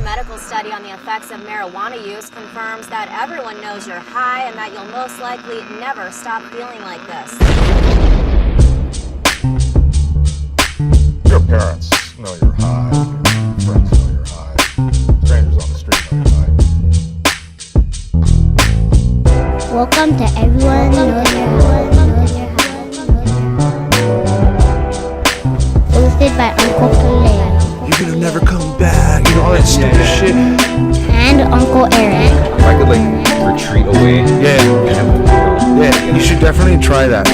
medical study on the effects of marijuana use confirms that everyone knows you're high and that you'll most likely never stop feeling like this. Your parents know you're high. Your friends know you're high. Strangers on the street know you're high. Welcome to Everyone Knows You're High. Hosted by Uncle Kalei. You're gonna never come back, you know, all that stupid shit. And Uncle Erik. If I could like retreat away. Yeah, you should definitely try that.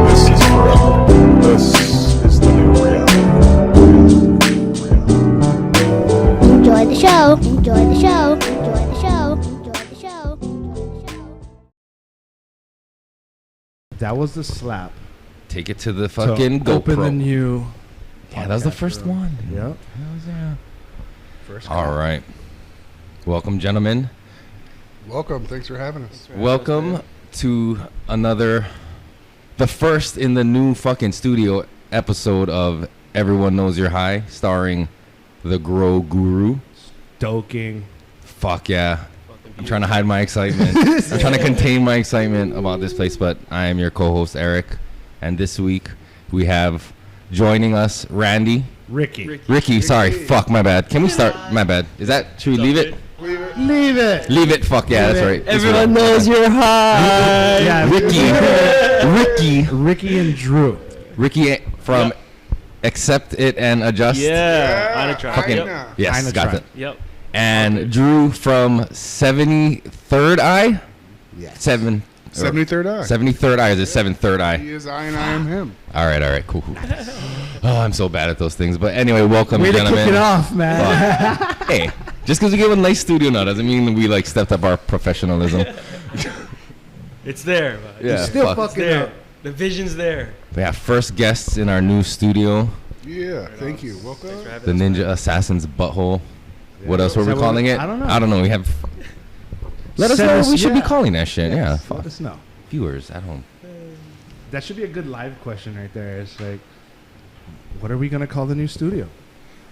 This is forever. This is the new reality. Enjoy the show. Enjoy the show. Enjoy the show. Enjoy the show. Enjoy the show. That was the slap. Take it to the fucking to open GoPro. the new. Yeah, that was the first one. Yep. First All right. Welcome, gentlemen. Welcome. Thanks for having us. Welcome to the first in the new fucking studio episode of Everyone Knows You're High, starring the Grow Guru. Stoking. Fuck yeah. I'm trying to hide my excitement. I'm trying to contain my excitement about this place, but I am your co-host, Erik. And this week, we have joining us, Randy. Ricky. Sorry. Fuck, my bad. Can we start? My bad. Should we leave it? Leave it. Leave it. Fuck yeah, that's right. Everyone knows you're high. Yeah, Ricky and Drew. Ricky from Accept It and Adjust. Yeah. On a track. Fucking Yep. yes, Kinda got try. it. Yep. And Drew from 73rd Eye. Yes. 73rd eye. 73rd Eye. Is it 7th Eye? He is I and I am him. All right, cool. Oh, I'm so bad at those things. But anyway, welcome, Way to gentlemen. kick it off, man. Fuck. Hey, just because we give a nice studio now doesn't mean we like stepped up our professionalism. It's there. But Yeah, Still fuck. It's fucking there. up. The vision's there. We have first guests in our new studio, Yeah. Thank you. Welcome. Thanks for the having us. Ninja Assassin's Butthole. What else were Is we that what calling it? I don't know. We have. Let us Send know us- what we should be yeah. calling that shit. Yeah, Let fuck. us know. Viewers at home. That should be a good live question right there. It's like, what are we gonna call the new studio?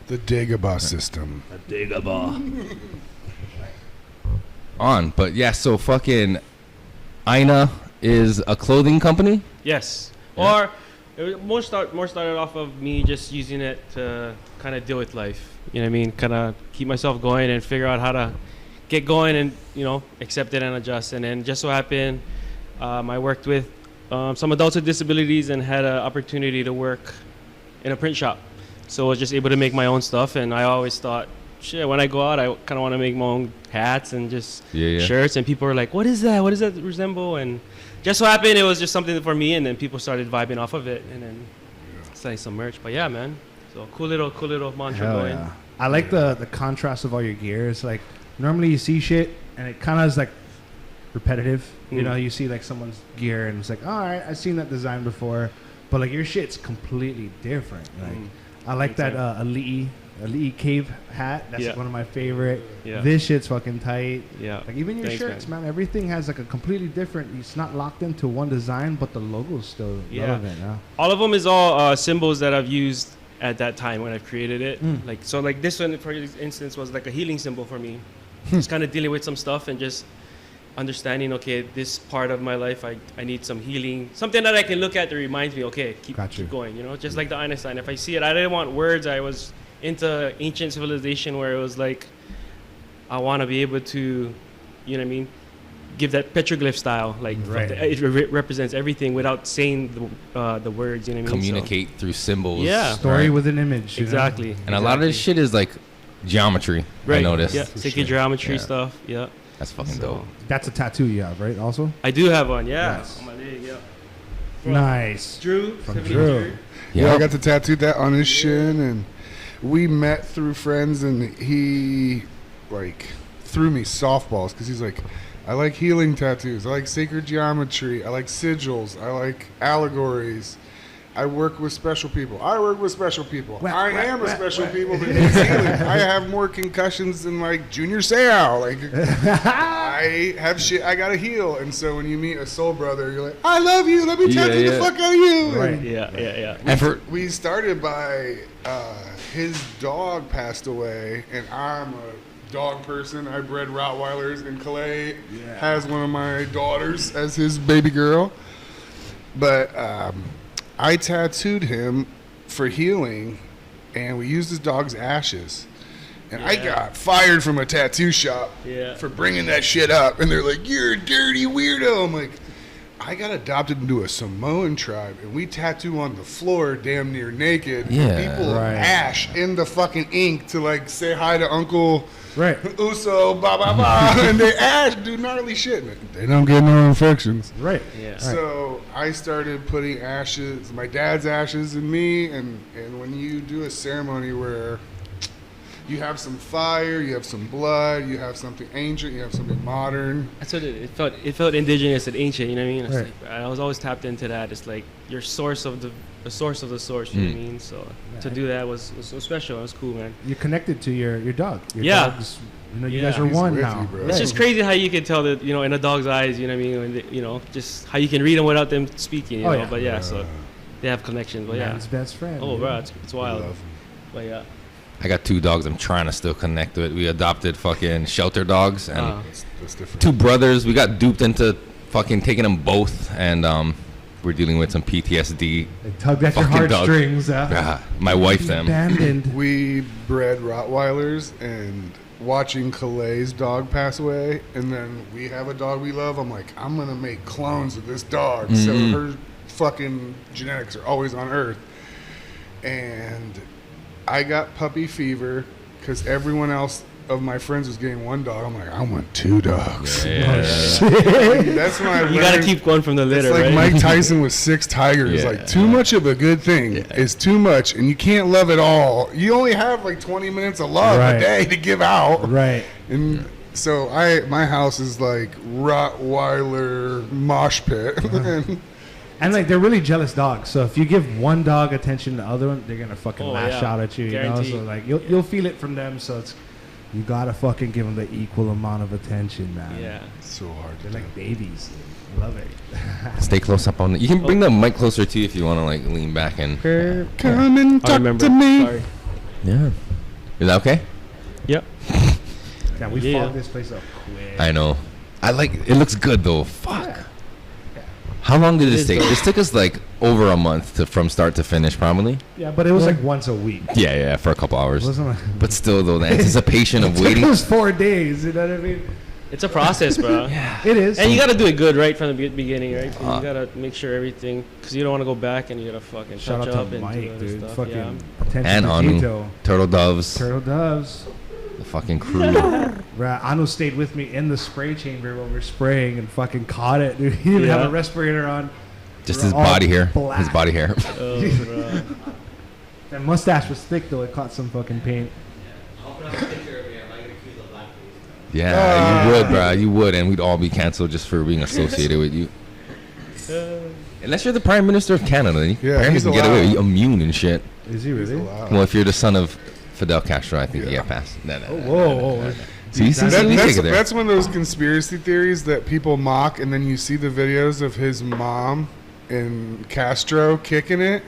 The Dagobah system. On, but yeah. So fucking, A.I.N.A is a clothing company. Yes. Yeah. Or it was more started off of me just using it to kind of deal with life. You know what I mean? Kind of keep myself going and figure out how to get going and, accept it and adjust. And then just so happened, I worked with some adults with disabilities and had an opportunity to work in a print shop. So I was just able to make my own stuff. And I always thought, shit, when I go out, I kind of want to make my own hats and just shirts. And people were like, what is that? What does that resemble? And just so happened, it was just something for me. And then people started vibing off of it. And then selling some merch. But yeah, man. So cool little mantra Hell going. yeah. I like the contrast of all your gear. It's like normally you see shit and it kind of is like repetitive. You know, you see like someone's gear and it's like, all right, I've seen that design before, but like your shit's completely different. Like I like that Elite Cave hat. That's one of my favorite. Yeah. This shit's fucking tight. Yeah. Like even your Thanks, shirts, man. Everything has like a completely different. It's not locked into one design, but the logo's still relevant. Yeah. All of them is all symbols that I've used at that time when I've created it. Like this one, for instance, was like a healing symbol for me. Just kind of dealing with some stuff and just understanding, okay, this part of my life, I need some healing. Something that I can look at that reminds me, okay, keep going, just like the A.I.N.A sign. If I see it, I didn't want words. I was into ancient civilization where it was like, I want to be able to, give that Petroglyph style. Like it represents everything without saying the words, Communicate through symbols. Yeah. Story with an image. Exactly. And a lot of this shit is like geometry. I noticed. Yeah, sacred geometry stuff. Yeah. That's fucking dope. That's a tattoo you have, right? Also. I do have one. Yeah. Yes. On my leg. Yeah. Nice. Drew. From Drew. Yeah, I got to tattoo that on his shin, and we met through friends, and he threw me softballs because he's like, I like healing tattoos, I like sacred geometry, I like sigils, I like allegories. I work with special people. I am a special people that needs healing. I have more concussions than Junior Seau. I have shit I gotta heal. And so when you meet a soul brother, you're like, I love you. Let me tattoo the fuck out of you. Right. Yeah. And we started by his dog passed away, and I'm a dog person. I bred Rottweilers, and Kalei has one of my daughters as his baby girl. But I tattooed him for healing, and we used his dog's ashes. And I got fired from a tattoo shop for bringing that shit up. And they're like, "You're a dirty weirdo." I'm like, I got adopted into a Samoan tribe, and we tattoo on the floor damn near naked. Yeah. People ash in the fucking ink to like say hi to Uncle Uso, blah, blah, blah. And they ash, do gnarly shit. They don't get no infections. Right. Yeah. So I started putting ashes, my dad's ashes in me. And when you do a ceremony where you have some fire, you have some blood, you have something ancient, you have something modern. That's what it felt. It felt indigenous and ancient. You know what I mean? It's Right. like, I was always tapped into that. It's like your source of the source of the source. You know what I mean? So to do that was so special. It was cool, man. You're connected to your dog. Your Yeah. dog's, you guys are He's one with now. you, bro. It's just crazy how you can tell that, in a dog's eyes. You know what I mean? When they, just how you can read them without them speaking. You Oh, know? yeah. But yeah, so they have connections. But yeah. Man's best friend. Oh, dude. bro, it's wild. Love. But yeah. I got 2 dogs I'm trying to still connect with. We adopted fucking shelter dogs, and That's different. 2 brothers. We got duped into fucking taking them both, and we're dealing with some PTSD. They tugged at your Fucking dog. heartstrings. My wife, them. Abandoned. We bred Rottweilers, and watching Kalei's dog pass away, and then we have a dog we love. I'm like, I'm gonna make clones of this dog, so her fucking genetics are always on Earth. And I got puppy fever because everyone else of my friends was getting 1 dog. I'm like, I want 2 dogs. That's when I You gotta learned- keep going from the litter, It's like right? Mike Tyson with 6 tigers. Like, too much of a good thing is too much, and you can't love it all. You only have like 20 minutes of love a day to give out. Right. And so my house is like Rottweiler mosh pit. And like they're really jealous dogs. So if you give one dog attention to the other one, they're gonna fucking lash out at you. You know, Guaranteed. so like you'll feel it from them. So it's you gotta fucking give them the equal amount of attention, man. Yeah. It's so hard. They're like babies. I love it. Stay close up on it. You can bring the mic closer to you if you want to like lean back and. Come and I talk remember. to me. Sorry. Yeah. Is that okay? Yep. Yeah, we Yeah. fogged this place up quick. I know. I like it. Looks good though. Fuck. How long did this is take? good. This took us like over a month from start to finish, probably. Yeah, but it was like once a week. Yeah, for a couple It hours. wasn't like But still, though, the anticipation of it waiting. was 4 days. You know what I mean? It's a process, bro. It is. And you gotta do it good right from the beginning, right? So you gotta make sure everything, because you don't want to go back and you gotta fucking Shout touch out up to and Mike, do other dude. stuff. Fucking Yeah. attention And to Anu, detail. turtle doves, Turtle doves. the fucking crew. Right, Anu stayed with me in the spray chamber when we were spraying and fucking caught it. Dude, he didn't have Yeah. a respirator on. Just We're his all body hair. black. His body hair. Oh, bro. That mustache was thick though. It caught some fucking paint. Yeah, you would, bro. You would, and we'd all be canceled just for being associated with you. Unless you're the Prime Minister of Canada, then you Yeah, apparently he's can get away. allowed. You're immune and shit. Is he really? Well, if you're the son of Fidel Castro, I think you get past. No. Whoa. See, we take it there. That's one of those conspiracy theories that people mock, and then you see the videos of his mom and Castro kicking it.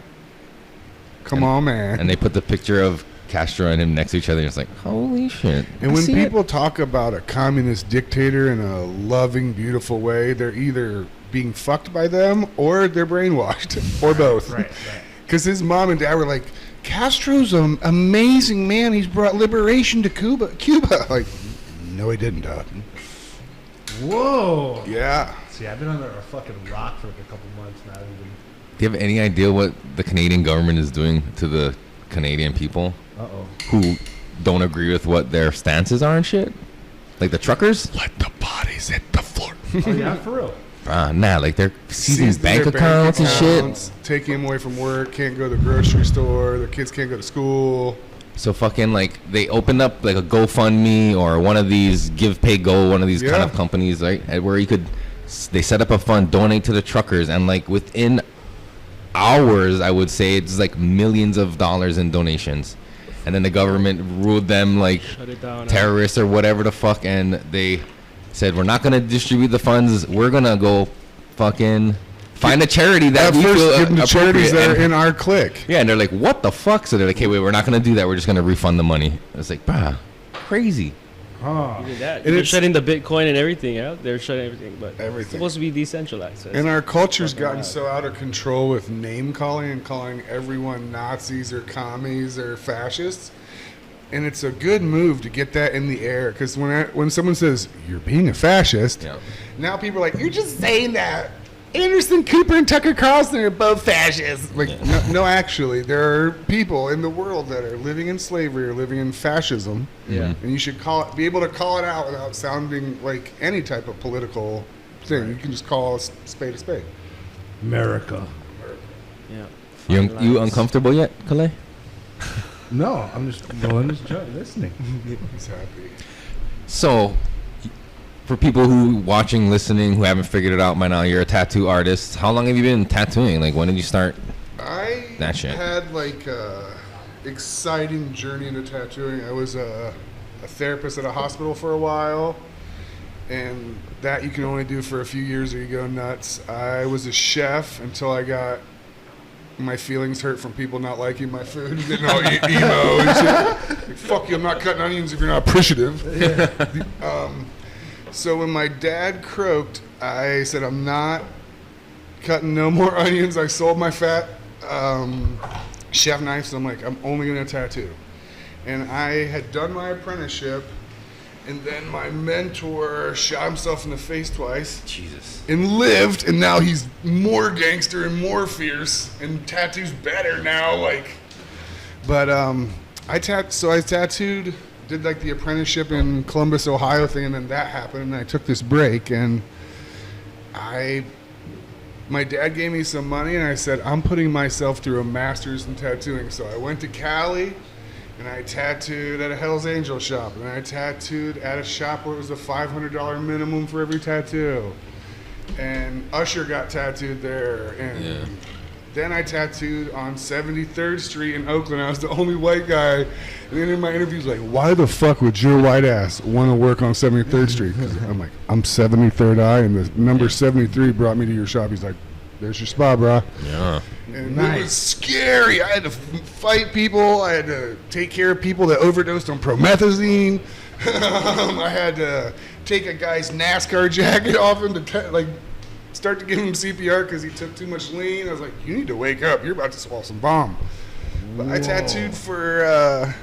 Come on, man. And they put the picture of Castro and him next to each other, and it's like, holy shit. And I when see it. people talk about a communist dictator in a loving, beautiful way, they're either being fucked by them or they're brainwashed, or both. Right. Because his mom and dad were like, Castro's an amazing man. He's brought liberation to Cuba. Like, no, he didn't, Dad. Whoa. Yeah. See, I've been under a fucking rock for like a couple months now. Do you have any idea what the Canadian government is doing to the Canadian people who don't agree with what their stances are and shit? Like the truckers? Let the bodies hit the floor. Oh yeah, for real. Nah, like they're seizing Seized bank their accounts and shit. accounts, taking them away from work, can't go to the grocery store, their kids can't go to school. So fucking like they opened up like a GoFundMe or one of these Give Pay Go, one of these kind of companies, right? Where you could, they set up a fund, donate to the truckers, and like within hours, I would say it's like millions of dollars in donations. And then the government ruled them like Shut it down. terrorists or whatever the fuck, and they said we're not gonna distribute the funds. We're gonna go fucking Find a charity that At we first, feel give them to charities appropriate. that are And- in our clique. Yeah, and they're like, what the fuck? So they're like, hey, wait, we're not going to do that. We're just going to refund the money. It's like, bruh, crazy. Oh. Even that. And They're it's- shutting the Bitcoin and everything out. They're shutting everything, but Everything. it's supposed to be decentralized. So And our culture's fucking gotten wild. so out of control with name calling and calling everyone Nazis or commies or fascists. And it's a good move to get that in the air, because when someone says you're being a fascist, Yeah. now people are like, you're just saying that. Anderson Cooper and Tucker Carlson are both fascists. Like, no, actually, there are people in the world that are living in slavery or living in fascism. Yeah. And you should be able to call it out without sounding like any type of political thing. You can just call a spade a spade. America. Yeah. You Fine lines. uncomfortable yet, Kalei? No, I'm just rolling this joint, listening. He's happy. So, for people who watching, listening, who haven't figured it out by now, you're a tattoo artist. How long have you been tattooing? Like, when did you start? I That shit. had like a exciting journey into tattooing. I was a therapist at a hospital for a while, and that you can only do for a few years or you go nuts. I was a chef until I got my feelings hurt from people not liking my food and getting all emo and shit. Like, fuck you, I'm not cutting onions if you're not appreciative. So when my dad croaked, I said, I'm not cutting no more onions. I sold my fat chef knife, so I'm like, I'm only gonna tattoo. And I had done my apprenticeship, and then my mentor shot himself in the face twice. Jesus. And lived, and now he's more gangster and more fierce, and tattoos better now. Like, but I tattooed, did like the apprenticeship in Columbus, Ohio thing, and then that happened, and I took this break, and my dad gave me some money, and I said, I'm putting myself through a master's in tattooing. So I went to Cali, and I tattooed at a Hell's Angel shop, and I tattooed at a shop where it was a $500 minimum for every tattoo. And Usher got tattooed there, and then I tattooed on 73rd Street in Oakland. I was the only white guy. And then in my interviews, like, why the fuck would your white ass want to work on 73rd Street? 'Cause I'm like, I'm 73rd I, and the number 73 brought me to your shop. He's like, there's your spot, bro. Yeah. And it was scary. I had to fight people. I had to take care of people that overdosed on promethazine. I had to take a guy's NASCAR jacket off him to start to give him CPR because he took too much lean. I was like, you need to wake up. You're about to swallow some bomb. But I tattooed for,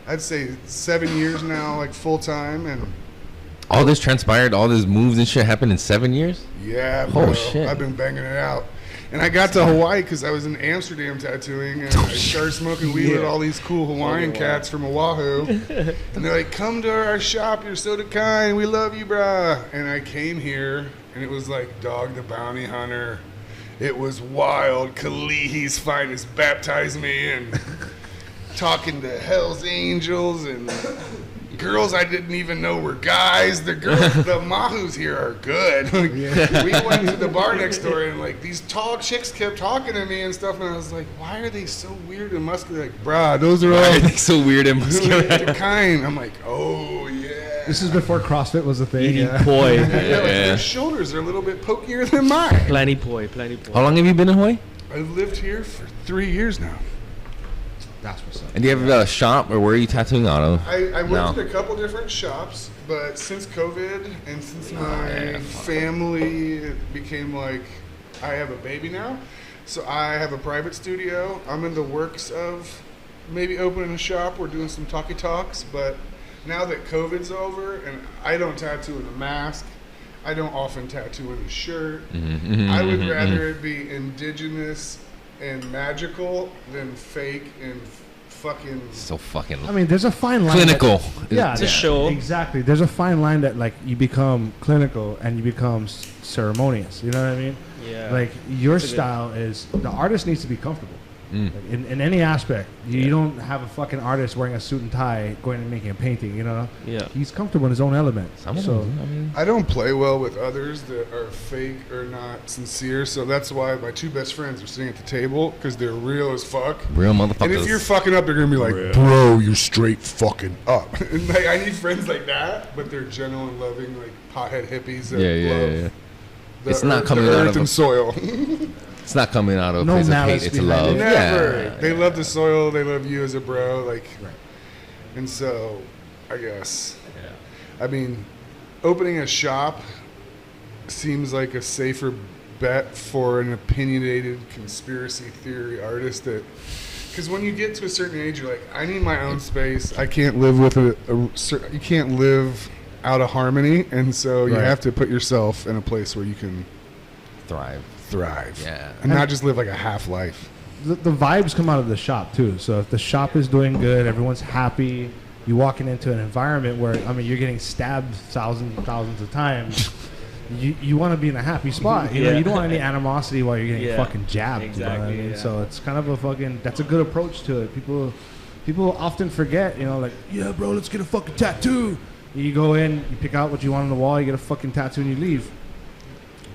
I'd say 7 years now, like full time. And All this transpired, all this moves and shit happened in 7 years? yeah, bro, Oh, shit. I've been banging it out. And I got to Hawaii because I was in Amsterdam tattooing, and I started smoking weed with all these cool Hawaiian cats from Oahu. And they're like, come to our shop, you're so kind, we love you, brah. And I came here, and it was like Dog the Bounty Hunter. It was wild. Kalihi's finest baptized me, and talking to Hell's Angels, and girls I didn't even know were guys. The Mahus here are good. Like, we went to the bar next door, and like these tall chicks kept talking to me and stuff, and I was like, why are they so weird and muscular? Like, brah, those are all So weird and muscular. the kind. I'm like, oh yeah. This is before CrossFit was a thing. Eating Yeah. poi. Yeah, like their shoulders are a little bit pokier than mine. Plenty poi, plenty poi. How long have you been in Hawaii? I've lived here for 3 years now. That's what's up. And do you have a shop, or where are you tattooing out of? I worked No. at a couple different shops, but since COVID and since my family became like, I have a baby now, so I have a private studio. I'm in the works of maybe opening a shop. We're doing some talkie talks, but now that COVID's over and I don't tattoo in a mask, I don't often tattoo in a shirt. I would rather it be indigenous and magical than fake and fucking. So fucking I mean, there's a fine line. clinical. Yeah, It's a show. Exactly. There's a fine line that like you become clinical and you become ceremonious. You know what I mean? Yeah. Like your That's a good- style is the artist needs to be comfortable. Mm. Like, in any aspect, you don't have a fucking artist wearing a suit and tie going and making a painting. You know, Yeah. he's comfortable in his own element. Some of So them, I mean, I don't play well with others that are fake or not sincere, so that's why my two best friends are sitting at the table, because they're real as fuck. real And motherfuckers. if you're fucking up, they're gonna be like, bro, you're straight fucking up. And like, I need friends like that, but they're gentle and loving, like pothead hippies that love It's not coming out earth of and soil. It's not coming out of a No place of malice hate. It's behind love. it. Never. Yeah. They love the soil. They love you as a bro. Like, Right. and so, I guess. I mean, opening a shop seems like a safer bet for an opinionated conspiracy theory artist that. Because when you get to a certain age, you're like, I need my own space. I can't live with you can't live out of harmony, and so you Right. have to put yourself in a place where you can Thrive. thrive, Yeah. and not just live like a half life. The vibes come out of the shop too. So if the shop is doing good, everyone's happy. You walking into an environment where you're getting stabbed thousands of times. You want to be in a happy spot. You know, you don't want any animosity while you're getting fucking jabbed. Exactly. You know what I mean? Yeah. So it's kind of that's a good approach to it. People often forget. You know, like, yeah, bro, let's get a fucking tattoo. You go in, you pick out what you want on the wall, you get a fucking tattoo, and you leave.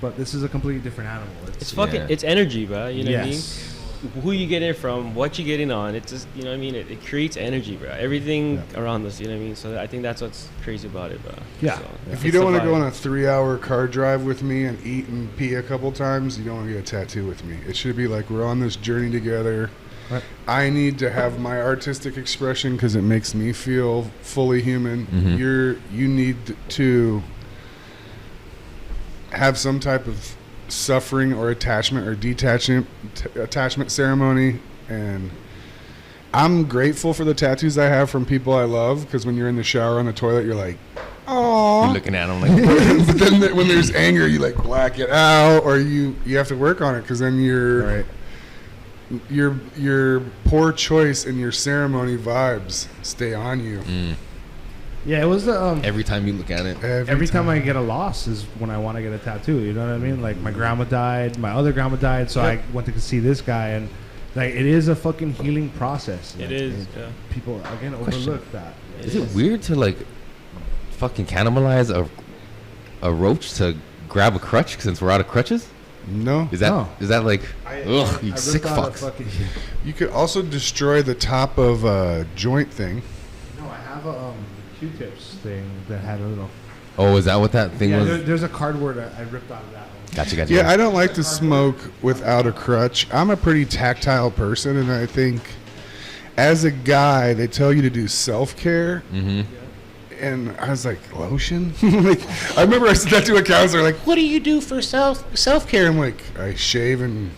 But this is a completely different animal. It's fucking. It's energy, bro. You know what I mean? Yes. Who you getting it from, what you getting on, it's just, you know what I mean, it creates energy, bro. Everything around us, you know what I mean. So I think that's what's crazy about it, bro. Yeah. So, If you don't want to go on a 3-hour car drive with me and eat and pee a couple times, you don't want to get a tattoo with me. It should be like we're on this journey together. Right. I need to have my artistic expression because it makes me feel fully human. You need to have some type of suffering or attachment or attachment ceremony, and I'm grateful for the tattoos I have from people I love, because when you're in the shower on the toilet, you're like, oh, You're looking at them like, but then when there's anger, you like black it out, or you have to work on it, because then your poor choice and your ceremony vibes stay on you. Yeah, it was every time you look at it. every time I get a loss is when I want to get a tattoo. You know what I mean? Like, my grandma died, my other grandma died, so I went to see this guy, and like, it is a fucking healing process. It Like, is, yeah. People again overlook that. Is it weird to like fucking cannibalize a roach to grab a crutch since we're out of crutches? No. Is that No. like, ugh, you I sick ripped out a fucks? fucking- You could also destroy the top of a joint thing. No, I have a Q-tips thing that had a little. Oh, is that what that thing Yeah, was? there's a cardboard I ripped out of that one. Gotcha. Yeah, I don't like to smoke without a crutch. I'm a pretty tactile person, and I think as a guy, they tell you to do self-care. And I was like, lotion? Like, I remember I said that to a counselor, like, what do you do for self-care? I'm like, I shave and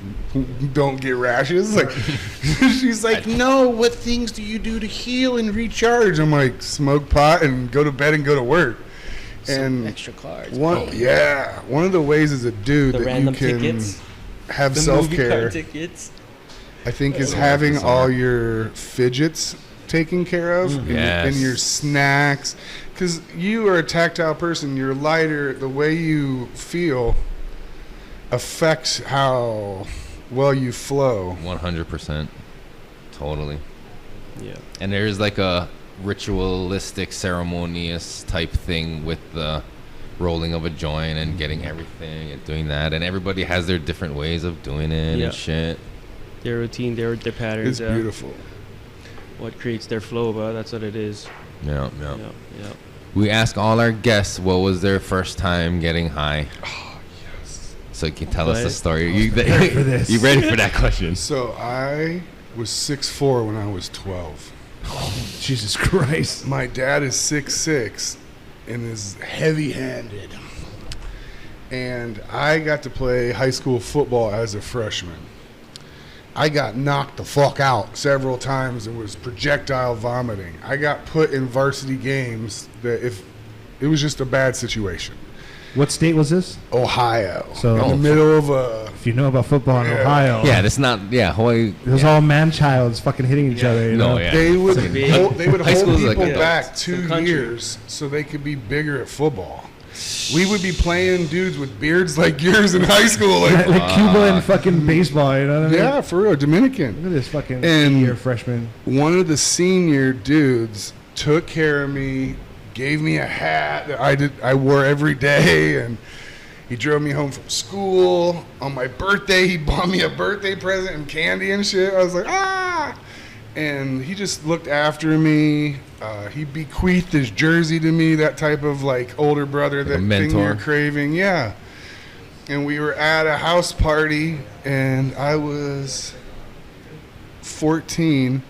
don't get rashes. Like, she's like, no, what things do you do to heal and recharge? I'm like, smoke pot and go to bed and go to work. And extra cards. one of the ways as a dude The that you random can tickets. have The movie self-care, card tickets. I think, is having all your fidgets taken care of Yes. and your snacks, because you are a tactile person. You're lighter. The way you feel affects how well you flow. 100%. Totally. Yeah. And there's like a ritualistic, ceremonious type thing with the rolling of a joint and getting everything and doing that. And everybody has their different ways of doing it Yeah. and shit. Their routine, their patterns. It's beautiful. What creates their flow, bro. That's what it is. Yeah. Yeah. We ask all our guests what was their first time getting high. Oh, yes. So you can tell us the But- story. You prepared for this. You ready for that question? So I was 6'4" when I was 12. Jesus Christ. My dad is 6'6" and is heavy-handed. And I got to play high school football as a freshman. I got knocked the fuck out several times and was projectile vomiting. I got put in varsity games that if it was just a bad situation. What state was this? Ohio. So- in the middle of a... If you know about football in Yeah. Ohio, Yeah, that's not. Yeah, Hawaii. it was all man-childs fucking hitting each other. You know? No, yeah. They would Big. hold High school is people like a- back Some 2 country. years so they could be bigger at football. We would be playing dudes with beards like yours in high school. Like, Like Cuba and fucking baseball. You know what I mean? yeah, for real, Dominican. Look at this fucking And- year freshman. One of the senior dudes took care of me, gave me a hat that I wore every day, and he drove me home from school. On my birthday, he bought me a birthday present and candy and shit. I was like, ah! And he just looked after me. He bequeathed his jersey to me, that type of like older brother, that thing mentor. you're craving. Yeah. and we were at a house party, and I was 14,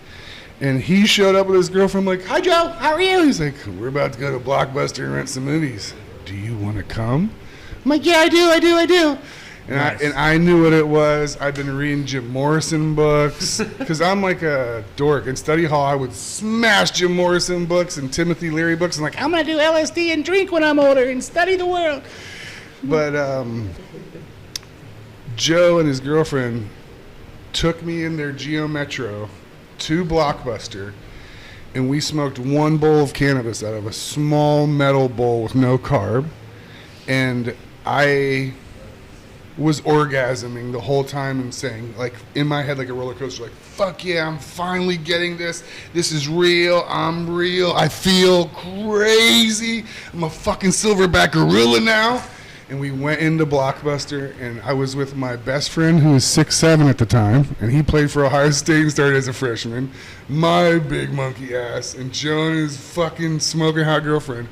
and he showed up with his girlfriend. I'm like, hi Joe, how are you? He's like, we're about to go to Blockbuster and rent some movies. Do you want to come? I'm like, yeah, I do. And, Nice. I knew what it was. I've been reading Jim Morrison books because I'm like a dork. In study hall, I would smash Jim Morrison books and Timothy Leary books. And like, I'm going to do LSD and drink when I'm older and study the world. But Joe and his girlfriend took me in their Geo Metro to Blockbuster, and we smoked one bowl of cannabis out of a small metal bowl with no carb. And I was orgasming the whole time and saying, like, in my head, like a roller coaster, like, fuck yeah, I'm finally getting this. This is real. I'm real. I feel crazy. I'm a fucking silverback gorilla now. And we went into Blockbuster, and I was with my best friend who was 6'7" at the time, and he played for Ohio State and started as a freshman. My big monkey ass, and Joe and his fucking smoking hot girlfriend.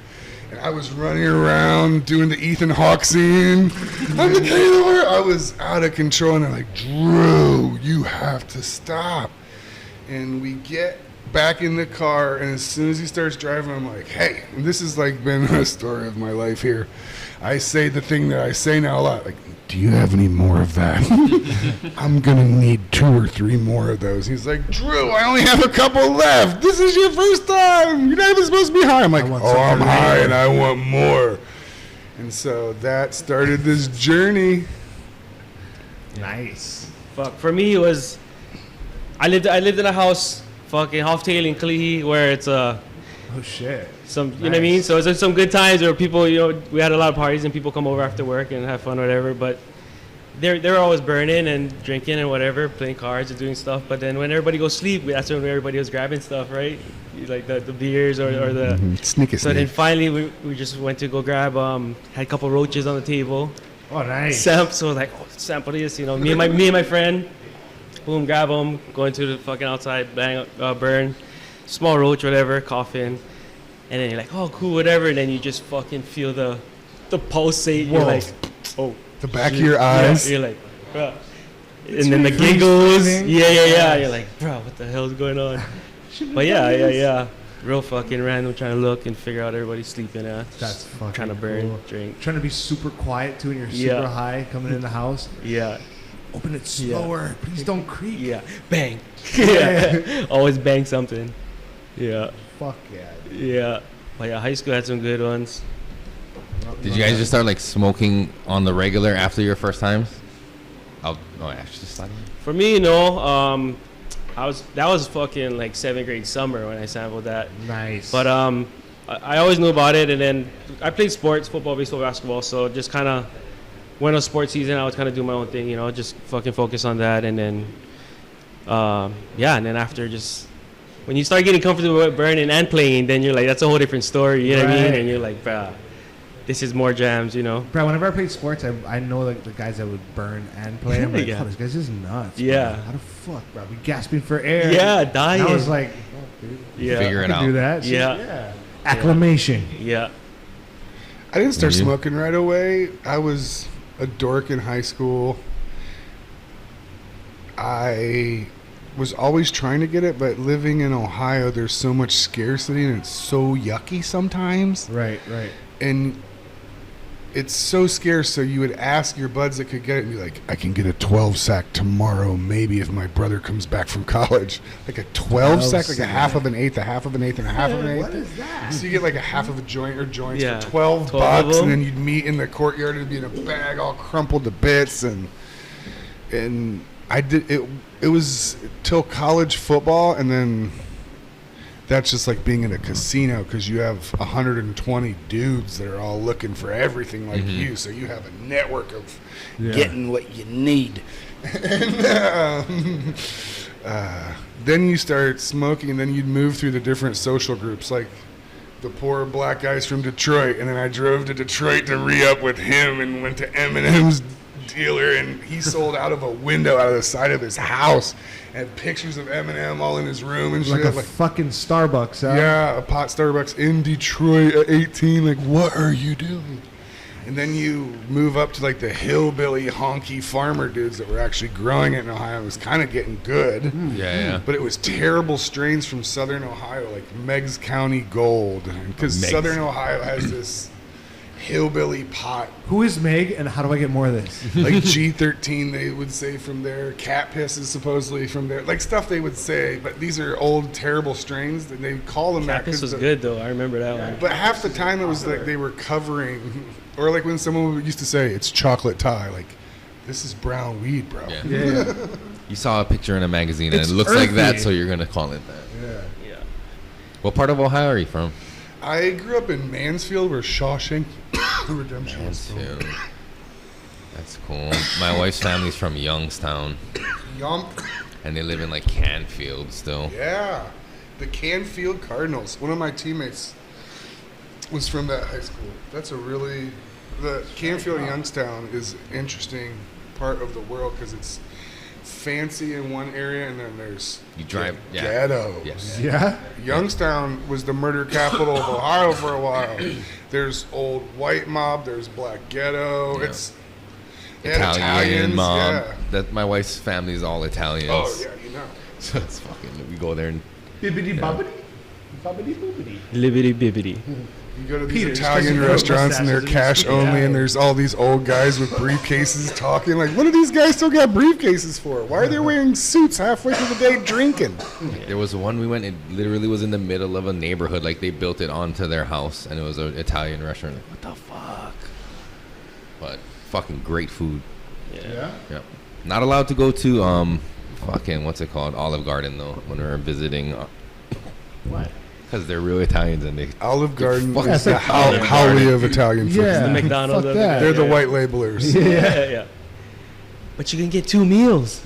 And I was running around doing the Ethan Hawke scene. I'm the king of the world. I was out of control, and they're like, Drew, you have to stop. And we get back in the car, and as soon as he starts driving, I'm like, hey, and this has like been a story of my life here. I say the thing that I say now a lot, like, do you have any more of that? I'm gonna need 2 or 3 more of those. He's like, Drew, I only have a couple left. This is your first time. You're not even supposed to be high. I'm like, oh, I'm high and I want more. And so that started this journey. Nice. Fuck. For me, it was I lived in a house, fucking half-tail in Kalei, where it's Oh shit. some, you know what I mean? So it's some good times where people, you know, we had a lot of parties and people come over after work and have fun or whatever, but they're always burning and drinking and whatever, playing cards and doing stuff. But then when everybody goes sleep, that's when everybody was grabbing stuff, right? Like the beers or the... Sneaky So then finally we just went to go grab, had a couple roaches on the table. Oh, nice. So like, oh, sample this, you know, me and my friend, boom, grab them, go into the fucking outside, bang, burn, small roach, whatever, coffin. And then you're like, oh, cool, whatever. And then you just fucking feel the pulsate. Whoa. You're like, oh. The back of your eyes. Yeah, you're like, bruh. And then the giggles. Yeah. You're like, bro, what the hell is going on? But yeah. Real fucking random, trying to look and figure out everybody's sleeping. That's fucking trying to burn, cool. drink. Trying to be super quiet too, and you're super high coming in the house. Yeah. Open it slower. Please don't creak. Yeah. Bang. Yeah. Always bang something. Yeah. Fuck yeah. Yeah. But yeah, high school had some good ones. Did you guys just start like smoking on the regular after your first times? Actually, started. For me, you know, that was fucking like 7th grade summer when I sampled that. Nice. But I always knew about it, and then I played sports, football, baseball, basketball. So just kind of when it was sports season, I would kind of do my own thing, you know, just fucking focus on that, and then and then after just. When you start getting comfortable with burning and playing, then you're like, that's a whole different story, you know what I mean? And you're like, bruh, this is more jams, you know? Bro, whenever I played sports, I know like the guys that would burn and play. I'm like, Yeah. oh, this guy's just nuts. Yeah. Bro. How the fuck, bro? We gasping for air. Yeah, dying. And I was like, oh, dude, Yeah. Figure I it can out. do that. Shit, Yeah. yeah. Acclamation. Yeah. I didn't start Mhm. smoking right away. I was a dork in high school. I was always trying to get it, but living in Ohio, there's so much scarcity and it's so yucky sometimes. Right. And it's so scarce, so you would ask your buds that could get it and be like, I can get a 12 sack tomorrow, maybe if my brother comes back from college. Like a 12 sack, like a half of an eighth, a half of an eighth, and a half of an eighth. What is that? So you get like a half of a joint or joints Yeah. for 12 12 of bucks, them. and then you'd meet in the courtyard. It'd be in a bag all crumpled to bits, and I did it. It was till college football, and then that's just like being in a casino because you have 120 dudes that are all looking for everything like you. So you have a network of getting what you need. And, then you start smoking, and then you'd move through the different social groups, like the poor black guys from Detroit. And then I drove to Detroit to re-up with him and went to Eminem's dealer, and he sold out of a window out of the side of his house, had pictures of Eminem all in his room and Like shit. a fucking Starbucks, huh? Yeah, a pot Starbucks in Detroit at 18. Like, what are you doing? And then you move up to like the hillbilly honky farmer dudes that were actually growing it in Ohio. It was kind of getting good. Yeah. But it was terrible strains from Southern Ohio, like Meigs County Gold. Because Meigs. Southern Ohio has this hillbilly pot. Who is Meg, and how do I get more of this? Like G13, they would say from there. Cat piss is supposedly from there. Like stuff they would say, but these are old, terrible strains. And they call them that. Cactus 'cause was good though. I remember that one. But half the time it was like they were covering, or like when someone used to say, it's chocolate Thai. Like, this is brown weed, bro. Yeah. Yeah. You saw a picture in a magazine and It's it looks like that, earthy. so you're gonna call it that. Yeah. What part of Ohio are you from? I grew up in Mansfield, where Shawshank Redemption is from. Mansfield. That's cool. My wife's family's from Youngstown, Yump. and they live in like Canfield still. Yeah. The Canfield Cardinals. One of my teammates was from that high school. That's a really... The Canfield Youngstown is an interesting part of the world because it's fancy in one area and then there's You drive, yeah. ghetto. Yes. Yeah. Youngstown was the murder capital of Ohio for a while. There's old white mob, there's black ghetto. Yeah. It's they had Italian Italians, mom. yeah. That my wife's family is all Italians. Oh yeah, you know. So it's fucking. We go there and Bibbidi bobbidi. Bobbidi boobidi. Libbity bibbity. You go to these Peter, just 'cause Italian you grow restaurants and they're mustaches cash and you speak only, and Italian. there's all these old guys with briefcases talking. Like, what do these guys still got briefcases for? Why are they wearing suits halfway through the day drinking? there was one we went. It literally was in the middle of a neighborhood. Like they built it onto their house, and it was an Italian restaurant. Like, what the fuck? But fucking great food. Yeah. Yep. Not allowed to go to fucking what's it called, Olive Garden though when we were visiting. Why? Because they're real Italians and they. Olive Garden fucking is the sick. Howley of Italian food. Yeah. The McDonald's Fuck of the that. They're the white labelers. Yeah. But you can get 2 meals.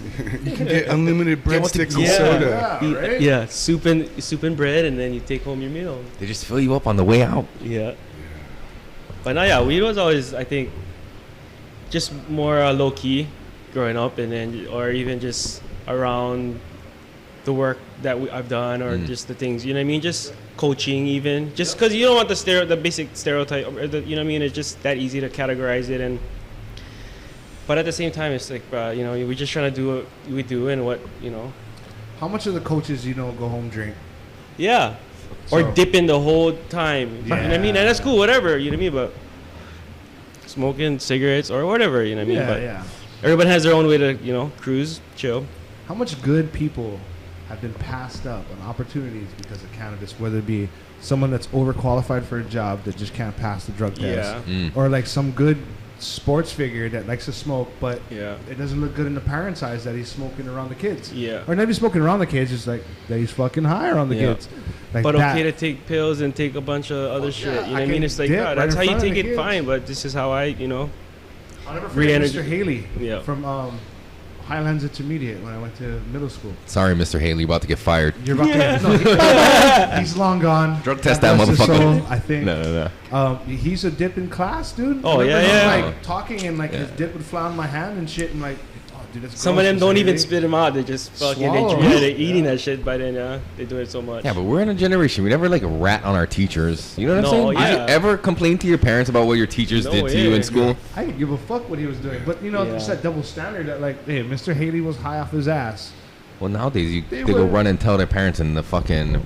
You can get unlimited breadsticks and Yeah. soda. Yeah, right? Yeah, soup and bread, and then you take home your meal. They just fill you up on the way out. Yeah. But no, yeah, weed was always, I think, just more low key growing up, and then or even just around the work that I've done, or just the things, you know what I mean? Just coaching, even just because you don't want the basic stereotype, or the, you know what I mean? It's just that easy to categorize it, and but at the same time, it's like you know, we're just trying to do what we do and what you know. How much of the coaches you know go home drink? Yeah. Or So- dipping the whole time. You know what I mean? And that's cool, whatever, you know what I mean? But smoking cigarettes or whatever, you know what I mean? Yeah, But yeah. everybody has their own way to, you know, cruise, chill. How much good people have been passed up on opportunities because of cannabis, whether it be someone that's overqualified for a job that just can't pass the drug test, or like some good sports figure that likes to smoke, but Yeah. it doesn't look good in the parents' eyes that he's smoking around the kids. Yeah. Or not even smoking around the kids, just like that he's fucking high around the Yeah. kids. Like But that. okay to take pills and take a bunch of other shit. You know what I I mean? can It's like, dip God, right that's in how you front of take the it, kids. fine. But this is how I, you know. I'll never forget Re-energy. Mr. Haley Yeah. from Highlands Intermediate when I went to middle school. Sorry, Mr. Haley, you're about to get fired. You're about he's long gone. Drug test God that bless his motherfucker. soul, I think. No. He's a dip in class, dude. Oh, Remember yeah, him, yeah. Like talking and like his dip would fly on my hand and shit, and like, oh, dude, that's Some of gross, them Mr. don't even Haley. spit them out. They just fucking, Swallow. they're eating that shit by then. They do it so much. Yeah, but we're in a generation. We never like rat on our teachers. You know what I'm No, saying? Did you yeah. ever complain to your parents about what your teachers No did to you way. in school? I didn't give a fuck what he was doing, but you know, Yeah. it's that double standard that like, hey, Mr. Haley was high off his ass. Well, nowadays They they go were- run and tell their parents, and the fucking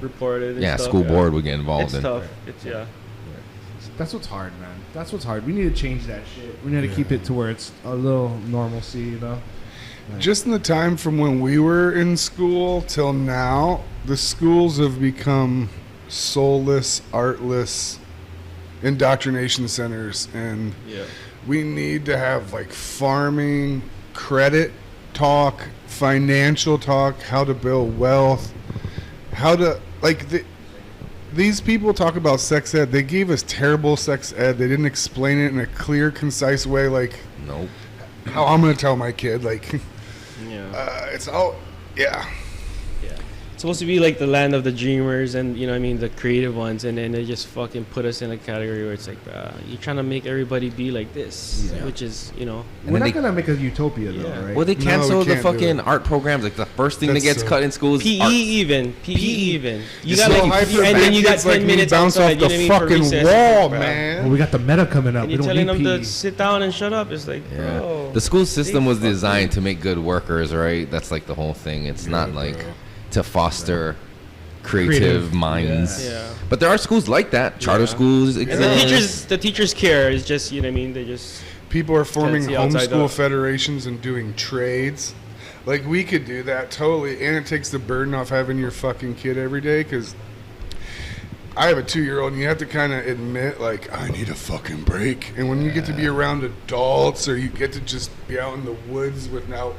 Reported and stuff, school board would get involved. It's in. tough. It's, yeah. That's what's hard, man. That's what's hard. We need to change that shit. We need to keep it to where it's a little normalcy, you know. Just in the time from when we were in school till now, the schools have become soulless, artless indoctrination centers, and Yeah. we need to have like farming, credit talk, financial talk, how to build wealth, how to these people talk about sex ed. They gave us terrible sex ed. They didn't explain it in a clear, concise way, like Nope. how I'm gonna tell my kid. Like, Yeah. it's all, yeah. supposed to be like the land of the dreamers and you know what I mean, the creative ones, and then they just fucking put us in a category where it's like, you're trying to make everybody be like this, which is, you know. And We're then not gonna make a utopia though, Yeah. right? Well, they No, cancel we the can't do fucking it. art programs. Like the first thing that That's gets so- cut in school is PE art. even. PE even. You It's got so like, hyper and then you got kids like 10 me minutes bounce outside, off you know the what I mean, for fucking recess. wall, Bro. man. well, we got the meta coming up. And We you're don't telling need them PE. to sit down and shut up. It's like, Yeah. bro. The school system they was fucking- designed to make good workers, right? That's like the whole thing. It's not like to foster creative minds. Yeah. But there are schools like that. Charter Yeah. schools And exist. the teachers care. It's just, you know what I mean? They just. People are forming see outside homeschool the- federations and doing trades. Like, we could do that totally, and it takes the burden off having your fucking kid every day, because I have a 2-year-old, and you have to kind of admit, like, I need a fucking break. And when you get to be around adults, or you get to just be out in the woods without,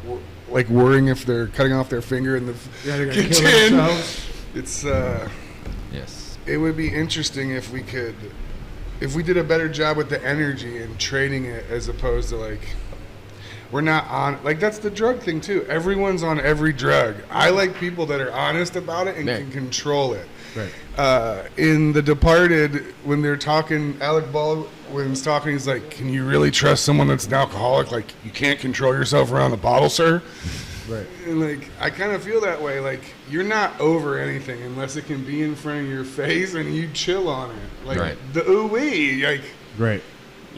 like, worrying if they're cutting off their finger in the They're gonna kill kitchen, themselves. it's, Yes. it would be interesting if we did a better job with the energy and training it, as opposed to like, we're not on, like, that's the drug thing too. Everyone's on every drug. I like people that are honest about it and Yeah. can control it. Right. In The Departed, when they're talking, Alec Baldwin's talking, he's like, can you really trust someone that's an alcoholic? Like, you can't control yourself around the bottle, sir. Right. And like, I kind of feel that way. Like, you're not over anything unless it can be in front of your face and you chill on it. Like, Right. the ooh-wee, like, Right.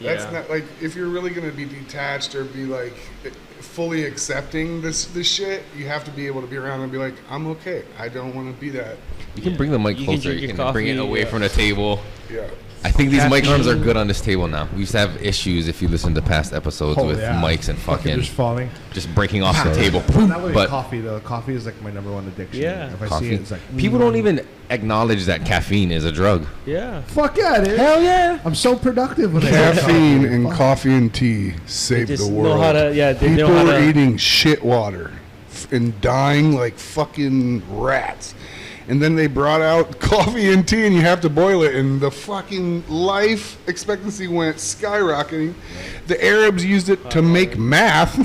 that's Yeah. not, like, if you're really going to be detached or be like fully accepting this shit, you have to be able to be around and be like, I'm okay. I don't want to be that. You can bring the mic You can closer. drink You your can bring it coffee, away yeah. from the table. Yeah. I think these mic arms are Caffeine. good on this table now. We used to have issues if you listen to past episodes Oh, with yeah. mics and fucking just falling. just breaking off the table. Not really But coffee though. Coffee is like my number one addiction. Yeah. If I coffee. see it, it's like People don't even acknowledge that caffeine is a drug. Yeah. Fuck yeah, dude. Hell yeah. I'm so productive when I have Caffeine coffee. and Fuck. coffee and tea save They just the know world. how to, yeah, they know People how are to. eating shit water and dying like fucking rats. And then they brought out coffee and tea, and you have to boil it, and the fucking life expectancy went skyrocketing. The Arabs used it to make math.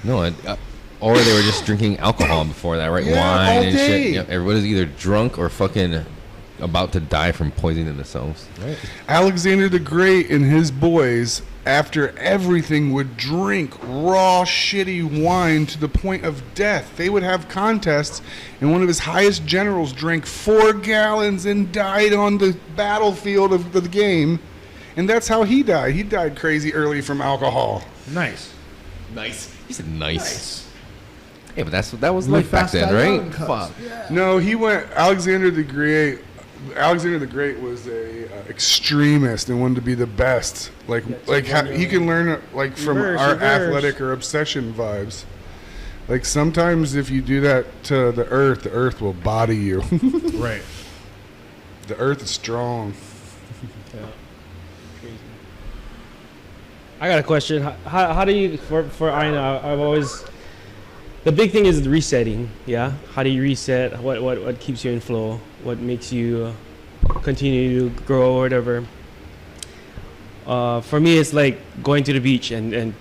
No, or they were just drinking alcohol before that, right? Yeah, all Wine and day. shit. Yeah, everybody's either drunk or fucking about to die from poisoning themselves. Right. Alexander the Great and his boys, after everything, would drink raw, shitty wine to the point of death. They would have contests, and one of his highest generals drank 4 gallons and died on the battlefield of the game. And that's how he died. He died crazy early from alcohol. Nice. Nice. He said nice. Yeah, but that was Live life back fast, then, die right? young, cuz. Fuck. No, he went. Alexander the Great was a extremist and wanted to be the best. Like how, he can learn like from Reverse. athletic or obsession vibes. Like, sometimes if you do that to the earth will body you. Right. The earth is strong. I got a question. How do you, for I.N.A, I've always, the big thing is resetting, yeah? How do you reset? What keeps you in flow? What makes you continue to grow or whatever? For me, it's like going to the beach and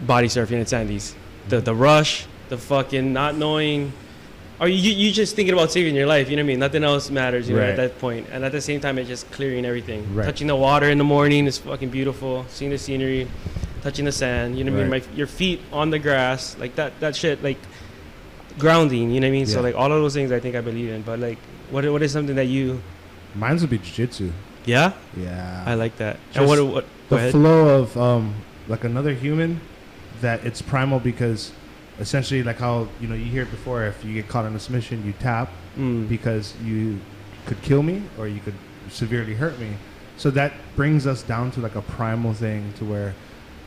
body surfing at Sandy's. The rush, the fucking not knowing, or you just thinking about saving your life, you know what I mean? Nothing else matters, you know, Right. at that point. And at the same time, it's just clearing everything. Right. Touching the water in the morning is fucking beautiful. Seeing the scenery, touching the sand, you know what I Right. mean? Your feet on the grass, like that shit, like grounding, you know what I mean? So Yeah. like all of those things I think I believe in. But like, what is something that you, Mine's would be jiu-jitsu. yeah? Yeah. I like that. Just And what go the ahead. flow of like another human, that it's primal, because essentially, like how you hear it before, if you get caught in a submission, you tap because you could kill me or you could severely hurt me. So that brings us down to like a primal thing, to where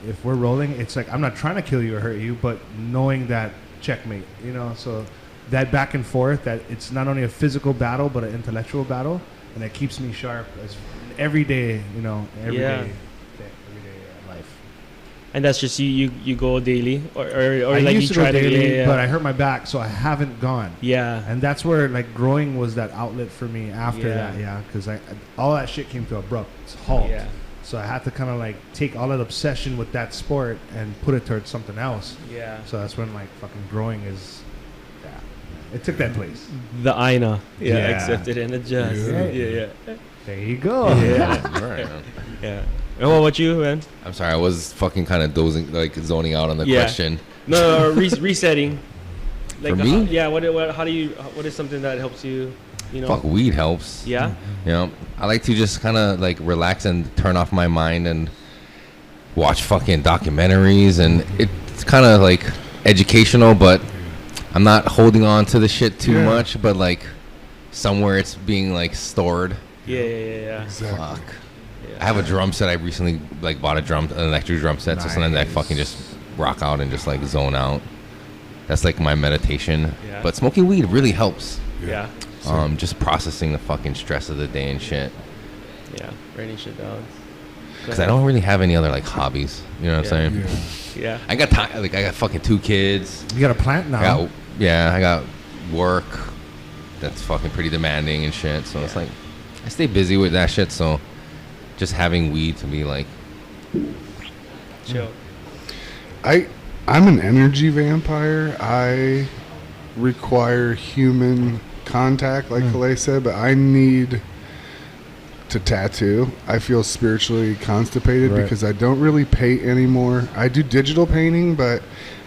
if we're rolling, it's like I'm not trying to kill you or hurt you, but knowing that checkmate, so that back and forth, that it's not only a physical battle but an intellectual battle, and it keeps me sharp as every day, every Yeah. day life. And that's just you go daily or I like used you to go try daily, to but I hurt my back, so I haven't gone. yeah. And that's where like growing was that outlet for me after Yeah. that, because all that shit came to abrupt halt. Yeah. So I had to kind of like take all that obsession with that sport and put it towards something else. Yeah. So that's when like fucking growing is, It took that place. The A.I.N.A. Yeah, Yeah. accepted and adjust. Yeah. Yeah. There you go. Yeah. All right, man. Yeah. And what about you, man? I'm sorry, I was fucking kind of dozing, like zoning out on the Yeah. question. No, resetting. Like, For me? Yeah. What is something that helps you? You know. Fuck, weed helps. Yeah. You know, I like to just kind of like relax and turn off my mind and watch fucking documentaries, and it's kind of like educational, but I'm not holding on to the shit too Yeah. much, but like somewhere it's being like stored. Yeah. Exactly. Fuck. Yeah. I have a drum set. I recently like bought an electric drum set, so sometimes I Nice. fucking just rock out and just like zone out. That's like my meditation. Yeah. But smoking weed really helps. Yeah. Just processing the fucking stress of the day and shit. Yeah. Writing shit down. Because I don't really have any other like hobbies. You know what I'm saying? Yeah. Yeah. I got time. Like I got fucking 2 kids. You got a plant now. I got work. That's fucking pretty demanding and shit. So it's like I stay busy with that shit. So just having weed to be like, Chill. I'm an energy vampire. I require human contact, like Kalei said, but I need to tattoo. I feel spiritually constipated Right. because I don't really paint anymore. I do digital painting, but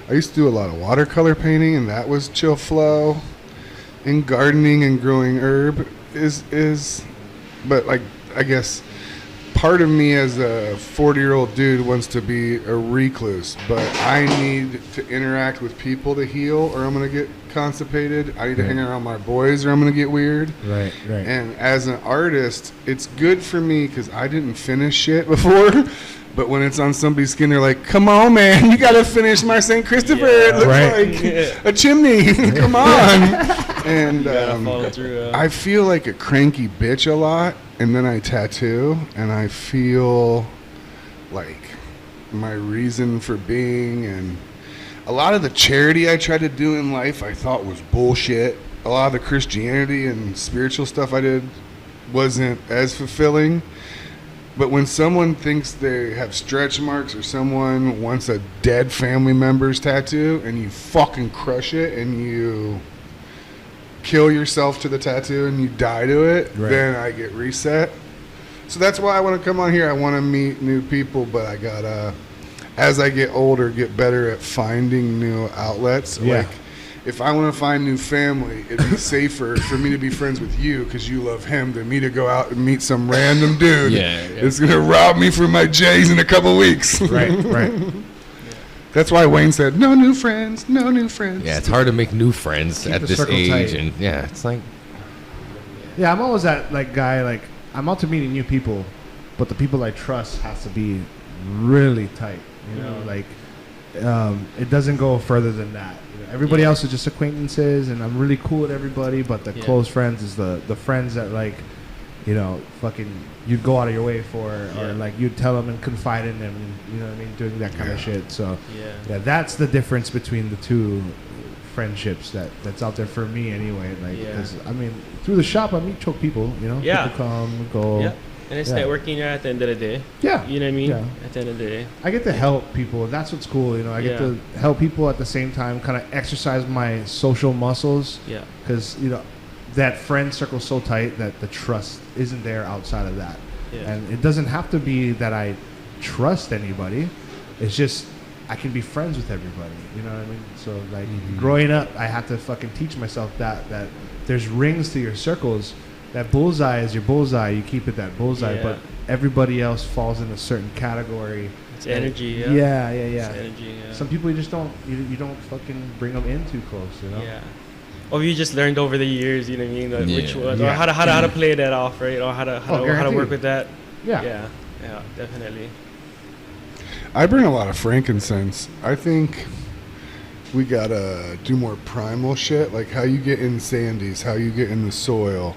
I used to do a lot of watercolor painting, and that was chill flow. And gardening and growing herb is but like I guess part of me as a 40-year-old dude wants to be a recluse, but I need to interact with people to heal, or I'm gonna get constipated. I need to hang around my boys, or I'm gonna get weird. Right. And as an artist, it's good for me because I didn't finish shit before. But when it's on somebody's skin, they're like, "Come on, man, you gotta finish my St. Christopher. It looks like a chimney. Come on." And Follow through. I feel like a cranky bitch a lot, and then I tattoo, and I feel like my reason for being, and a lot of the charity I tried to do in life I thought was bullshit. A lot of the Christianity and spiritual stuff I did wasn't as fulfilling. But when someone thinks they have stretch marks, or someone wants a dead family member's tattoo, and you fucking crush it, and you kill yourself to the tattoo and you die to it, then I get reset. So that's why I want to come on here. I want to meet new people, but I gotta, as I get older, get better at finding new outlets. Yeah. Like, if I want to find new family, it'd be safer for me to be friends with you because you love him than me to go out and meet some random dude. It's gonna rob me from my J's in a couple weeks. Right. That's why Wayne said, "No new friends, no new friends." yeah, it's hard to make new friends Keep at the this circle age, tight. and yeah, it's like Yeah, I'm always that like guy. Like I'm out to meeting new people, but the people I trust has to be really tight. You know, like it doesn't go further than that. You know, everybody else is just acquaintances, and I'm really cool with everybody. But the close friends is the friends that like, you know, fucking you'd go out of your way for, or like you'd tell them and confide in them, and, you know what I mean, doing that kind of shit. So yeah, that's the difference between the two friendships that's out there for me anyway. Like, 'cause, I mean, through the shop I meet choke people, you know, people come, go. Yeah. And it's networking at the end of the day. Yeah. You know what I mean? Yeah. At the end of the day. I get to help people. That's what's cool, you know. I get to help people at the same time, kind of exercise my social muscles. Yeah. Because, you know, that friend circle's so tight that the trust isn't there outside of that. Yeah. And it doesn't have to be that I trust anybody. It's just I can be friends with everybody. You know what I mean? So, like, growing up, I had to fucking teach myself that there's rings to your circles. That bullseye is your bullseye. You keep it that bullseye, but everybody else falls in a certain category. It's energy, Yeah. It's energy, Some people you just don't you don't fucking bring them in too close, you know. Yeah. Or you just learned over the years, you know what I mean? Like which one, or how to play that off, right? Or how to work with that. Yeah, definitely. I bring a lot of frankincense. I think we gotta do more primal shit, like how you get in sandies, how you get in the soil.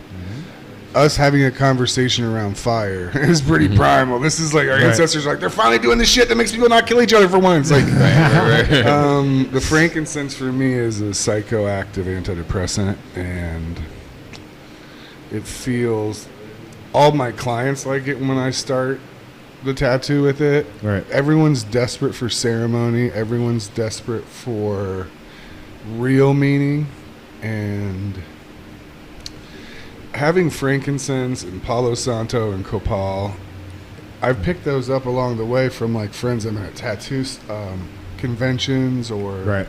Us having a conversation around fire is pretty primal. This is like our ancestors are like, they're finally doing the shit that makes people not kill each other for once. Like, the frankincense for me is a psychoactive antidepressant, and it feels. All my clients like it when I start the tattoo with it. Right. Everyone's desperate for ceremony. Everyone's desperate for real meaning. and having frankincense and Palo Santo and copal, I've picked those up along the way from like friends I met at tattoo conventions, or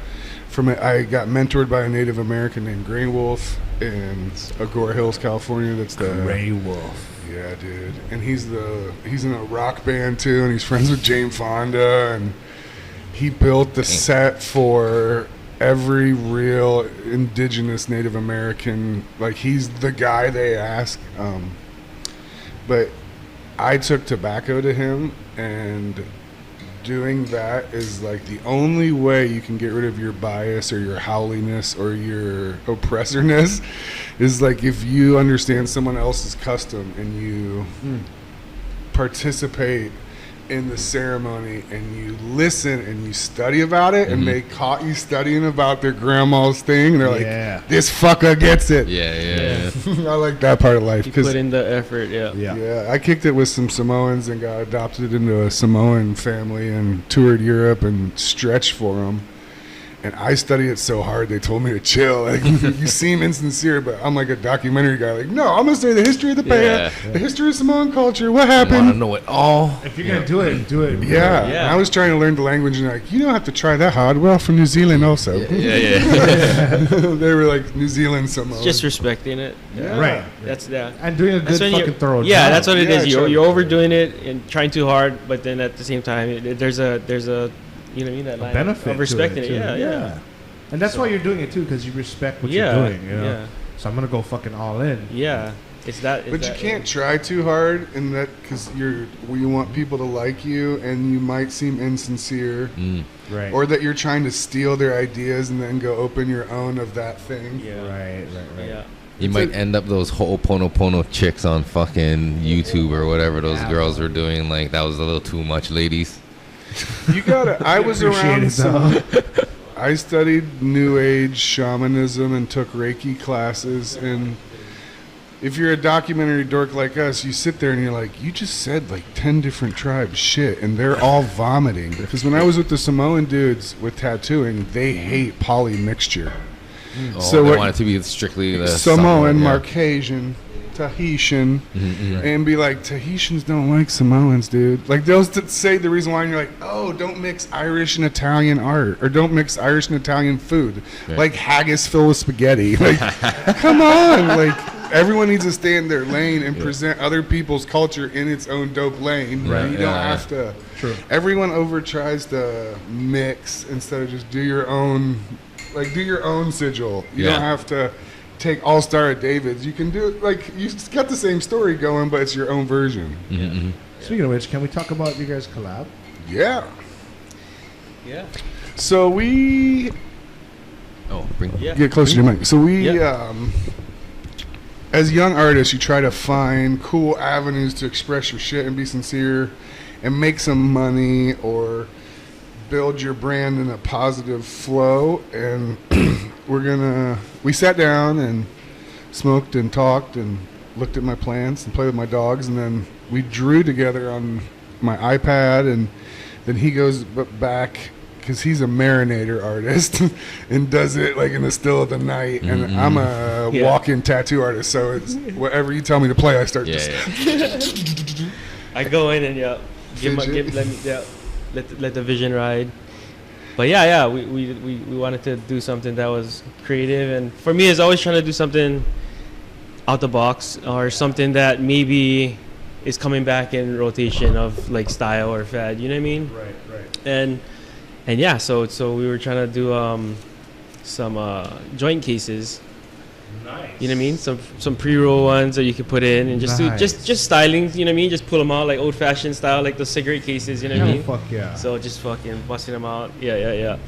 I got mentored by a Native American named Grey Wolf in Agora Hills, California. That's the Grey Wolf. Yeah, dude. And he's in a rock band too, and he's friends with Jane Fonda, and he built the set for every real indigenous Native American. Like, he's the guy they ask. But I took tobacco to him, and doing that is like the only way you can get rid of your bias or your howliness or your oppressorness is like if you understand someone else's custom and you participate in the ceremony and you listen and you study about it, and they caught you studying about their grandma's thing, and they're like, this fucker gets it. Yeah. I like that part of life. You put in the effort. Yeah, I kicked it with some Samoans and got adopted into a Samoan family and toured Europe and stretched for them. And I studied it so hard, they told me to chill. Like, you seem insincere, but I'm like a documentary guy. Like, no, I'm going to study the history of the Paya, the history of Samoan culture, what happened. I want to know it all. If you're going to do it, do it. Yeah. I was trying to learn the language, and like, you don't have to try that hard. We're all from New Zealand also. Yeah. They were like New Zealand Samoan. Just respecting it. Right. That's and doing a good fucking thorough job. Yeah, that's what it is. Yeah, You're overdoing it and trying too hard, but then at the same time, there's a you know what I mean, that line benefit of respecting to it. it, Yeah. And that's why you're doing it too, because you respect what you're doing. You know? Yeah. So I'm gonna go fucking all in. Yeah. It's that. But you can't try too hard, in that because you want people to like you, and you might seem insincere, Right. or that you're trying to steal their ideas and then go open your own of that thing. Yeah. Right. Yeah. You might end up those Ho'oponopono chicks on fucking YouTube or whatever those girls were doing. Like, that was a little too much, ladies. You gotta. I was around some. I studied New Age shamanism and took Reiki classes, and if you're a documentary dork like us, you sit there and you're like, you just said like 10 different tribes shit, and they're all vomiting. Because when I was with the Samoan dudes with tattooing, they hate polymixture. So they want it to be strictly the Samoan, Marcasian, Tahitian, and be like, Tahitians don't like Samoans, dude. Like, they'll say the reason why, and you're like, oh, don't mix Irish and Italian art, or don't mix Irish and Italian food, like haggis filled with spaghetti. Like, come on, like, everyone needs to stay in their lane and present other people's culture in its own dope lane. Right. You don't have to. True. Everyone over tries to mix instead of just do your own. Like, do your own sigil. You don't have to take All Star of David's. You can do it, like, you got the same story going, but it's your own version. Speaking of which, can we talk about you guys' collab? Yeah. Yeah. So we get closer to your mic. So we, as young artists, you try to find cool avenues to express your shit and be sincere and make some money or build your brand in a positive flow. And we sat down and smoked and talked and looked at my plants and played with my dogs, and then we drew together on my iPad, and then he goes back because he's a marinator artist and does it like in the still of the night, and I'm a walk-in tattoo artist, so it's whatever you tell me to play, I start I go in and let the vision ride. But we wanted to do something that was creative, and for me, it's always trying to do something out the box or something that maybe is coming back in rotation of like style or fad. You know what I mean? Right. And yeah, so we were trying to do some joint cases. Nice. You know what I mean? Some pre-roll ones that you could put in and just do just styling. You know what I mean? Just pull them out like old-fashioned style, like the cigarette cases. You know what I mean? Fuck yeah. So just fucking busting them out. Yeah.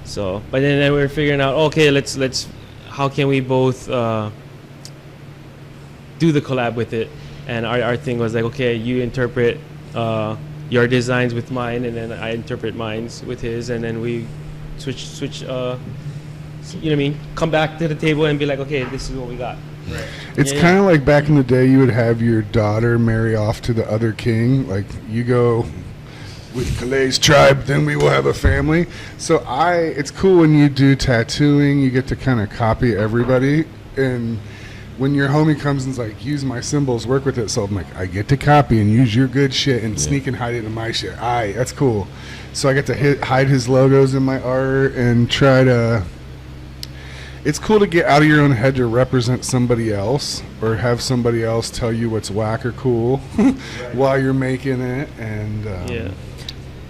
So, but then we were figuring out, okay, let's how can we both do the collab with it? And our thing was like, okay, you interpret your designs with mine, and then I interpret mine's with his, and then we switch. You know what I mean? Come back to the table and be like, okay, this is what we got. Right. It's kind of like back in the day, you would have your daughter marry off to the other king. Like, you go with Kalei's tribe, then we will have a family. So it's cool when you do tattooing, you get to kind of copy everybody. And when your homie comes and's like, use my symbols, work with it. So I'm like, I get to copy and use your good shit and sneak and hide it in my shit. That's cool. So I get to hide his logos in my art and try to... It's cool to get out of your own head to represent somebody else or have somebody else tell you what's whack or cool while you're making it. And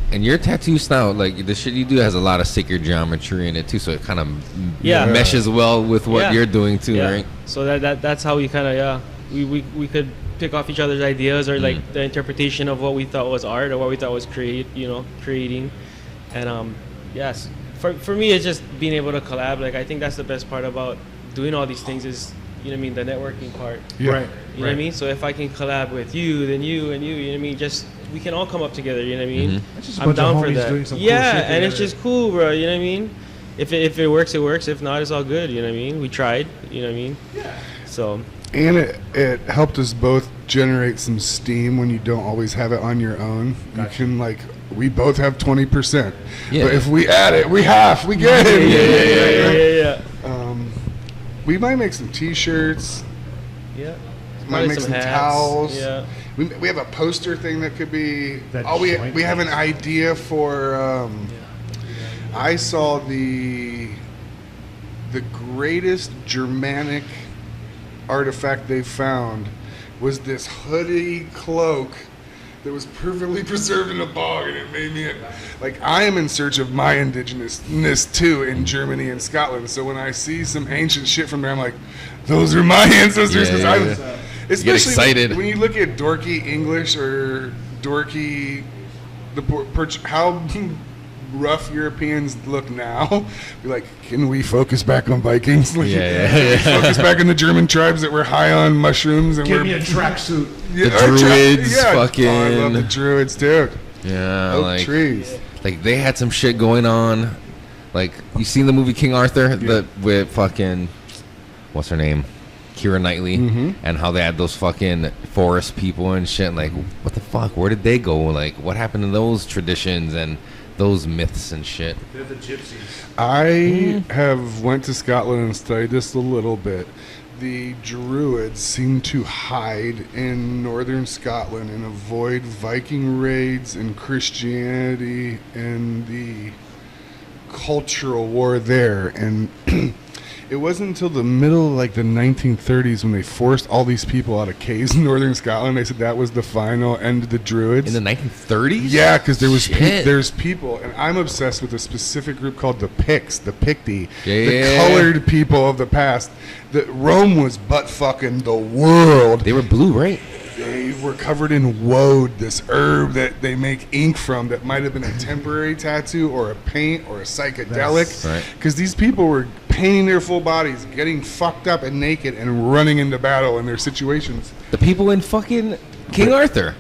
and your tattoo style, like the shit you do, has a lot of sacred geometry in it too, so it kind of meshes well with what you're doing too, right? So that's how we kind of we could pick off each other's ideas or like the interpretation of what we thought was art or what we thought was creating, and yes. For me, it's just being able to collab. Like, I think that's the best part about doing all these things is, the networking part. Yeah. Right. You know what I mean? So if I can collab with you, then you and you, you know what I mean? Just, we can all come up together, you know what I mean? It's just a I'm bunch of down for homies that. doing some cool Yeah, shit and it's together. just cool, bro, you know what I mean? If it works, it works. If not, it's all good, you know what I mean? We tried, you know what I mean? Yeah. So. And it helped us both generate some steam when you don't always have it on your own. Gotcha. You can we both have 20%. Yeah. But if we add it, we get it. Yeah. We might make some t-shirts. Yeah. Might Probably make some hats. towels. Yeah. We have a poster thing that could be. That We joint have an idea for. I saw the greatest Germanic artifact they found was this hoodie cloak that was perfectly preserved in a bog, and it made me I am in search of my indigenousness too in Germany and Scotland. So when I see some ancient shit from there, I'm like, those are my ancestors. Yeah, Because yeah, especially get excited. when you look at dorky English or dorky how rough Europeans look now, be like, can we focus back on Vikings? Focus back on the German tribes that were high on mushrooms and Give me a tracksuit. The Druids, fucking. Oh, I love the Druids, dude. Yeah, Oak trees. Like they had some shit going on. Like you seen the movie King Arthur with fucking what's her name, Keira Knightley, and how they had those fucking forest people and shit. Like what the fuck? Where did they go? Like what happened to those traditions and those myths and shit? They're the gypsies. I have went to Scotland and studied this a little bit. The Druids seem to hide in northern Scotland and avoid Viking raids and Christianity and the cultural war there. And it wasn't until the middle of the 1930s when they forced all these people out of caves in northern Scotland. They said that was the final end of the Druids. In the 1930s? Yeah, because there was Shit. there's people, and I'm obsessed with a specific group called the Picts, the Picti, the Yeah. colored people of the past. That Rome was butt fucking the world. They were blue, right? They were covered in woad, this herb that they make ink from that might have been a temporary tattoo or a paint or a psychedelic. Right. Because these people were painting their full bodies, getting fucked up and naked, and running into battle in their situations. The people in fucking King Arthur.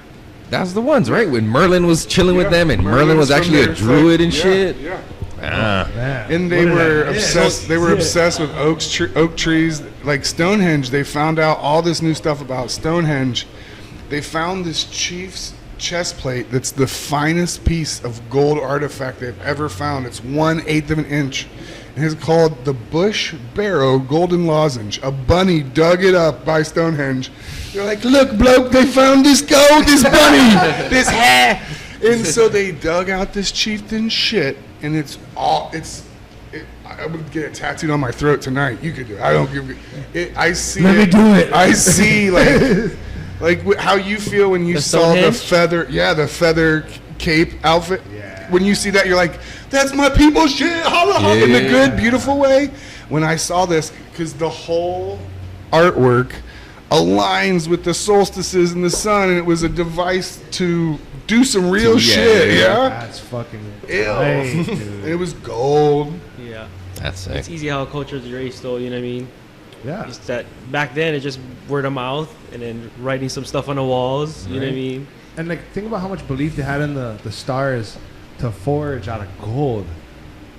That's the ones, right? When Merlin was chilling with them, and Merlin was from actually a their druid and yeah, shit. Yeah. Ah. Man. And they What did were I miss? obsessed. They were obsessed with oak trees, like Stonehenge. They found out all this new stuff about Stonehenge. They found this chief's chest plate that's the finest piece of gold artifact they've ever found. It's 1/8 of an inch. And it's called the Bush Barrow Golden Lozenge. A bunny dug it up by Stonehenge. They're like, look, bloke, they found this gold, this bunny, this hair. And so they dug out this chieftain's shit, and I would get it tattooed on my throat tonight. You could do it. I don't give it. I see Let me do it. I see, how you feel when you The saw the Stonehenge? the feather cape outfit. Yeah. When you see that, you're like, that's my people's shit. Holla, holla, in a Yeah. good, beautiful way. When I saw this, because the whole artwork aligns with the solstices and the sun, and it was a device to do some real Yeah, shit. yeah. Yeah. That's fucking Ew. tight, And dude. it was gold. Yeah. That's sick. It's easy how culture's erased, though, you know what I mean? Yeah. It's that back then, it's just word of mouth and then writing some stuff on the walls, you know what I mean? And think about how much belief they had in the stars to forge out of gold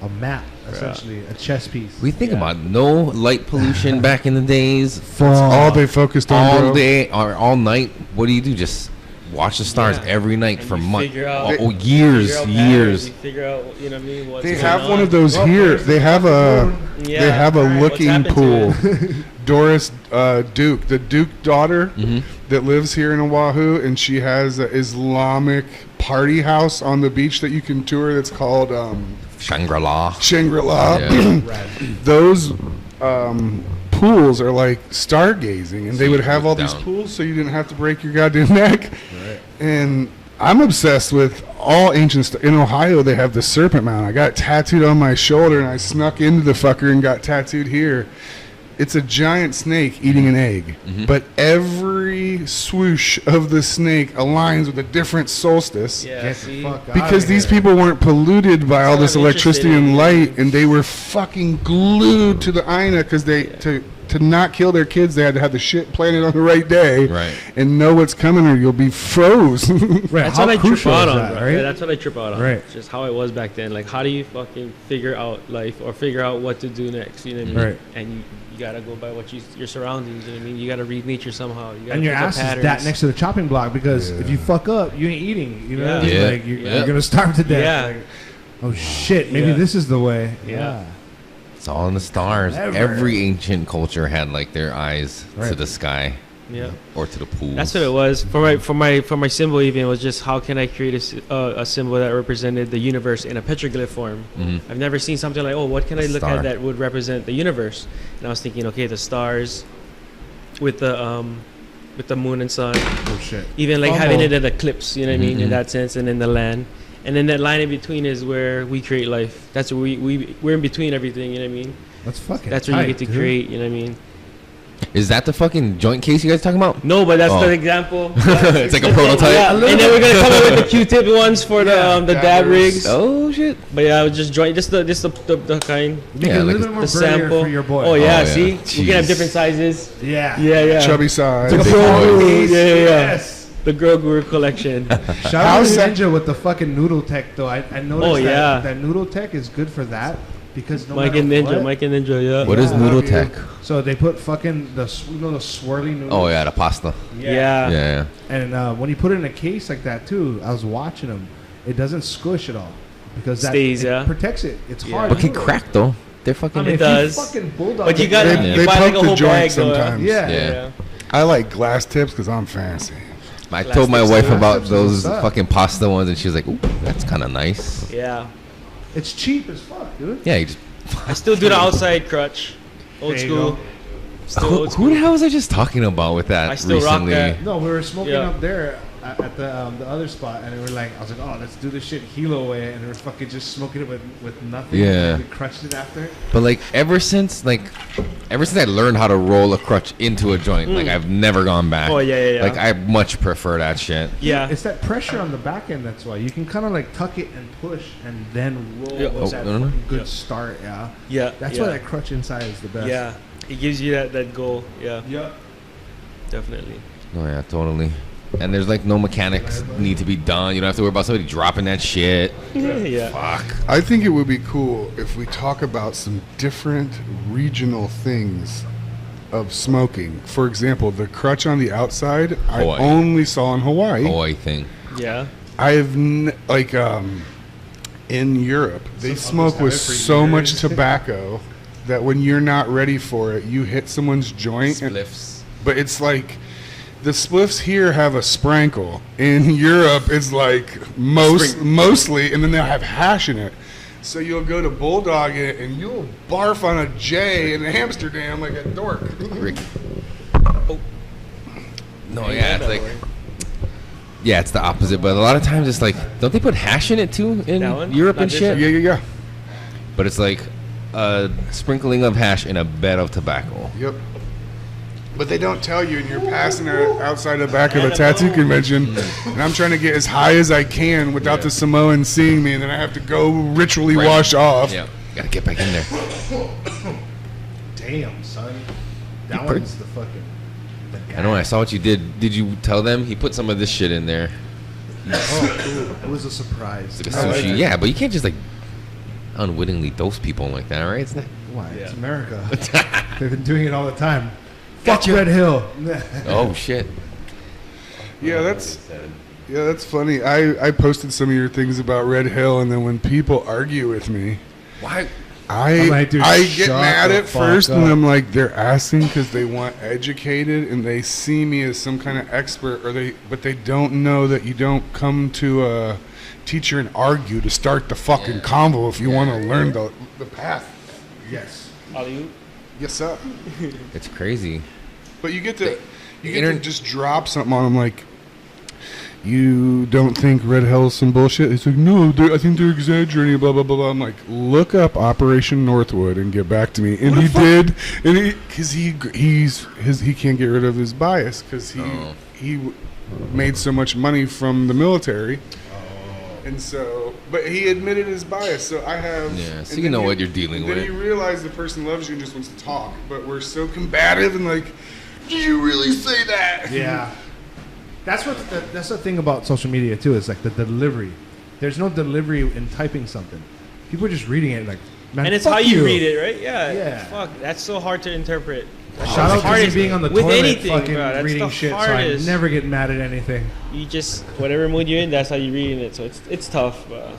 a map, essentially, a chess piece. We think about no light pollution back in the days. That's all they focused on, All bro. day or all night. What do? Just watch the stars every night And for you months, figure out- years. You figure out, you know what I mean? What's They going have on. one of those here. They have a Yeah. they have a Alright, what's looking happened to pool. it? Doris Duke, the Duke daughter Mm-hmm. that lives here in Oahu, and she has an Islamic party house on the beach that you can tour. That's called Shangri-La. Shangri-La. Yeah. Those pools are like stargazing, and they would have all these Down. pools so you didn't have to break your goddamn neck. And I'm obsessed with all ancient stuff. In Ohio, they have the Serpent Mound. I got it tattooed on my shoulder, and I snuck into the fucker and got tattooed here. It's a giant snake eating an egg, but every swoosh of the snake aligns with a different solstice. Yeah, Get the see? fuck out Because of these here. people weren't polluted by all what this I'm electricity interested and in. light, and they were fucking glued to the A.I.N.A because they to not kill their kids, they had to have the shit planted on the right day, Right. and know what's coming, or you'll be froze. Right. That's How what I trip crucial out is on, that, bro. right? Yeah, that's what I trip out on. Right. Just how it was back then. Like, how do you fucking figure out life or figure out what to do next? You know what I mean? Right. And you gotta go by what your surroundings. You know what I mean? You gotta read nature somehow. You gotta And your pick up ass is patterns. that next to the chopping block because if Yeah. you fuck up, you ain't eating. You know, Yeah. It's Yeah. like you're Yeah. gonna starve to death. Yeah. Like, oh shit! Maybe Yeah. this is the way. Yeah. It's all in the stars. Never. Every ancient culture had like their eyes to Right. the sky Yeah. or to the pool. That's what it was for my symbol. Even was just how can I create a symbol that represented the universe in a petroglyph form. Mhm. I've never seen something like, oh, what can I look Star. at that would represent the universe? And I was thinking, okay, the stars with the moon and sun, Oh shit! even like Fumble. having it in eclipse. You know what I mean? In Mhm. that sense, and then the land. And then that line in between is where we create life. That's where we're in between everything. You know what I mean? That's fucking. That's where you tight, get to dude. create. You know what I mean? Is that the fucking joint case you guys talking about? No, but that's Oh. the example. It's like a prototype. Yeah, and then we're gonna come up with the Q-tip ones for the dab dabbers. rigs. Oh shit! But yeah, I would just join just the kind, Make Yeah, it a like little bit more the burlier sample for your boy. Oh yeah, Oh, yeah. see, we can have Jeez. different sizes. Yeah. Yeah. Chubby size. The Big girl boy. guru, yeah. Yes. The girl guru collection. Shout out How's to that- Ninja with the fucking noodle tech though. I noticed Oh, yeah. that noodle tech is good for that because no Mike matter and Ninja, what, Mike and Ninja, yeah. What is Yeah. noodle Yeah. tech? So they put fucking the swirly noodles. Oh yeah, the pasta. Yeah. Yeah. And when you put it in a case like that too, I was watching them. It doesn't squish at all because that Stays, it yeah. protects it. It's Yeah. hard. But can noodle. crack though. They're fucking. I mean, It if does. You fucking bulldog. But you it, gotta Yeah. you They buy like pump a the whole joint bag though. sometimes. Yeah. Yeah. I like glass tips because I'm fancy. I Glass told my tips wife are- about Glass tips those is what's up. fucking pasta ones, and she was like, "Ooh, that's kind of nice." Yeah. It's cheap as fuck, dude. Yeah. You just, I still do the outside crutch. Old There you school. go. Still who, old who school. the hell was I just talking about with that I still rock recently? that. No, we were smoking Yeah. up there at the other spot, and we were like, I was like, oh, let's do this shit Hilo way, and we were fucking just smoking it with nothing. Yeah. And we crushed it after. But like ever since I learned how to roll a crutch into a joint, like I've never gone back. Oh, yeah. Like I much prefer that shit. Yeah. It's that pressure on the back end. That's why you can kind of like tuck it and push, and then roll Yeah. with Oh, that no, no. fucking good Yeah. start. Yeah. Yeah. That's yeah. why that crutch inside is the best. Yeah. It gives you that goal. Yeah. Yeah. Definitely. Oh yeah, totally. And there's like no mechanics need to be done. You don't have to worry about somebody dropping that shit. Yeah. Fuck. I think it would be cool if we talk about some different regional things of smoking. For example, the crutch on the outside, I Hawaii. only saw in Hawaii. Hawaii thing. Yeah. I've in Europe, they smoke have with it for so much years. tobacco that when you're not ready for it, you hit someone's joint. Spliffs. But it's like the spliffs here have a sprankle. In Europe, it's like mostly, and then they'll have hash in it. So you'll go to bulldog it, and you'll barf on a J in Amsterdam like a dork. Rick. Oh. No, yeah, it's like. Yeah, it's the opposite. But a lot of times it's like, don't they put hash in it too in That one? Europe Not and this shit? one? Yeah. But it's like a sprinkling of hash in a bed of tobacco. Yep. But they don't tell you, and you're passing it outside the back of a tattoo convention, and I'm trying to get as high as I can without the Samoan seeing me, and then I have to go ritually Right. wash off. Yeah, gotta get back in there. Damn, son. That pretty- one's the fucking. I know. I saw what you did. Did you tell them he put some of this shit in there? Oh, cool. It was a surprise. It's like a sushi. Yeah, but you can't just like unwittingly dose people like that, right? It's not. Why? It's Yeah. America. They've been doing it all the time. Gotcha. Fuck Red Hill. Oh shit. Yeah, that's funny. I posted some of your things about Red Hill, and then when people argue with me, Why? I like, dude, I get shut mad the at fuck first, up. and I'm like, they're asking because they want educated, and they see me as some kind of expert, but they don't know that you don't come to a teacher and argue to start the fucking convo if you want to learn the path. Yes. Yes, sir. It's crazy. But you get to just drop something on them like, you don't think Red Hell's some bullshit? It's like, no, I think they're exaggerating, blah, blah, blah, blah. I'm like, look up Operation Northwood and get back to me. And he did, and because he can't get rid of his bias because he made so much money from the military. And so, but he admitted his bias. So I have. Yeah, so you know what you're dealing with. Then you realize the person loves you and just wants to talk. But we're so combative and like, did you really say that? Yeah. That's the thing about social media too. Is like the delivery. There's no delivery in typing something. People are just reading it like, man, And it's fuck how you read it, right? Yeah. Yeah. Fuck, that's so hard to interpret. Shout out to me being on the with toilet anything, fucking bro. That's reading the shit, hardest. so I never get mad at anything. You just whatever mood you're in, that's how you're reading it. So it's tough. But,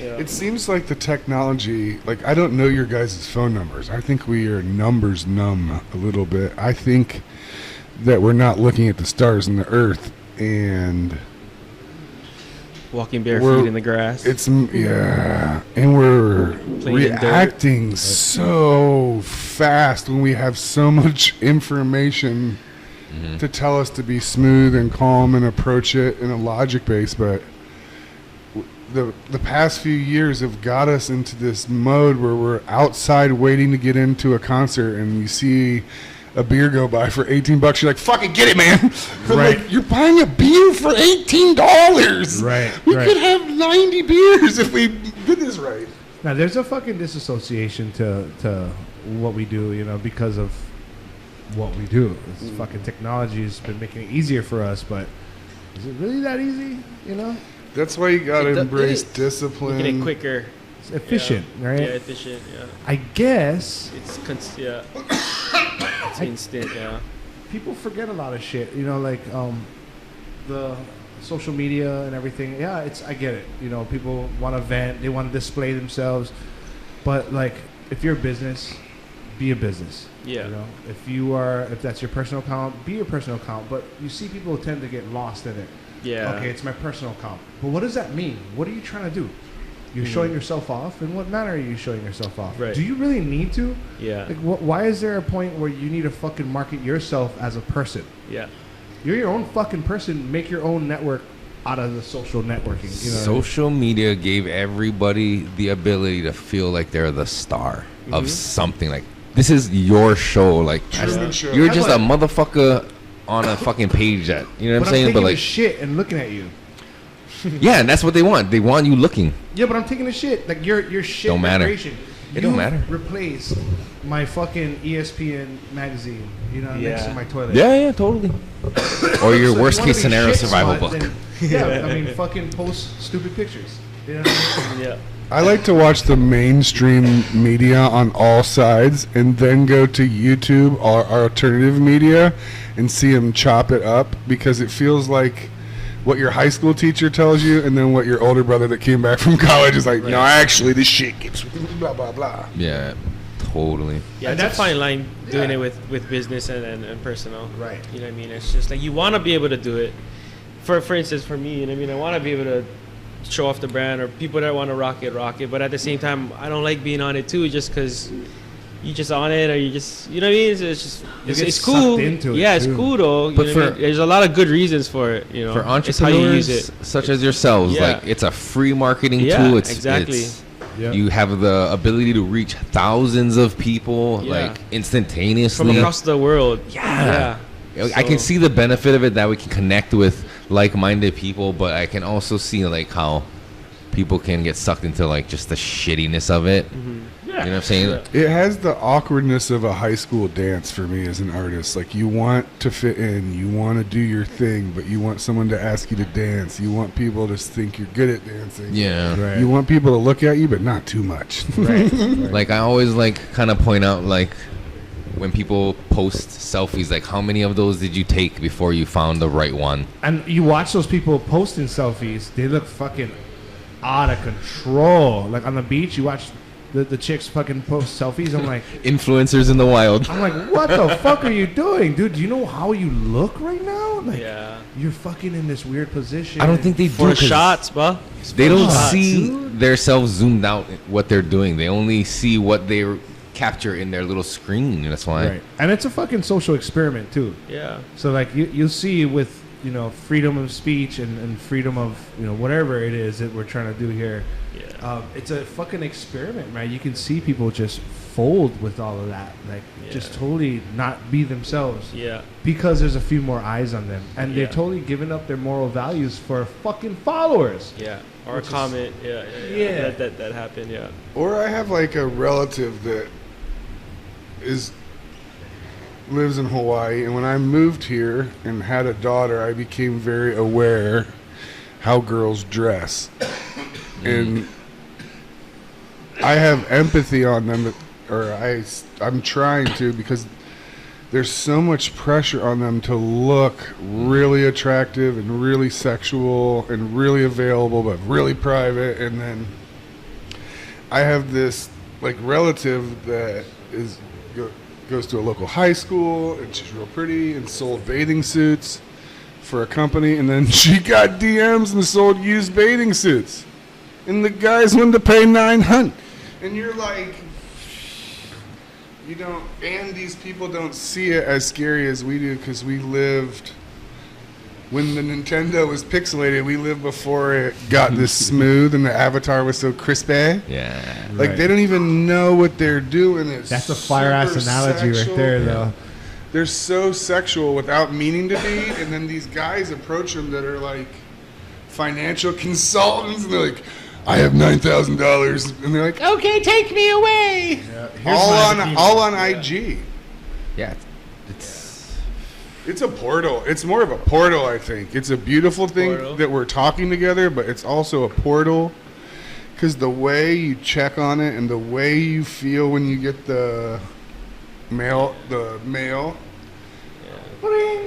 It seems like the technology, like I don't know your guys' phone numbers. I think we are numbers numb a little bit. I think that we're not looking at the stars and the earth and walking barefoot in the grass. and we're Playing in dirt. reacting so fast when we have so much information to tell us to be smooth and calm and approach it in a logic base, but the past few years have got us into this mode where we're outside waiting to get into a concert and you see a beer go by for $18. You're like, fucking get it, man. Right. Like, you're buying a beer for $18. Right. We could have 90 beers if we did this right. Now there's a fucking disassociation to what we do, you know, because of what we do. This fucking technology has been making it easier for us, but is it really that easy? You know, That's why you gotta embrace Get discipline. it quicker. it's efficient, right? Yeah, efficient. Yeah. I guess It's it's instant. Yeah. people forget a lot of shit. You know, like the social media and everything. Yeah, I get it. You know, people want to vent, they want to display themselves, but like if you're a business, be a business. Yeah. You know, if that's your personal account, be your personal account. But you see people tend to get lost in it. Yeah. Okay, it's my personal account. But what does that mean? What are you trying to do? You're showing yourself off? In what manner are you showing yourself off? Right. Do you really need to? Yeah. Like, why is there a point where you need to fucking market yourself as a person? Yeah. You're your own fucking person. Make your own network out of the social networking. You know Social media gave everybody the ability to feel like they're the star of something. Like, this is your show. Like, Truman Show. you're just a motherfucker on a fucking page that, you know what I'm saying? I'm But taking like, a shit and looking at you. yeah, and that's what they want. They want you looking. Yeah, but I'm taking a shit. Like your shit Don't matter. decoration. It don't matter. Replace my fucking ESPN magazine, you know, next to my toilet. Yeah, totally. Or your So worst you wanna case be scenario shit survival smart, book. then- yeah, I mean, fucking post stupid pictures. You know what I mean? Yeah. I like to watch the mainstream media on all sides and then go to YouTube or alternative media and see them chop it up because it feels like what your high school teacher tells you and then what your older brother that came back from college is like, no, actually, this shit gets blah, blah, blah. Yeah, totally. Yeah, And it's a that's- fine line doing it with business and personal. Right. You know what I mean? It's just like you want to be able to do it. For instance, for me, you know what I mean? I want to be able to show off the brand or people that want to rock it. But at the same time, I don't like being on it too just because you just on it or you just, you know what I mean? It's just, get it's cool. sucked into it, yeah, it's too. cool though. You But know what I mean? There's a lot of good reasons for it, you know. For It's how you use entrepreneurs it. such as yourselves, Yeah. like, it's a free marketing Yeah, tool. It's exactly. Yeah. You have the ability to reach thousands of people, Yeah. like, instantaneously. From across the world. Yeah. I can So- see the benefit of it, that we can connect with like-minded people, but I can also see like how people can get sucked into like just the shittiness of it. You know what I'm saying? It has the awkwardness of a high school dance for me as an artist. Like, you want to fit in, you want to do your thing, but you want someone to ask you to dance. You want people to think you're good at dancing. Yeah. Right. You want people to look at you, but not too much. Right. Like, I always like kind of point out like when people post selfies, like how many of those did you take before you found the right one? And you watch those people posting selfies, they look fucking out of control. Like on the beach, you watch the chicks fucking post selfies. I'm like, Influencers in the wild. I'm like, what the fuck are you doing, dude? Do you know how you look right now? Like, Yeah. you're fucking in this weird position. I don't think they do. For 'cause shots, bro. They don't Shots, see dude. themselves zoomed out what they're doing. They only see what they capture in their little screen. That's why. Right. And it's a fucking social experiment too. Yeah. So like you'll see with freedom of speech and freedom of whatever it is that we're trying to do here. Yeah. It's a fucking experiment, man. You can see people just fold with all of that, like just totally not be themselves. Yeah. Because there's a few more eyes on them, and they're Yeah. totally giving up their moral values for fucking followers. Yeah. Or a Which is- comment. Yeah. Yeah. That happened. Yeah. Or I have like a relative that lives in Hawaii, and when I moved here and had a daughter, I became very aware how girls dress, and I have empathy on them, I'm trying to, because there's so much pressure on them to look really attractive and really sexual and really available but really private. And then I have this like relative that goes to a local high school, and she's real pretty and sold bathing suits for a company, and then she got DMs and sold used bathing suits, and the guys wanted to pay $900, and you're like, and these people don't see it as scary as we do, because we lived when the Nintendo was pixelated. We lived before it got this smooth and the avatar was so crispy. Yeah. Like Right. they don't even know what they're doing. It's That's a fire ass super analogy sexual. right there, though. They're so sexual without meaning to be, and then these guys approach them that are like financial consultants, and they're like, "I have $9,000," and they're like, "Okay, take me away." All on IG. Yeah. It's a portal. It's more of a portal, I think. It's a beautiful thing Portal. that we're talking together, but it's also a portal, because the way you check on it and the way you feel when you get the mail.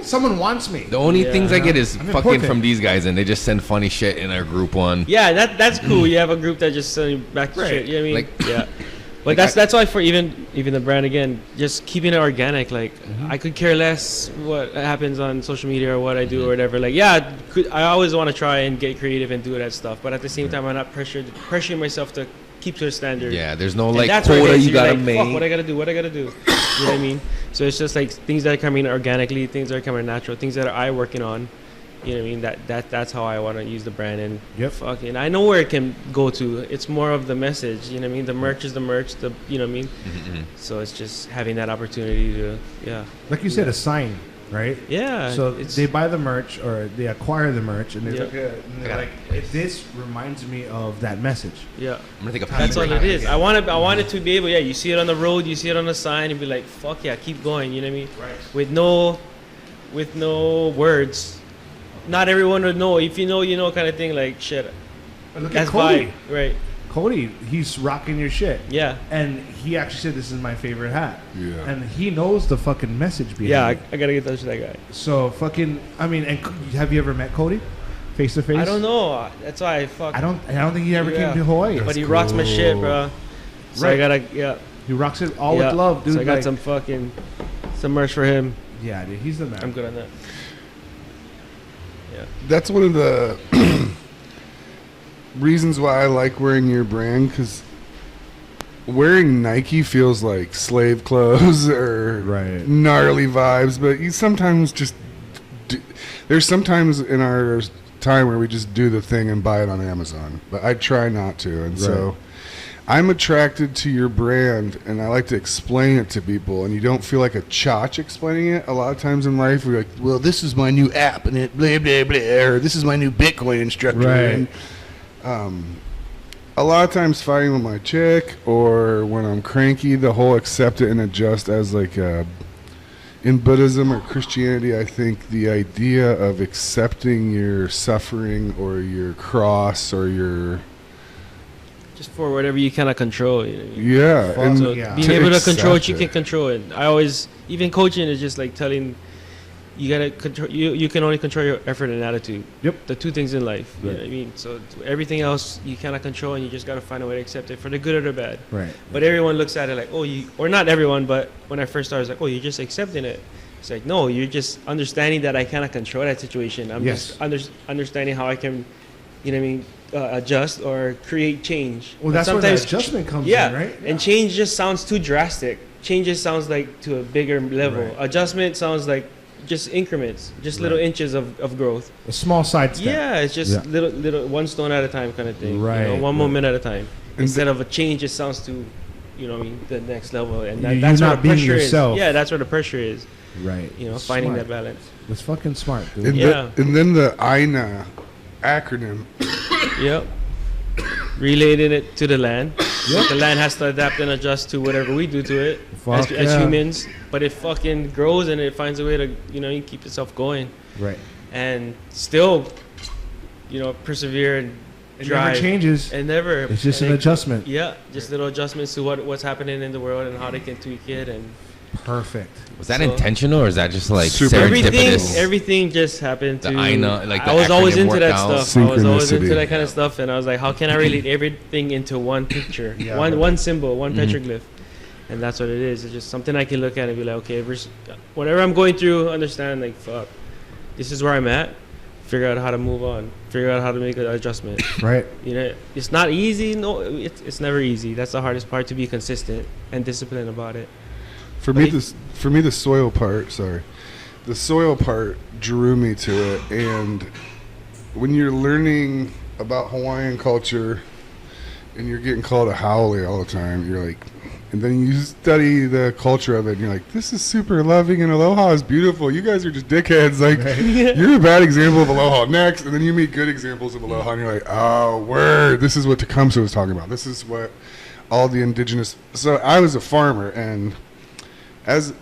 Someone wants me. The only Yeah. things I get is I'm fucking important. from these guys, and they just send funny shit in our group one. Yeah, that's cool. You have a group that just send you back to Right. shit. You know what I mean? Like- Yeah. But that's why for even the brand, again, just keeping it organic. Like I could care less what happens on social media or what I do or whatever. Like I always want to try and get creative and do that stuff. But at the same time, I'm not pressuring myself to keep to a standard. Yeah, there's no And like that's where it quota is. you You're gotta like, make. Fuck, what I gotta do? You know what I mean? So it's just like things that are coming organically, things that are coming natural, things that I working on. You know what I mean? That's how I want to use the brand. And Yep. fucking, I know where it can go to. It's more of the message. You know what I mean? The merch is the merch. You know what I mean? So it's just having that opportunity to, Like you said, a sign, right? yeah. So it's, they buy the merch or they acquire the merch, and they Yeah. look at it and they're like, "This reminds me of that message." yeah. I'm gonna take a That's picture. all it is. I want it to be able. Yeah, you see it on the road, you see it on the sign, and be like, "Fuck yeah, keep going." You know what I mean? Right. With no words. Not everyone would know. If you know, kind of thing. Like shit. But look That's at Cody. vibe, right? Cody, he's rocking your shit. Yeah. And he actually said, "This is my favorite hat." Yeah. And he knows the fucking message behind Yeah, it. I gotta get in touch with that guy. So fucking, I mean, and have you ever met Cody, face to face? I don't know. That's why I fuck. I don't think he ever Yeah. came to Hawaii. But he rocks my shit, bro. So I Right. gotta, He rocks it all yeah. with love, dude. So I got like- some merch for him. Yeah, dude, he's the man. I'm good on that. That's one of the reasons why I like wearing your brand, because wearing Nike feels like slave clothes or Right. gnarly vibes, but you sometimes just there's sometimes in our time where we just do the thing and buy it on Amazon, but I try not to, and so I'm attracted to your brand, and I like to explain it to people, and you don't feel like a chotch explaining it. A lot of times in life, we're like, well, this is my new app, and it blah, blah, blah, or this is my new Bitcoin instructor. Right. And, a lot of times fighting with my chick, or when I'm cranky, the whole accept it and adjust as like in Buddhism or Christianity, I think the idea of accepting your suffering or your cross or your just for whatever you cannot control. You know what I mean? Yeah, Fuck and So yeah. being able to control what you accept can control, and I always, even coaching is just like telling you gotta control. You can only control your effort and attitude. Yep. The two things in life. You Right. know what I mean? So everything else you cannot control, and you just gotta find a way to accept it for the good or the bad. Right. But everyone looks at it like, oh, you, or not everyone, but when I first started, I was like, oh, you're just accepting it. It's like, no, you're just understanding that I cannot control that situation. I'm Yes. just understanding how I can, you know what I mean, adjust or create change. Well, And that's where the sometimes adjustment comes yeah, in, right? and change just sounds too drastic. Change just sounds like to a bigger level. Right. Adjustment sounds like just increments, just little Right. inches of growth. A small side step. Yeah, it's just Yeah. little one stone at a time kind of thing. Right, You know, one right. moment at a time. And Instead of a change, it sounds to, you know what I mean, the next level. And You're that's where not the being pressure yourself. is. Yeah, that's where the pressure is. Right. You know, finding Smart. that balance. That's fucking smart, dude. And, Yeah. and then the I.N.A acronym. Yep. Relating it to the land. Yep. The land has to adapt and adjust to whatever we do to it Fuck as yeah. humans. But it fucking grows and it finds a way to, you know, you keep itself going Right. and still, you know, persevere and It drive. never changes. And never. It's just and an it- adjustment. Yeah, just little adjustments to what's happening in the world and how they can tweak it and Perfect. Was that So- intentional or is that just like Super serendipitous? everything just happened The to I.N.A, like the I was always acronym into that worked out. stuff. I was always into Synchronicity. that kind of stuff, and I was like, how can I relate everything into one picture, Yeah, one symbol, one Mhm. petroglyph, and that's what it is. It's just something I can look at and be like, okay, whatever I'm going through, understand like, fuck, this is where I'm at. Figure out how to move on. Figure out how to make an adjustment. Right. You know, it's not easy. No, it's never easy. That's the hardest part, to be consistent and disciplined about it. For me, the soil part. Sorry, the soil part drew me to it. And when you're learning about Hawaiian culture, and you're getting called a haole all the time, you're like, and then you study the culture of it, and you're like, this is super loving, and aloha is beautiful. You guys are just dickheads. Like, you're a bad example of aloha. Next, and then you meet good examples of aloha, and you're like, oh, word. This is what Tecumseh was talking about. This is what all the indigenous. So I was a farmer, and as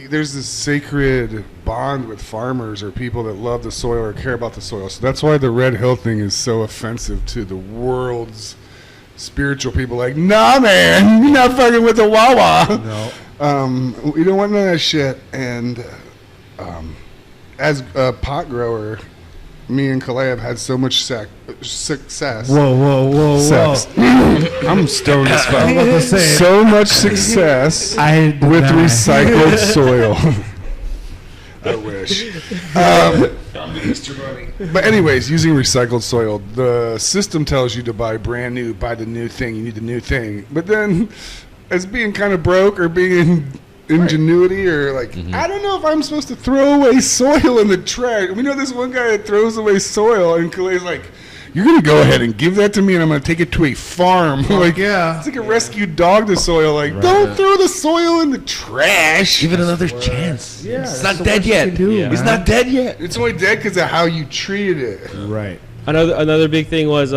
there's this sacred bond with farmers or people that love the soil or care about the soil. So that's why the Red Hill thing is so offensive to the world's spiritual people. Like, nah, man, you're not fucking with the Wawa. No. We don't want none of that shit. And as a pot grower, me and Kalei have had so much success. Whoa. Sex. I'm stoned as fuck. I was about to say, So much success I with deny. recycled soil. I wish. But anyways, using recycled soil, the system tells you to buy brand new, buy the new thing. You need the new thing. But then, as being kind of broke or being ingenuity or like, I don't know if I'm supposed to throw away soil in the trash. We know this one guy that throws away soil, and Kalei's like, you're going to go ahead and give that to me, and I'm going to take it to a farm. Like, yeah. it's like a rescued dog to soil. Like, Right. don't throw the soil in the trash. Give it another chance. Yeah, It's that's not the dead worst you yet. can do, Yeah. It's man. not dead yet. It's only dead because of how you treated it. Right. Another big thing was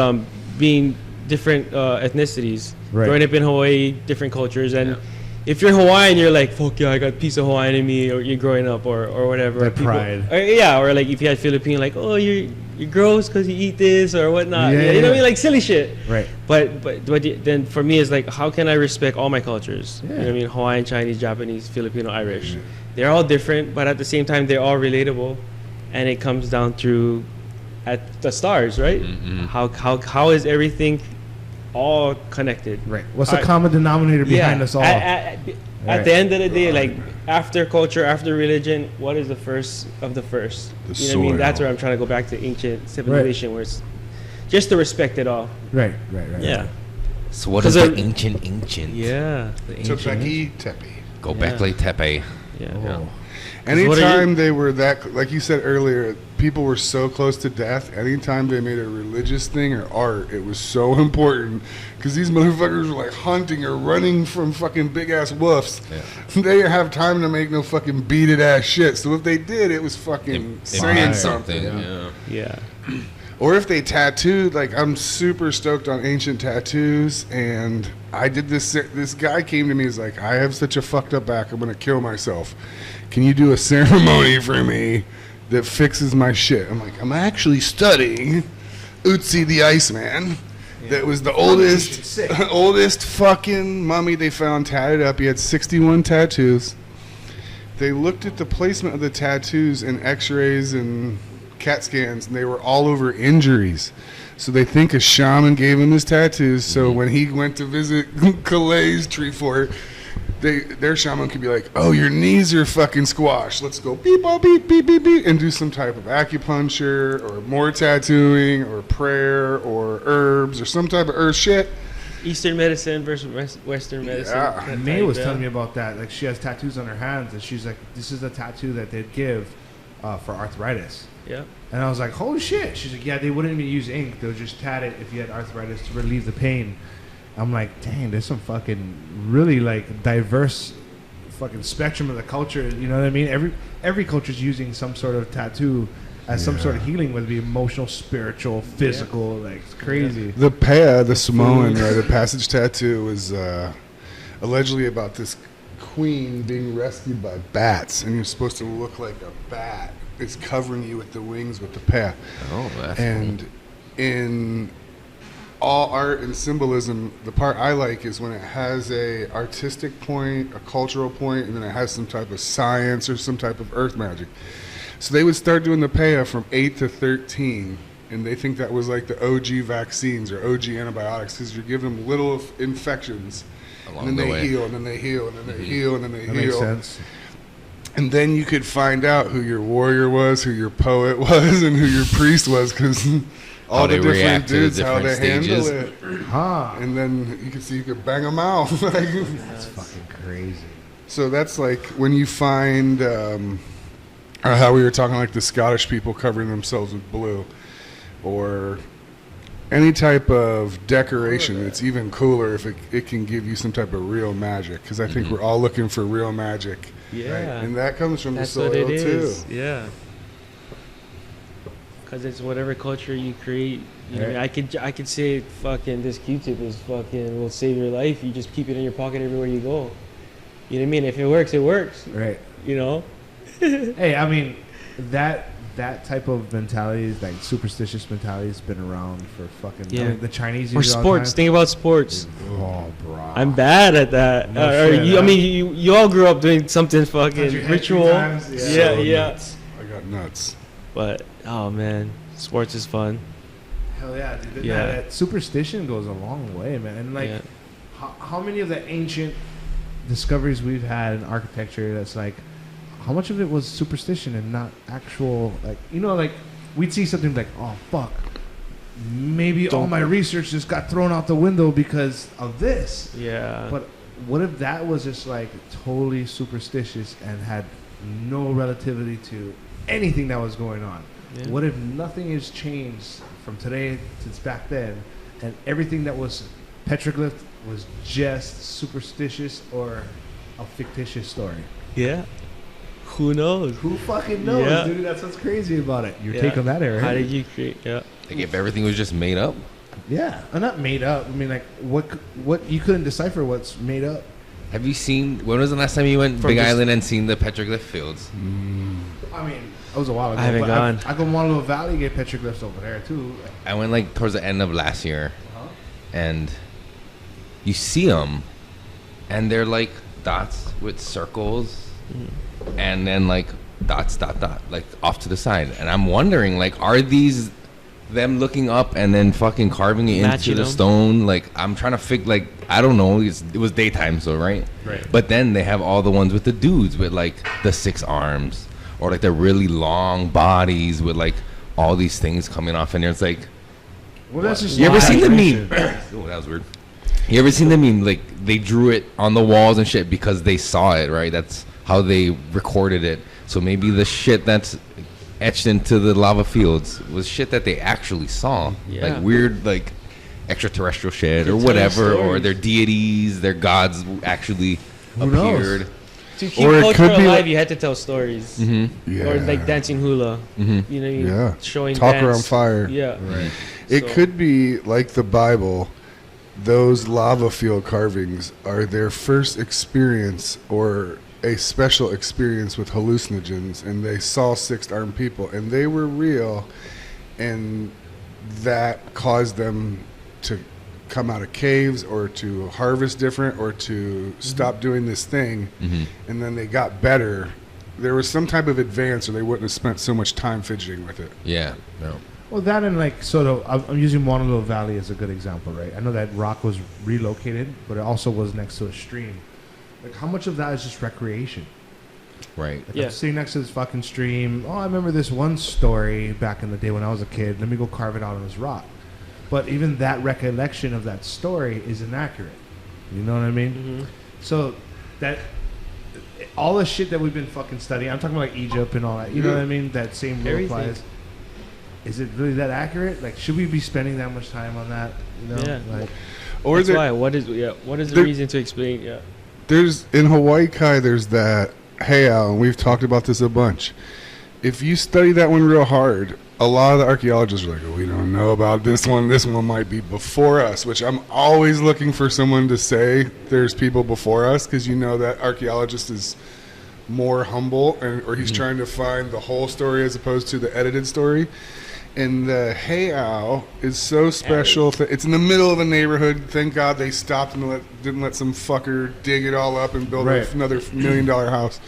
being different ethnicities. Right. Growing up in Hawaii, different cultures, and if you're Hawaiian, you're like, fuck yeah, I got a piece of Hawaiian in me, or you're growing up, or whatever. That pride. Or like if you had Filipino, like, oh, you're gross because you eat this or whatnot. Yeah, You know what I yeah. mean? Like silly shit. Right. But then for me, it's like, how can I respect all my cultures? You know Yeah. what I mean? Hawaiian, Chinese, Japanese, Filipino, Irish. They're all different, but at the same time, they're all relatable, and it comes down through at the stars, right? Mhm. How is everything all connected? Right. What's the I- common denominator behind us all? At the end of the day, like after culture, after religion, what is the first of the first? The You know what I mean? That's soil. where I'm trying to go back to ancient civilization, where it's just to respect it all. Right. Yeah. So what 'Cause is the they're- ancient? Yeah. The ancient. Tepeki, Tepe. Go Yeah. back like Tepe. Yeah. Yeah. what are you- Anytime they were that, like you said earlier, people were so close to death. Anytime they made a religious thing or art, it was so important because these motherfuckers were like hunting or running from fucking big ass wolves. Yeah. They didn't have time to make no fucking beaded ass shit. So if they did, it was fucking It saying meant something. Yeah. Yeah. Or if they tattooed, like I'm super stoked on ancient tattoos, and I did this. This guy came to me, he's like, I have such a fucked up back, I'm gonna kill myself. Can you do a ceremony for me that fixes my shit? I'm like, I'm actually studying Utsi the Iceman, that was the Shit's sick. oldest fucking mummy they found tatted up. He had 61 tattoos. They looked at the placement of the tattoos in x-rays and CAT scans, and they were all over injuries. So they think a shaman gave him his tattoos, so when he went to visit Kalei's tree fort, their shaman could be like, oh, your knees are fucking squashed. Let's go beep, beep, beep, beep, beep, beep, and do some type of acupuncture or more tattooing or prayer or herbs or some type of herb shit. Eastern medicine versus Western medicine. Yeah. May was telling me about that. Like, she has tattoos on her hands, and she's like, this is a tattoo that they'd give for arthritis. Yeah. And I was like, holy shit. She's like, yeah, they wouldn't even use ink. They would just tat it if you had arthritis to relieve the pain. I'm like, dang, there's some fucking really like diverse fucking spectrum of the culture. You know what I mean? Every culture's using some sort of tattoo as some sort of healing, whether it be emotional, spiritual, physical. Like, it's crazy. The Pea, the Samoan rite of passage tattoo, was allegedly about this queen being rescued by bats, and you're supposed to look like a bat. It's covering you with the wings with the Pea. Oh, that's And in all art and symbolism, the part I like is when it has a artistic point, a cultural point, and then it has some type of science or some type of earth magic. So they would start doing the Pea from 8 to 13, and they think that was like the OG vaccines or OG antibiotics, because you're giving them little infections, along and then the they way. heal, and then they heal, and then they heal, and then they That heal. makes sense. And then you could find out who your warrior was, who your poet was, and who your priest was, because all How the they different react to the dudes, how they different handle stages. it. Huh. And then you can see you could bang them out. That's fucking crazy. So that's like when you find, or how we were talking, like the Scottish people covering themselves with blue, or any type of decoration. It's even cooler if it can give you some type of real magic, because I think we're all looking for real magic. Yeah. And that comes from That's the soil what it too. is. Yeah. Because it's whatever culture you create. You know, I could say fucking this Q-tip is fucking will save your life. You just keep it in your pocket everywhere you go. You know what I mean? If it works, it works. Right. You know? Hey, I mean, that type of mentality, like superstitious mentality, has been around for fucking. I mean, the Chinese Or use it all the sports. time. Think about sports. Oh, bro. I'm bad at that. No shit, I huh? mean, you all grew up doing something Touch your fucking head ritual. 3 times, Yeah, So yeah. nuts. I got nuts. But oh man, sports is fun. Hell yeah, dude. Yeah. That superstition goes a long way, man. And like, Yeah. how many of the ancient discoveries we've had in architecture that's like, how much of it was superstition and not actual, like, you know, like, we'd see something like, oh, fuck, maybe all my research just got thrown out the window because of this. Yeah. But what if that was just, like, totally superstitious and had no relativity to anything that was going on? Yeah. What if nothing has changed from today since back then, and everything that was Petroglyph was just superstitious or a fictitious story? Yeah. Who knows? Who fucking knows, Yeah. dude? That's what's crazy about it. Your Yeah. take on that, Eric? How did you create? Yeah. Like if everything was just made up. Yeah, not made up. I mean, like, what you couldn't decipher what's made up. Have you seen? When was the last time you went From Big just- Island and seen the Petroglyph fields? I mean, that was a while ago. I haven't but gone. I go Wallow Valley, get petroglyphs over there too. I went like towards the end of last year, Uh-huh. and you see them, and they're like dots with circles, and then like dots, dot, dot, like off to the side. And I'm wondering, like, are these them looking up and then fucking carving it Matching into the them? stone? Like, I'm trying to figure, like, I don't know. It was daytime, so right. Right. But then they have all the ones with the dudes with like the 6 arms, or like the really long bodies with like all these things coming off, and it's like, Well, that's just you ever seen the imagination. meme? Oh, that was weird. You ever seen the meme? Like they drew it on the walls and shit because they saw it, right? That's how they recorded it. So maybe the shit that's etched into the lava fields was shit that they actually saw, Yeah. like weird, like extraterrestrial shit Could or tell whatever, or stories. their deities, their gods actually Who knows? appeared. To keep Or it culture could be alive, like- you had to tell stories. Yeah. Or like dancing hula. Mm-hmm. You know, Yeah. showing Talk dance. around fire. Yeah. Right. It So- could be like the Bible. Those lava field carvings are their first experience or a special experience with hallucinogens, and they saw 6-armed people, and they were real, and that caused them to come out of caves or to harvest different or to stop doing this thing, and then they got better. There was some type of advance, or they wouldn't have spent so much time fidgeting with it. Yeah. No. Well, that and like sort of, I'm using Montego Valley as a good example, right? I know that rock was relocated, but it also was next to a stream. Like, how much of that is just recreation? Right. Like I'm sitting next to this fucking stream. Oh, I remember this one story back in the day when I was a kid. Let me go carve it out on this rock. But even that recollection of that story is inaccurate. You know what I mean? So that all the shit that we've been fucking studying, I'm talking about like Egypt and all that. You know what I mean? That same rule applies. Is it really that accurate? Like, should we be spending that much time on that? You know? Yeah. Like, or that's why. What is the reason to explain? Yeah. There's in Hawaii Kai. There's that heiau, and we've talked about this a bunch. If you study that one real hard, a lot of the archaeologists are like, oh, we don't know about this one. This one might be before us, which I'm always looking for someone to say there's people before us, because you know that archaeologist is more humble, or he's trying to find the whole story as opposed to the edited story. And the heiau is so special. It's in the middle of a neighborhood. Thank God they stopped and didn't let some fucker dig it all up and build another $1 million house.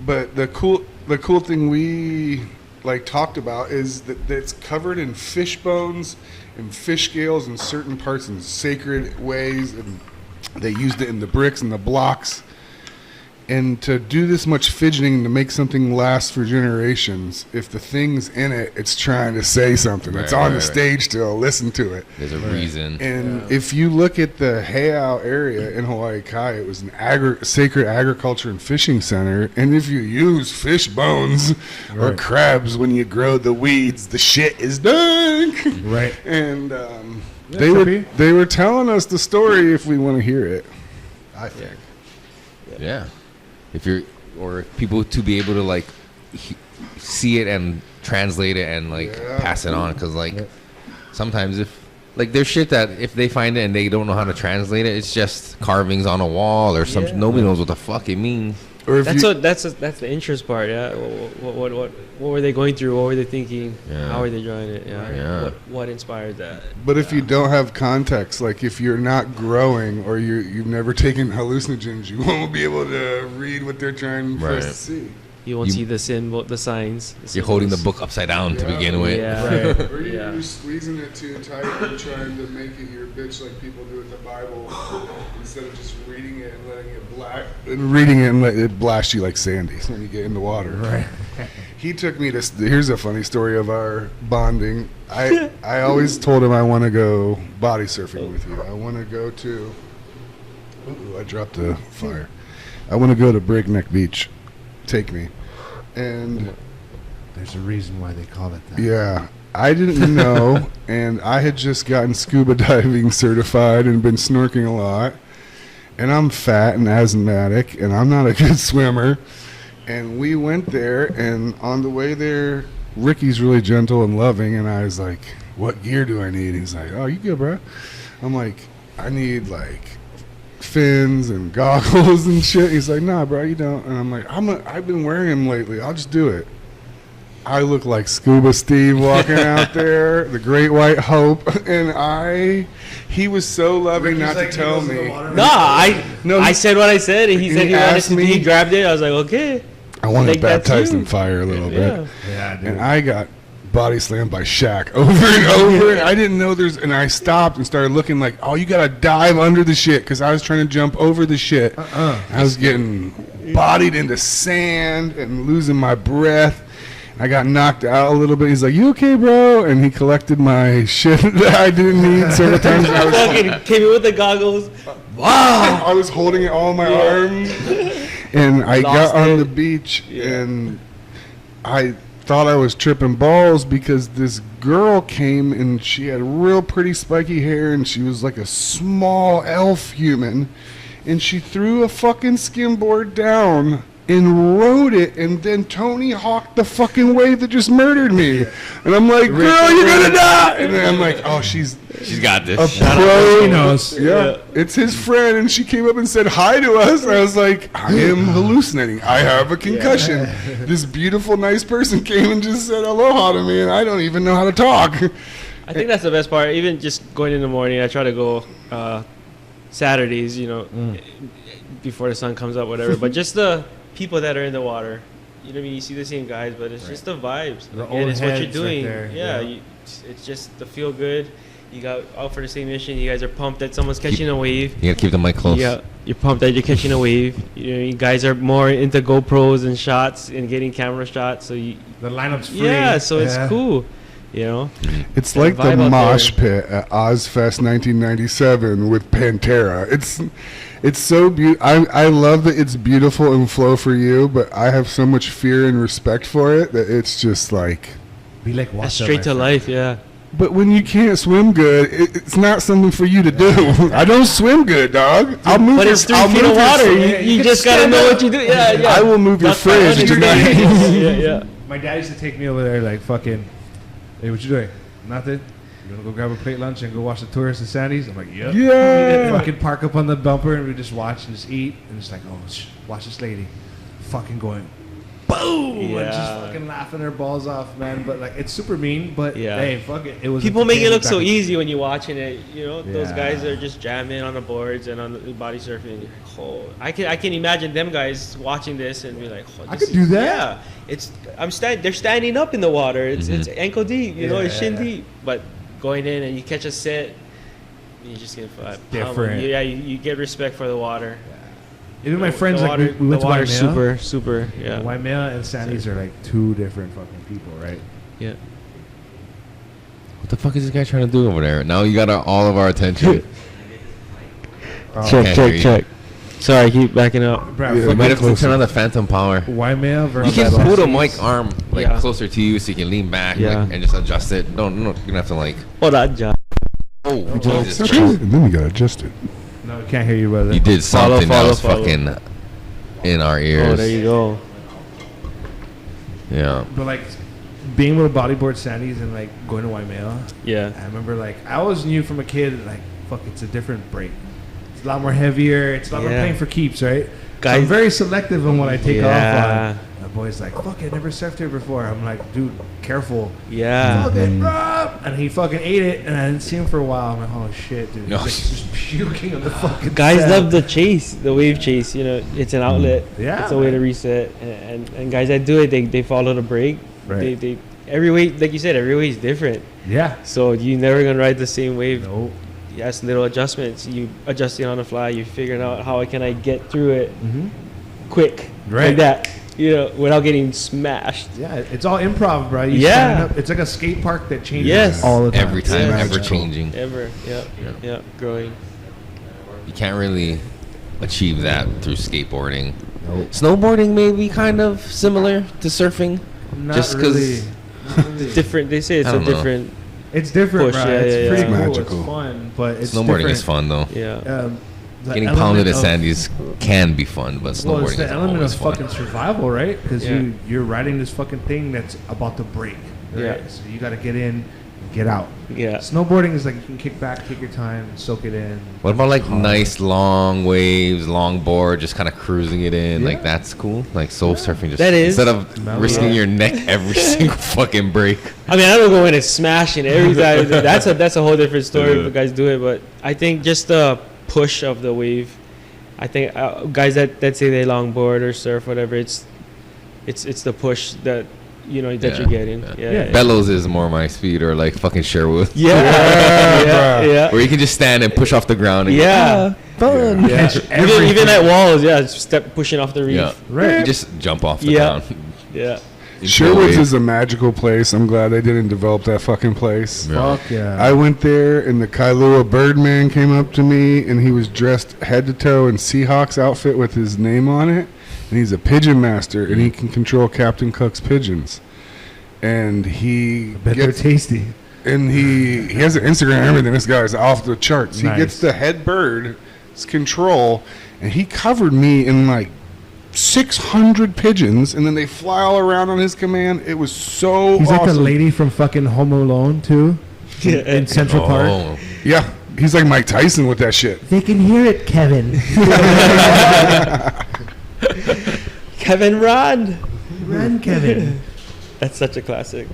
But the cool thing we like talked about is that it's covered in fish bones and fish scales in certain parts in sacred ways, and they used it in the bricks and the blocks. And to do this much fidgeting to make something last for generations, if the thing's in it, it's trying to say something. It's on the stage still. Listen to it. There's a reason. And if you look at the heiau area in Hawaii Kai, it was an sacred agriculture and fishing center. And if you use fish bones or crabs when you grow the weeds, the shit is done. Right. And they were telling us the story if we want to hear it, I think. Yeah. If people to be able to like see it and translate it and like pass it on, because like sometimes if like there's shit that if they find it and they don't know how to translate it, it's just carvings on a wall or something. Nobody knows what the fuck it means. Or that's the interest part. Yeah. What were they going through? What were they thinking? Yeah. How were they drawing it? Yeah. What inspired that? But if you don't have context, like if you're not growing or you've never taken hallucinogens, you won't be able to read what they're trying for us to see. You won't see the symbol, the signs. You're holding the book upside down to begin with. Yeah. Right. Or you're squeezing it too tight and trying to make it your bitch like people do with the Bible, instead of just reading it and letting it let it blast you like Sandy when you get in the water. Right. He took me to. Here's a funny story of our bonding. I always told him I want to go body surfing with you. I want to go to. Ooh, I dropped the fire. I want to go to Breakneck Beach. Take me. And there's a reason why they call it that. Yeah. I didn't know, and I had just gotten scuba diving certified and been snorkeling a lot. And I'm fat and asthmatic, and I'm not a good swimmer. And we went there, and on the way there, Ricky's really gentle and loving, and I was like, what gear do I need? He's like, oh, you good, bro? I'm like, I need, like, fins and goggles and shit. He's like, nah, bro, you don't. And I'm like, I've been wearing them lately. I'll just do it. I look like Scuba Steve walking out there, the Great White Hope, and he was so loving not to tell me. I said what I said, and he said he wanted to. He grabbed it. I was like, okay. I wanted baptized in fire a little bit. Yeah, dude. And I got body slammed by Shaq over and over. And I didn't know and I stopped and started looking like, oh, you got to dive under the shit, because I was trying to jump over the shit. I was getting bodied into sand and losing my breath. I got knocked out a little bit. He's like, you okay, bro? And he collected my shit that I didn't need several times. I was came in with the goggles. Wow. I was holding it all in my arm. And I got on the beach, and I thought I was tripping balls because this girl came, and she had real pretty spiky hair, and she was like a small elf human. And she threw a fucking skimboard down and rode it, and then Tony hawked the fucking wave that just murdered me. And I'm like, girl, you're gonna die! And then I'm like, oh, she's got this. A pro. She knows. Yeah, it's his friend, and she came up and said hi to us. And I was like, I am hallucinating. I have a concussion. This beautiful, nice person came and just said aloha to me, and I don't even know how to talk. I think that's the best part. Even just going in the morning, I try to go Saturdays, before the sun comes up, whatever. But just the people that are in the water, you know what I mean? You see the same guys, but it's just the vibes. The And it's what you're heads right doing. there, It's just the feel good. You got out for the same mission. You guys are pumped that someone's catching a wave. You gotta keep the mic close. Yeah, you're pumped that you're catching a wave. You guys are more into GoPros and shots and getting camera shots. So The lineup's free. yeah, so it's cool. It's That like the vibe out mosh pit at Ozfest 1997 with Pantera. It's so beautiful. I love that it's beautiful and flow for you, but I have so much fear and respect for it that it's just like. Be like That's what's up, straight my to friend? life. Yeah. But when you can't swim good, it's not something for you to do. I don't swim good, dog. I'll move. But your, it's 3 I'll feet move of your water. fridge. You just gotta know what you do. Yeah. I will move your Duck my fridge honey. tonight. yeah. My dad used to take me over there like fucking, hey, what you doing? Nothing? You gonna go grab a plate lunch and go watch the tourists in Sandy's? I'm like, yep. Yeah. Fucking park up on the bumper and we just watch and just eat. And it's like, oh, watch this lady. Fucking going, boom! And just Yeah. fucking laughing her balls off, man. But like, it's super mean, but Yeah. hey, fuck it. It was People make it look so entertaining. easy when you're watching it. Those Yeah. guys are just jamming on the boards and on the body surfing. You're like, oh, I can imagine them guys watching this and be like, oh, I this could do is- that. Yeah, they're standing up in the water. It's ankle deep. It's shin Yeah. deep. But going in and you catch a set, you just get different. Yeah, you get respect for the water. Even my friends, the like, water, we went the to water's Waimea. super. Yeah. Waimea and Sandy's are like two different fucking people, right? Yeah. What the fuck is this guy trying to do over there? Now you got all of our attention. Check, Okay, check, you- check. Sorry, I keep backing up. Bro, Yeah, You might have to closer. turn on the phantom power. Waimea You versus can put a Sandy's. mic arm Yeah. closer to you so you can lean back Yeah. and just adjust it. No, you don't have to Hold on, John. Oh, Okay, Jesus Christ. and then you gotta adjust it. No, we can't hear you, brother. You did Follow, something that follow, was follow. fucking in our ears. Oh, there you go. Yeah. But like being able to bodyboard Sandy's and like going to Waimea, Yeah. I remember like I always knew from a kid like fuck, it's a different break. It's a lot more heavier. It's a lot more Yeah. playing for keeps, right? So Guys- I'm very selective on what I take off Yeah. on. My boy's like, fuck, I never surfed here before. I'm like, dude, careful. Yeah. Fuck it, bro. And he fucking ate it, and I didn't see him for a while. I'm like, oh shit, dude. No. He's like, just puking on the fucking Guys set. love the chase, the wave chase. It's an outlet. Yeah, It's a way to man. reset. And guys that do it, they follow the break. Right. They every wave, like you said, every wave is different. Yeah. So you never gonna ride the same wave. No. Yes, little adjustments. You adjusting on the fly. You figuring out how can I get through it Mm-hmm. quick, Right. like that. Without getting smashed. Yeah, it's all improv, bro. You Yeah. stand up. It's like a skate park that changes Yes. all the time. Every time, Yeah. ever Magical. changing. Ever. Yeah. Growing. You can't really achieve that through skateboarding. Snowboarding may be kind of similar to surfing. Not Just 'cause- really. Not really. Different. They say it's I a don't know. different. It's different, Push, bro. yeah, It's yeah, pretty yeah. cool. Magical. It's fun, but it's Snowboarding different. is fun though. Yeah. The Getting element pounded at of- Sandy's can be fun, but Well, snowboarding it's the is element of always fun. fucking survival, right? Because Yeah. you're riding this fucking thing that's about to break. Right? Yeah. So you got to get in, and get out. Yeah. Snowboarding is like you can kick back, take your time, soak it in. What about like nice long waves, long board, just kind of cruising it in? Yeah. Like that's cool. Like soul surfing, just That is. instead of Mellow. risking Yeah. your neck every single fucking break. I mean, I don't go in and smashing every time. That's a whole different story Yeah. if the guys do it. But I think just the push of the wave. I think guys that say they longboard or surf, whatever, it's the push that that Yeah. you're getting. Yeah. Yeah. Bellows is more my speed, or like fucking Sherwood, Yeah. where you can just stand and push off the ground. And Yeah. fun. Yeah. Even at walls, step pushing off the reef. Yeah, Right. You just jump off the Yeah. ground. Yeah. into a Sherwood's wave. is a magical place. I'm glad they didn't develop that fucking place. Yeah. Fuck yeah. I went there, and the Kailua Birdman came up to me, and he was dressed head to toe in Seahawks outfit with his name on it, and he's a pigeon master, and he can control Captain Cook's pigeons. And he Bet they're gets, tasty. and he has an Instagram and everything. This guy's off the charts. Nice. He gets the head bird's control, and he covered me in like 600 pigeons, and then they fly all around on his command. It was so He's awesome. like the lady from fucking Home Alone too, in Central Park. Oh, Yeah, he's like Mike Tyson with that shit. They can hear it, Kevin. Kevin Rod. Run, Kevin. That's such a classic.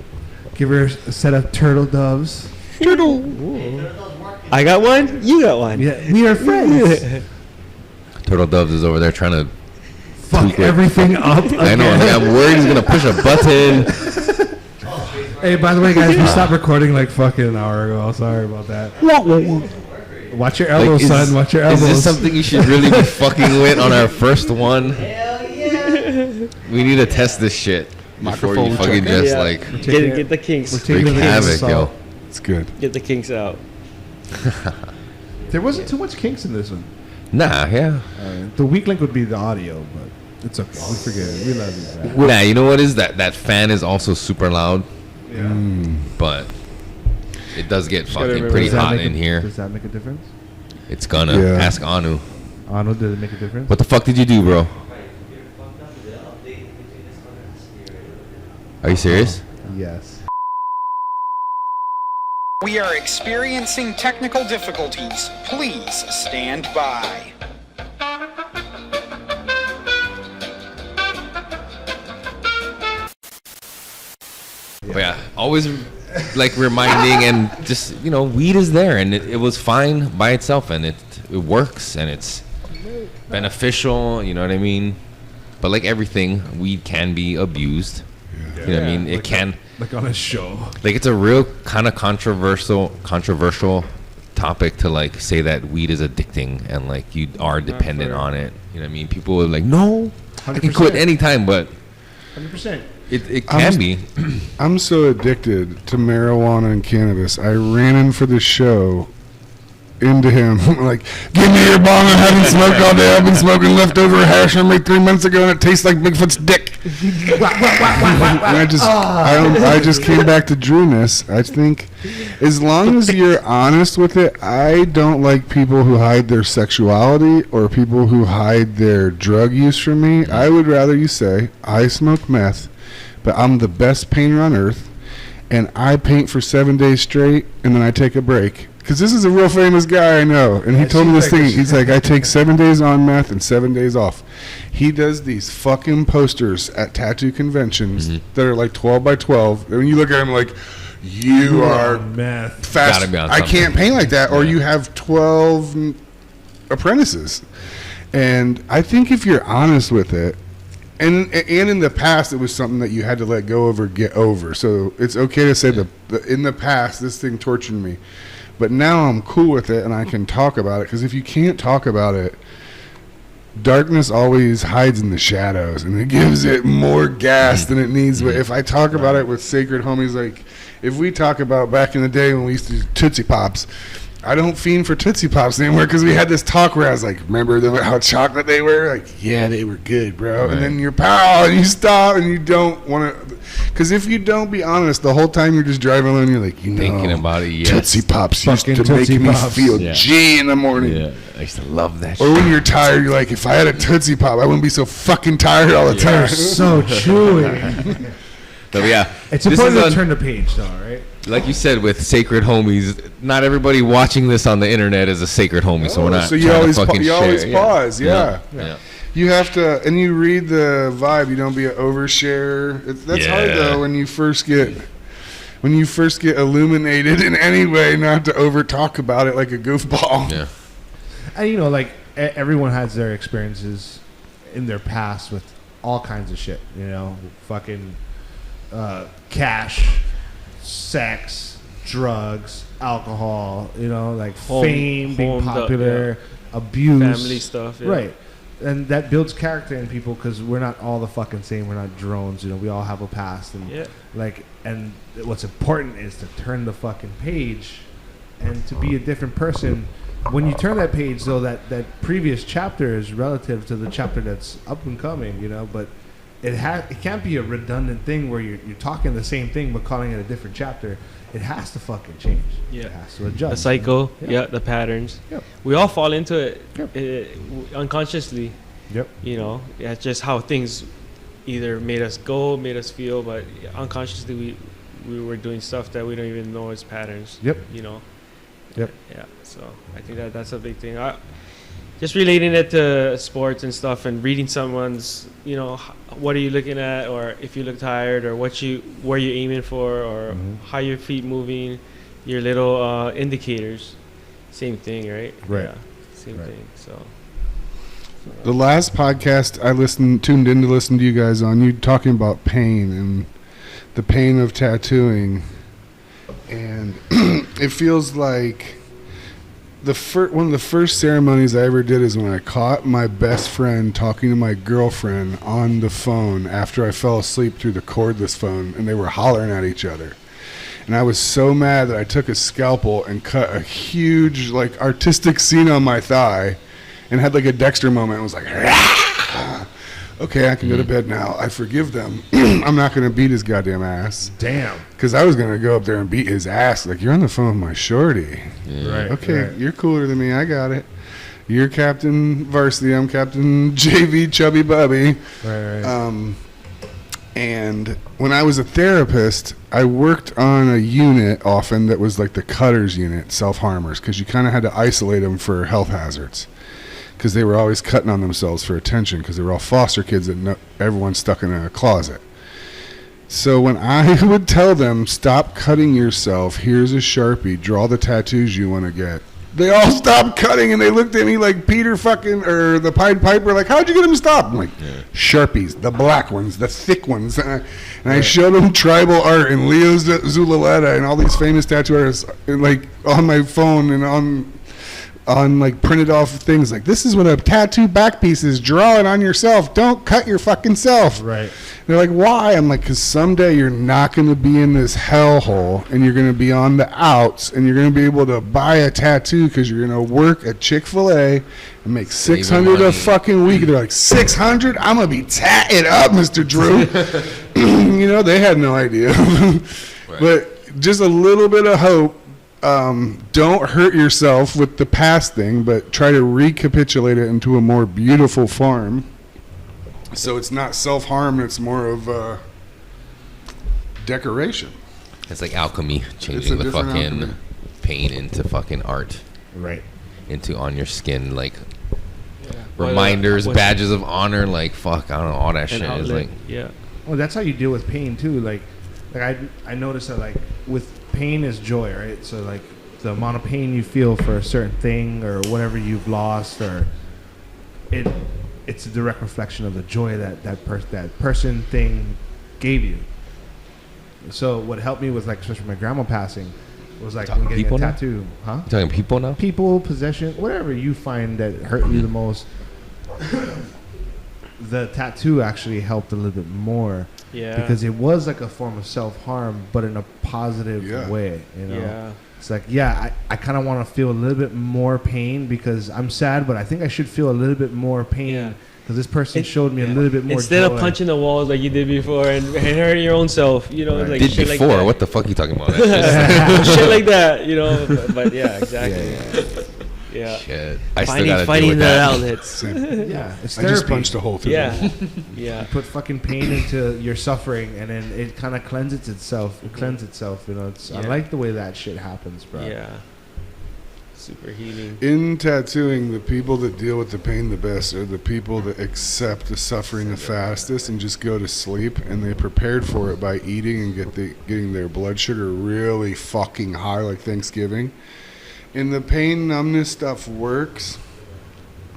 Give her a set of turtle doves. I got one. You got one. Yeah, we are friends. Turtle Doves is over there trying to Fuck tweak it. everything up. I know. again. I'm worried he's gonna push a button. Hey, by the way, guys, we stopped recording like fucking an hour ago. Sorry about that. Watch your elbows, son. Watch your elbows. Is this something you should really be fucking with on our first one? Hell yeah. We need to test this shit before you Microphone fucking check. just Yeah. like Get the kinks. We're taking wreak it with a havoc, grain of yo. salt. It's good. Get the kinks out. There wasn't too much kinks in this one. Nah, yeah. The weak link would be the audio, but it's okay. We forget it. We love you, man. Nah, you know what is that? That fan is also super loud, Yeah. but it does get gotta fucking remember pretty Does that hot make in a- here. Does that make a difference? It's gonna. Yeah. Ask Anu. Arnold, did it make a difference? What the fuck did you do, bro? Are you serious? Yes. We are experiencing technical difficulties. Please stand by. But yeah, always like reminding and just weed is there and it was fine by itself and it works and it's beneficial. You know what I mean? But like everything, weed can be abused. You know what I mean? It can. Like on a show. Like it's a real kind of controversial topic to like say that weed is addicting and like you are dependent on it. You know what I mean? People are like, no, I can quit 100%. anytime, but 100%. it can be. I'm so addicted to marijuana and cannabis. I ran in for this show into him like, give me your bong. I haven't smoked all day. I've been smoking leftover hash from like 3 months ago and it tastes like Bigfoot's dick. And I just came back to Drewness. I think as long as you're honest with it, I don't like people who hide their sexuality or people who hide their drug use from me. I would rather you say, I smoke meth, but I'm the best painter on earth and I paint for 7 days straight and then I take a break. Because this is a real famous guy I know. And he told me this thing. He's like, I take 7 days on meth and 7 days off. He does these fucking posters at tattoo conventions that are like 12 by 12. And when you look at him like, you are meth. fast. Gotta be on I something. can't paint like that. Or you have 12 apprentices. And I think if you're honest with it, and in the past, it was something that you had to let go of or get over. So it's okay to say that in the past, this thing tortured me. But now I'm cool with it and I can talk about it. Because if you can't talk about it, darkness always hides in the shadows. And it gives it more gas than it needs. But if I talk about it with sacred homies, like if we talk about back in the day when we used to do Tootsie Pops, I don't fiend for Tootsie Pops anymore because we had this talk where I was like, remember how chocolate they were? Like, yeah, they were good, bro. Right. And then you're pow, and you stop, and you don't want to. Because if you don't be honest, the whole time you're just driving along, you're like, Thinking about it, yes. Tootsie Pops used Fucking to make Tootsie me Pops. feel Yeah. G in the morning. Yeah, I used to love that Or shit. when you're tired, you're like, if I had a Tootsie Pop, I wouldn't be so fucking tired all the time. They're so chewy. So yeah, It's this important is to on- turn the page, though, right? like you said with sacred homies. Not everybody watching this on the internet is a sacred homie, so we're not. So you trying to always, fucking you always share. pause, yeah. Yeah. You have to, and you read the vibe. You don't be an overshare. That's hard Yeah. though when you first get illuminated in any way, not to over talk about it like a goofball. Yeah. And like everyone has their experiences in their past with all kinds of shit. Fucking cash, sex, drugs, alcohol. Like fame, being home, popular, abuse, Family stuff. Yeah. right? And that builds character in people because we're not all the fucking same. We're not drones. We all have a past, and Yeah. and what's important is to turn the fucking page and to be a different person. When you turn that page, though, that previous chapter is relative to the chapter that's up and coming, but it can't be a redundant thing where you're talking the same thing but calling it a different chapter. It has to fucking change. Yeah. It has to adjust. The cycle, Yeah. the patterns. Yep. We all fall into it Yep. unconsciously. Yep. It's just how things either made us go, made us feel, but unconsciously we were doing stuff that we don't even know as patterns. Yep. Yep. Yeah. So I think that's a big thing. Just relating it to sports and stuff, and reading someone's, what are you looking at, or if you look tired, or where you aiming for, or how your feet moving. your little indicators. Same thing, right? Right. Yeah, same thing. So. The last podcast I tuned in to listen to you guys on, you talking about pain and the pain of tattooing, and it feels like one of the first ceremonies I ever did is when I caught my best friend talking to my girlfriend on the phone after I fell asleep through the cordless phone, and they were hollering at each other. And I was so mad that I took a scalpel and cut a huge, like, artistic scene on my thigh and had like a Dexter moment. I was like, okay, I can go to bed now. I forgive them. I'm not going to beat his goddamn ass. Damn. Because I was going to go up there and beat his ass. Like, you're on the phone with my shorty. Right. Okay, right. you're cooler than me. I got it. You're Captain Varsity. I'm Captain JV Chubby Bubby. Right. And when I was a therapist, I worked on a unit often that was like the cutters unit, self-harmers, because you kind of had to isolate them for health hazards. Because they were always cutting on themselves for attention, because they were all foster kids that everyone's stuck in a closet. So when I would tell them, stop cutting yourself, here's a Sharpie, draw the tattoos you want to get, they all stopped cutting, and they looked at me like Peter or the Pied Piper, like, how'd you get them to stop? I'm like, Sharpies, the black ones, the thick ones. And I showed them tribal art and Leo Zulaweta and all these famous tattoo artists, like, on my phone and on like printed off things, like, this is what a tattoo back piece is, draw it on yourself, don't cut your fucking self. Right. They're like, why? I'm like, because someday you're not going to be in this hellhole, and you're going to be on the outs, and you're going to be able to buy a tattoo because you're going to work at Chick-fil-A and make $600 a fucking week. They're like, 600? I'm going to be tatted up, Mr. Drew. You know, they had no idea. Right. But just a little bit of hope. Don't hurt yourself with the past thing, but try to recapitulate it into a more beautiful form. So it's not self-harm, it's more of decoration. It's like alchemy, changing the fucking pain into fucking art. Right. Into on your skin, like reminders, badges of honor, like fuck, I don't know, all that shit is like. Yeah. Well, that's how you deal with pain too. Like I noticed that, like, with pain is joy, right? So like the amount of pain you feel for a certain thing or whatever you've lost, or it's a direct reflection of the joy that person thing gave you. So what helped me was, like, especially my grandma passing, was like when getting a tattoo. Huh? You talking people now? People, possession, whatever you find that hurt you the most. The tattoo actually helped a little bit more. Yeah. Because it was like a form of self-harm, but in a positive way, you know? Yeah. It's like, I kind of want to feel a little bit more pain because I'm sad, but I think I should feel a little bit more pain because this person showed me a little bit more instead joy. of punching the walls like you did before and hurting your own self, you know, right. like did shit before. Like that. What the fuck are you talking about? Shit like that, you know. But yeah, exactly. Yeah. Shit. I still gotta finding deal with the that. outlets. It's I therapy. just punched a hole through Yeah. You put fucking pain into your suffering, and then it kind of cleanses itself. You know, I like the way that shit happens, bro. Yeah. Super healing. In tattooing, the people that deal with the pain the best are the people that accept the suffering the fastest and just go to sleep, and they prepared for it by eating and getting their blood sugar really fucking high, like Thanksgiving. And the pain numbness stuff works.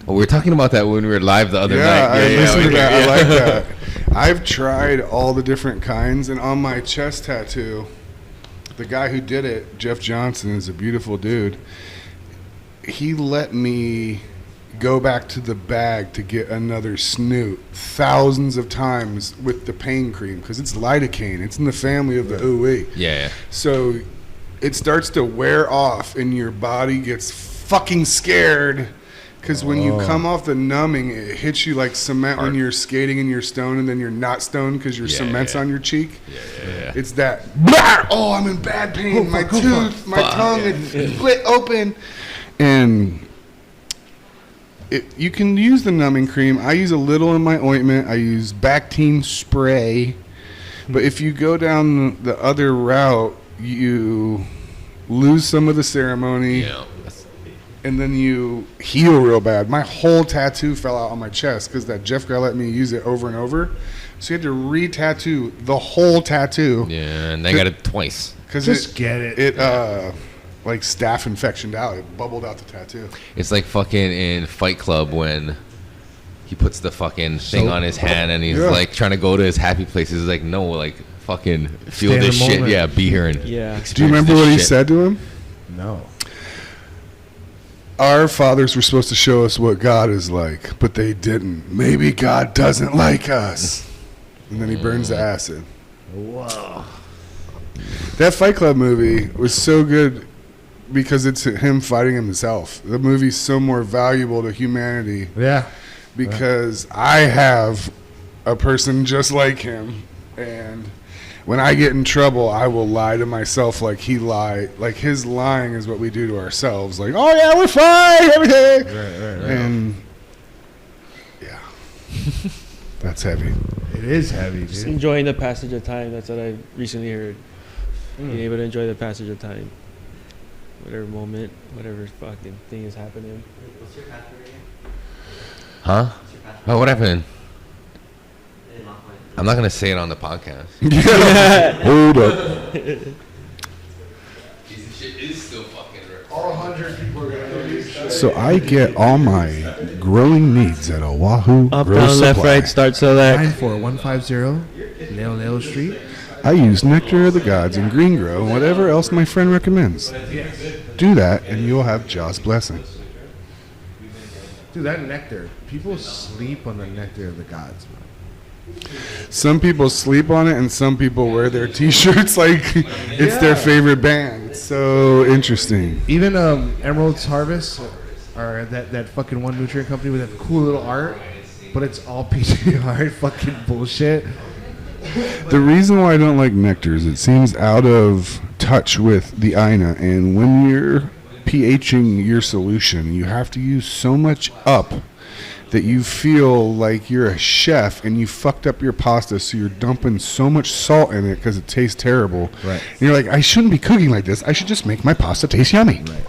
Well, we were talking about that when we were live the other night. I listened to that. I like that. I've tried all the different kinds, and on my chest tattoo, the guy who did it, Jeff Johnson, is a beautiful dude. He let me go back to the bag to get another snoot thousands of times with the pain cream because it's lidocaine. It's in the family of the OE. Yeah. So it starts to wear off and your body gets fucking scared because when you come off the numbing, it hits you like cement when you're skating and you're stoned and then you're not stoned because your cement's on your cheek. Yeah. It's that, oh, I'm in bad pain. My tooth, my tongue, it's split open. And you can use the numbing cream. I use a little in my ointment. I use Bactine spray. But if you go down the other route, you lose some of the ceremony. And then you heal real bad. My whole tattoo fell out on my chest because that Jeff guy let me use it over and over. So you had to re-tattoo the whole tattoo. Yeah, and I got it twice. Because Just get it. It like staph infectioned out. It bubbled out the tattoo. It's like fucking in Fight Club when he puts the fucking thing on his hand and he's like trying to go to his happy place. He's like, no, like fucking feel Stay in this the shit. moment. Yeah, be here and Do you experience remember this what he shit. said to him? No. Our fathers were supposed to show us what God is like, but they didn't. Maybe God doesn't like us. And then he burns the acid. Whoa. That Fight Club movie was so good because it's him fighting himself. The movie's so more valuable to humanity Yeah. because I have a person just like him, and when I get in trouble, I will lie to myself like he lied. Like his lying is what we do to ourselves. Like, oh yeah, we're fine, everything. Right. And yeah, that's heavy. It is heavy, Just dude. enjoying the passage of time. That's what I recently heard. Being able to enjoy the passage of time. Whatever moment, whatever fucking thing is happening. What's your password again? Huh? What's your password? Oh, what happened? I didn't lock mine. I'm not gonna say it on the podcast. Hold up. This shit is still fucking All 100 people are going to know these. So I get all my growing needs at Oahu Up, Grow down, left, Supply. right, start, select. 94150 Leo Street. I use Nectar of the Gods and Green Grow and whatever else my friend recommends. Do that and you'll have Jaw's blessing. Dude, that nectar. People sleep on the nectar of the gods, man. Some people sleep on it and some people wear their t-shirts like it's their favorite band. It's so interesting. Even Emerald's Harvest, or that fucking one nutrient company with that cool little art, but it's all PGR fucking bullshit. The reason why I don't like Nectar is it seems out of touch with the A.I.N.A, and when you're pHing your solution, you have to use so much up that you feel like you're a chef and you fucked up your pasta, so you're dumping so much salt in it because it tastes terrible. Right. And you're like, I shouldn't be cooking like this. I should just make my pasta taste yummy. Right.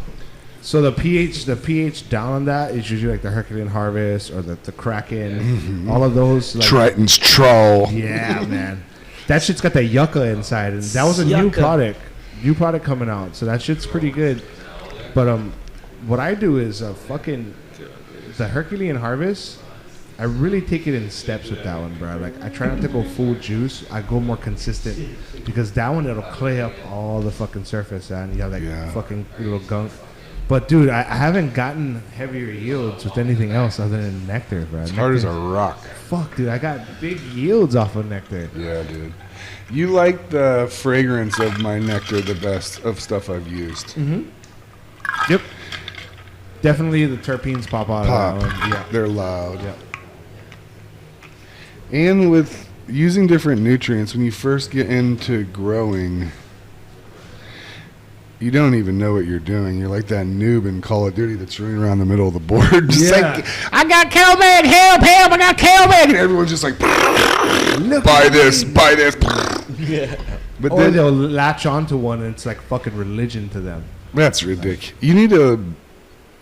So the pH down on that is usually like the Herculean Harvest or the Kraken, all of those. Like, Triton's Troll. yeah, man. That shit's got the yucca inside, and that was a new Yucca. product coming out. So that shit's pretty good. But what I do is fucking the Herculean Harvest. I really take it in steps with that one, bro. Like I try not to go full juice. I go more consistent because that one it'll clay up all the fucking surface and you have like fucking little gunk. But dude, I haven't gotten heavier yields with anything else other than nectar, bro. As hard as a rock. Fuck, dude, I got big yields off of nectar. Yeah, dude. You like the fragrance of my nectar the best of stuff I've used. Mm-hmm. Yep. Definitely the terpenes pop out Pop. of that one. Yeah. They're loud. Yeah. And with using different nutrients, when you first get into growing, you don't even know what you're doing. You're like that noob in Call of Duty that's running around the middle of the board. Just like, I got Kelman, help, I got Kelman. And everyone's just like, buy this. Yeah. But Or then they'll latch onto one and it's like fucking religion to them. that's ridiculous. You need to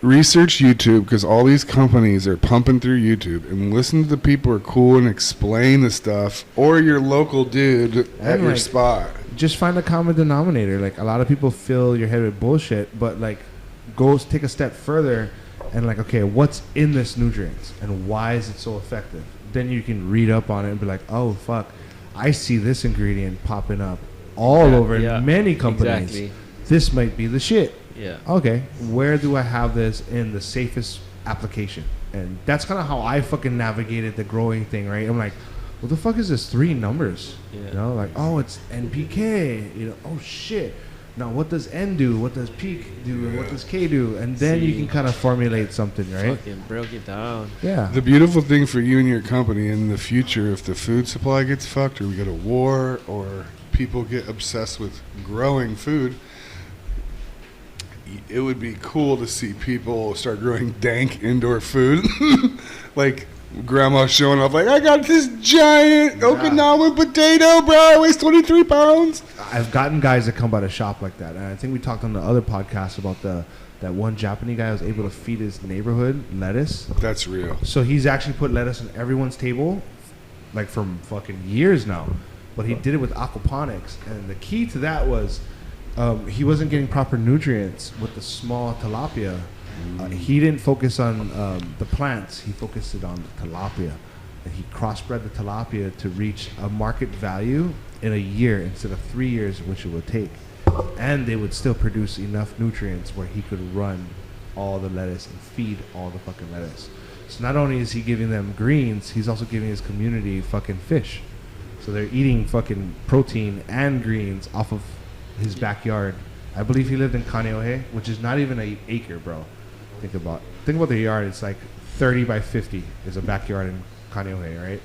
research YouTube because all these companies are pumping through YouTube and listen to the people who are cool and explain the stuff, or your local dude at And your like- spot. Just find a common denominator. Like a lot of people fill your head with bullshit, but like take a step further and like, okay, what's in this nutrients and why is it so effective? Then you can read up on it and be like, oh fuck, I see this ingredient popping up all over in many companies. Exactly. This might be the shit. Yeah. Okay, where do I have this in the safest application? And that's kind of how I fucking navigated the growing thing, right? I'm like, what the fuck is this 3 numbers? Yeah. You know, like, oh, it's NPK. You know, oh shit. Now, what does N do? What does peak do? And what does K do? And then you can kind of formulate something, right? Fucking broke it down. Yeah. The beautiful thing for you and your company in the future, if the food supply gets fucked or we go to war or people get obsessed with growing food, it would be cool to see people start growing dank indoor food. Like grandma showing off like, I got this giant Okinawan potato, bro. It weighs 23 pounds. I've gotten guys that come by the shop like that. And I think we talked on the other podcast about that one Japanese guy was able to feed his neighborhood lettuce. That's real. So he's actually put lettuce on everyone's table, like for fucking years now. But he did it with aquaponics, and the key to that was he wasn't getting proper nutrients with the small tilapia. He didn't focus on the plants. He focused it on the tilapia. And he crossbred the tilapia to reach a market value in a year instead of 3 years, which it would take. And they would still produce enough nutrients where he could run all the lettuce and feed all the fucking lettuce. So not only is he giving them greens, he's also giving his community fucking fish. So they're eating fucking protein and greens off of his backyard. I believe he lived in Kaneohe, which is not even an acre, bro. Think about the yard. It's like 30 by 50 is a backyard in Kaneohe, right?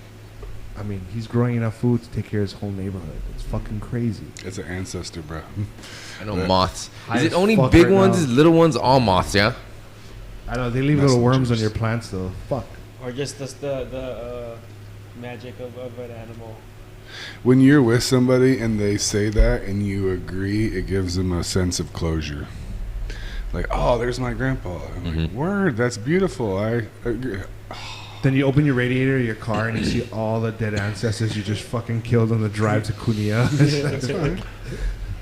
I mean, he's growing enough food to take care of his whole neighborhood. It's fucking crazy. It's an ancestor, bro. I know moths. High Is it as only fuck big right ones? now. Is little ones all moths? Yeah. I know they leave little worms on Messengers. your plants, though. Fuck. Or just the magic of an animal. When you're with somebody and they say that and you agree, it gives them a sense of closure. Like, oh, there's my grandpa. I'm like, word, that's beautiful. I agree. Then you open your radiator of your car and you see all the dead ancestors you just fucking killed on the drive to Kunia. That's fine.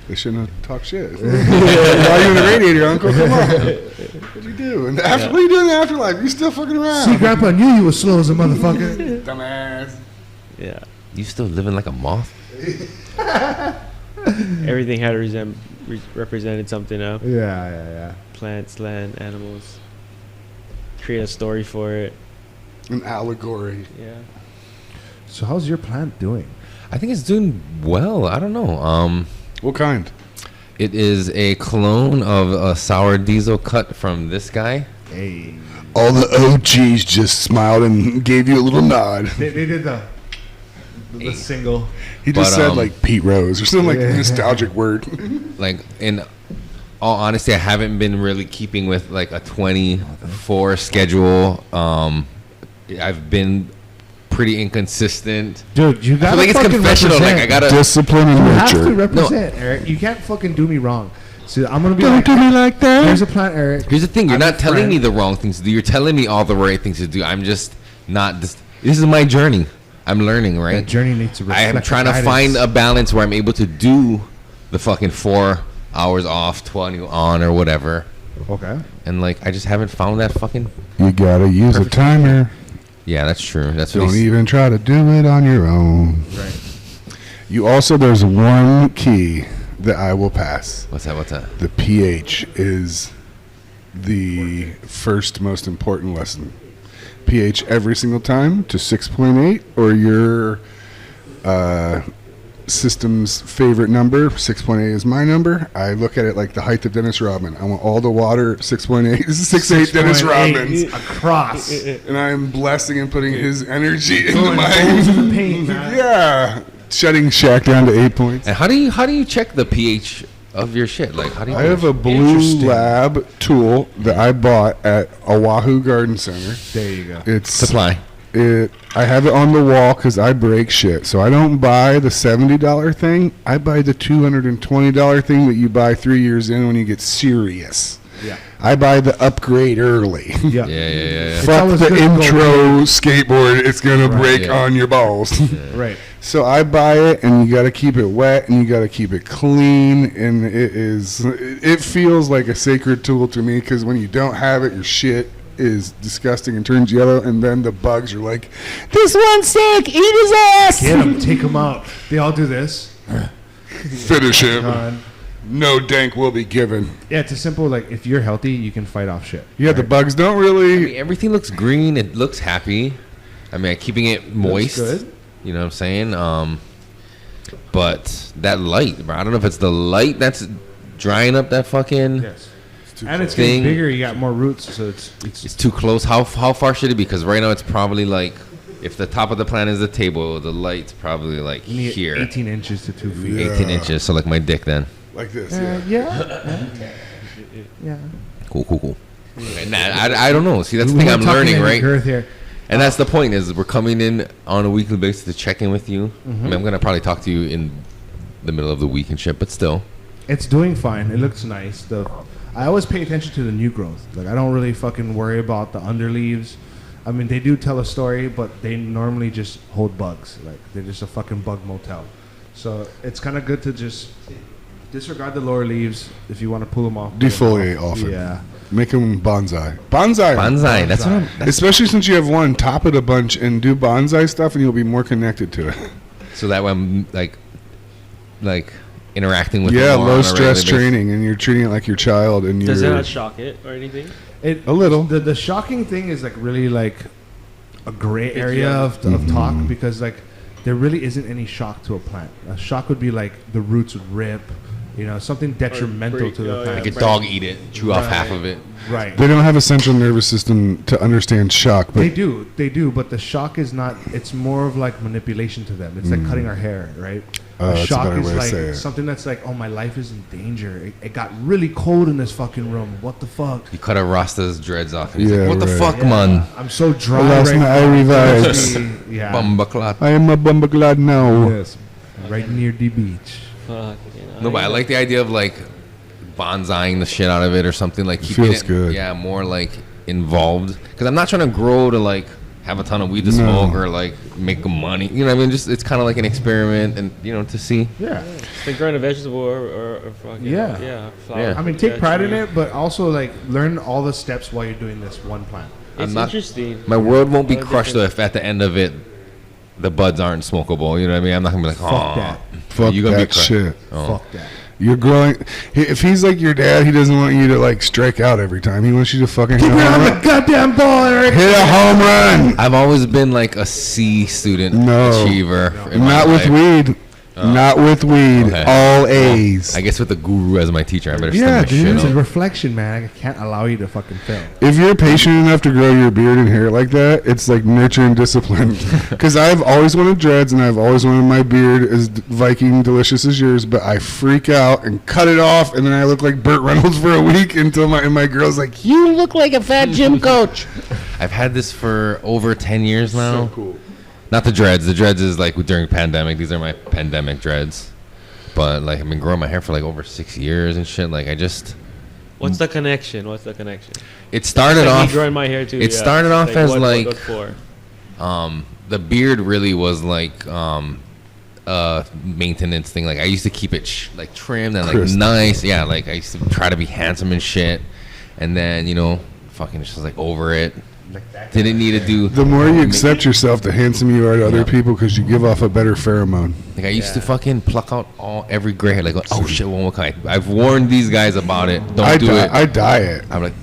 They shouldn't have talked shit. Why are you in the radiator, Uncle? Come on. What'd you do? And after, what are you doing in the afterlife? You still fucking around. See, Grandpa knew you were slow as a motherfucker. Dumbass. Yeah. You still living like a moth? Everything had represented something up. Yeah. Plants, land, animals. Create a story for it. An allegory. Yeah. So how's your plant doing? I think it's doing well. I don't know. What kind? It is a clone of a sour diesel cut from this guy. Hey. All the OGs just smiled and gave you a little nod. They did the single. He just But, said like Pete Rose or something like a nostalgic word. Like, in all honesty, I haven't been really keeping with like a 24 schedule. I've been pretty inconsistent. Dude, you I gotta feel like it's fucking confessional. represent. Like, I gotta. Discipline and You have to nurture. represent, Eric. You can't fucking do me wrong. So I'm gonna be Don't like, do me like that. here's a plant, Eric. Here's the thing: you're I'm not a telling friend. me the wrong things to do. You're telling me all the right things to do. I'm just not. This is my journey. I'm learning, right? That journey needs to I reflect am trying to guidance. find a balance where I'm able to do the fucking 4 hours off, 20 on, or whatever. Okay. And like, I just haven't found that fucking. You gotta use a timer. Yeah, that's true. That's what Don't he's. even try to do it on your own. Right. You also, there's one key that I will pass. What's that? The pH is the first most important lesson. pH every single time to 6.8 or your system's favorite number. 6.8 is my number. I look at it like the height of Dennis Rodman. I want all the water 6.8. This is 6.8 Dennis 6.8 Rodman's. across. And I am blessing and putting his energy into Going my holes in the paint, man. yeah, shutting Shaq down to 8 points. And how do you check the pH of your shit? Like, how do you? I have a Blue Interesting. Lab tool that I bought at Oahu Garden Center. There you go. It's supply. I have it on the wall because I break shit. So I don't buy the $70 thing. I buy the $220 thing that you buy 3 years in when you get serious. Yeah. I buy the upgrade early. Yeah. Yeah. Fuck always the good to go intro skateboard. It's going to Right. break Yeah. on your balls. Right. So I buy it, and you got to keep it wet, and you got to keep it clean, and it feels like a sacred tool to me because when you don't have it, your shit is disgusting and turns yellow, and then the bugs are like, "This one's sick, eat his ass." Get them, take them out. They all do this. Finish him. Gone. No dank will be given. Yeah, it's a simple like if you're healthy, you can fight off shit. Yeah, the right? bugs don't I really. mean, everything looks green. It looks happy. I mean, keeping it moist. good. You know what I'm saying? But that light, bro. I don't know if it's the light that's drying up that fucking. Yes. And it's getting bigger. You got more roots, so It's too close. How far should it be? Because right now it's probably like, if the top of the plant is the table, the light's probably like you need here, 18 inches to 2 feet. Yeah. 18 inches. So like my dick then. Like this, Yeah. Cool. And I don't know. See, that's the We thing weren't I'm talking learning, any right? girth here. And that's the point, is we're coming in on a weekly basis to check in with you. I mean, I'm going to probably talk to you in the middle of the week and shit, but still. It's doing fine. It looks nice. I always pay attention to the new growth. Like I don't really fucking worry about the underleaves. I mean, they do tell a story, but they normally just hold bugs. Like they're just a fucking bug motel. So it's kind of good to just disregard the lower leaves if you want to pull them off. Defoliate off it. Yeah. Make them bonsai. Bonsai. Bonsai. That's what I'm. Especially since you have one, top it a bunch and do bonsai stuff, and you'll be more connected to it. So that way I'm like interacting with. Yeah, it more low on a stress regular basis. training, and you're treating it like your child. And Does it you're not shock it or anything? A little. The shocking thing is like really like a gray area of talk because like there really isn't any shock to a plant. A shock would be like the roots would rip, something detrimental break, to the plant. Like a dog eat it, chew off half of it. Right. They don't have a central nervous system to understand shock, but They do, but the shock is not. It's more of like manipulation to them. It's like cutting our hair, right? that's a shock better is way to like say it. something that's like, oh, my life is in danger. It got really cold in this fucking room. What the fuck? You cut a Rasta's dreads off. And he's Yeah, like, what the right. fuck, man? I'm so dry. I lost right my now. Irie vibes. Yeah. Bumbaclot. I am a bumbaglad now. Yes. Right near the beach. Fuck, No, but I like the idea of like bonsaiing the shit out of it or something, like keeping Feels it good. yeah, more like involved, because I'm not trying to grow to like have a ton of weed to No. smoke or like make money, what I mean, just it's kind of like an experiment and to see. Yeah. It's like growing a vegetable or fucking Yeah. flower. Yeah. I mean, take pride in it, but also like learn all the steps while you're doing this one plant. It's not- interesting. My world won't be All the crushed though different- if at the end of it the buds aren't smokable, you know what I mean? I'm not gonna be like, oh, Fuck that. Fuck you're gonna that be crushed. shit. Oh. Fuck that. You're growing. If he's like your dad, he doesn't want you to like strike out every time. He wants you to fucking hit a home run. Goddamn ball, Eric. Hit a home run. I've always been like a C student No. achiever. in my Not with life. weed. Not with weed. Okay. All A's. I guess with the guru as my teacher, I better Yeah, step my dude, shit it's a up. reflection, man. I can't allow you to fucking fail. If you're patient enough to grow your beard and hair like that, it's like nurture and discipline. Because I've always wanted dreads and I've always wanted my beard as Viking delicious as yours, but I freak out and cut it off, and then I look like Burt Reynolds for a week until my girl's like, "You look like a fat gym coach." I've had this for over 10 years now. So cool. Not the dreads. The dreads is like during pandemic. These are my pandemic dreads. But like I've been growing my hair for like over 6 years and shit. Like I just. What's the connection? It started Like me off. growing my hair too. It started off as what for? The beard really was like maintenance thing. Like I used to keep it like trimmed and like Crisp. nice. Yeah, like I used to try to be handsome and shit. And then fucking just like over it. Didn't need to do. The more you accept yourself, the handsome you are to other people because you give off a better pheromone. Like I used to fucking pluck out every gray hair. Like, oh shit, one more kind. I've warned these guys about it. Don't do it. I dye it. I'm like,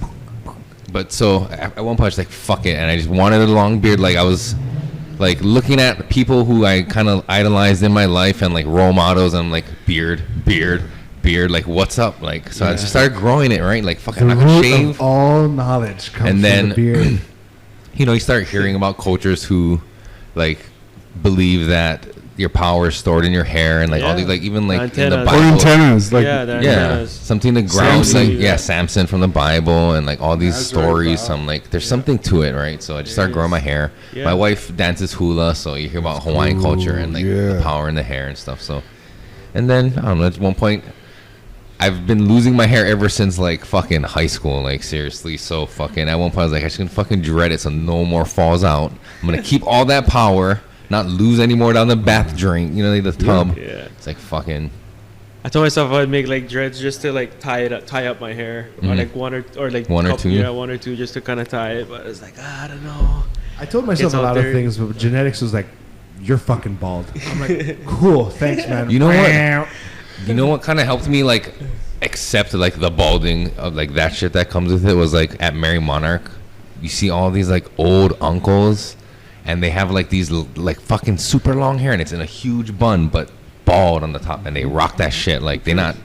but so at one point I was like, fuck it, and I just wanted a long beard. Like I was like looking at people who I kind of idolized in my life and like role models, and I'm like beard, like what's up? Like so I just started growing it, right? Like fucking I could shave. All knowledge comes And from then the beard. you start hearing about cultures who like believe that your power is stored in your hair and like all these like even like in the Antennas. Bible. Or antennas. Like, the Yeah, antennas. something to ground Samson. like Samson from the Bible and like all these That's right, stories. bro. So I'm like, there's something to it, right? So I just started growing my hair. Yeah. My wife dances hula, so you hear about Hawaiian culture and like the yeah. power in the hair and stuff. So, and then I don't know. At one point, I've been losing my hair ever since like fucking high school. Like seriously, so fucking. At one point, I was like, I should fucking dread it so no more falls out. I'm gonna keep all that power, not lose any more down the bath drain. Like the tub. Yeah. It's like fucking. I told myself I'd make like dreads just to like tie up my hair, or like one or two. Yeah, one or two just to kind of tie it. But it's like I don't know. I told myself It's a out lot there. of things, but genetics was like, you're fucking bald. I'm like, cool, thanks, man. You know what? You know what kind of helped me like accept like the balding of like that shit that comes with it was like at Mary Monarch, you see all these like old uncles, and they have like these like fucking super long hair and it's in a huge bun but bald on the top, and they rock that shit like they're not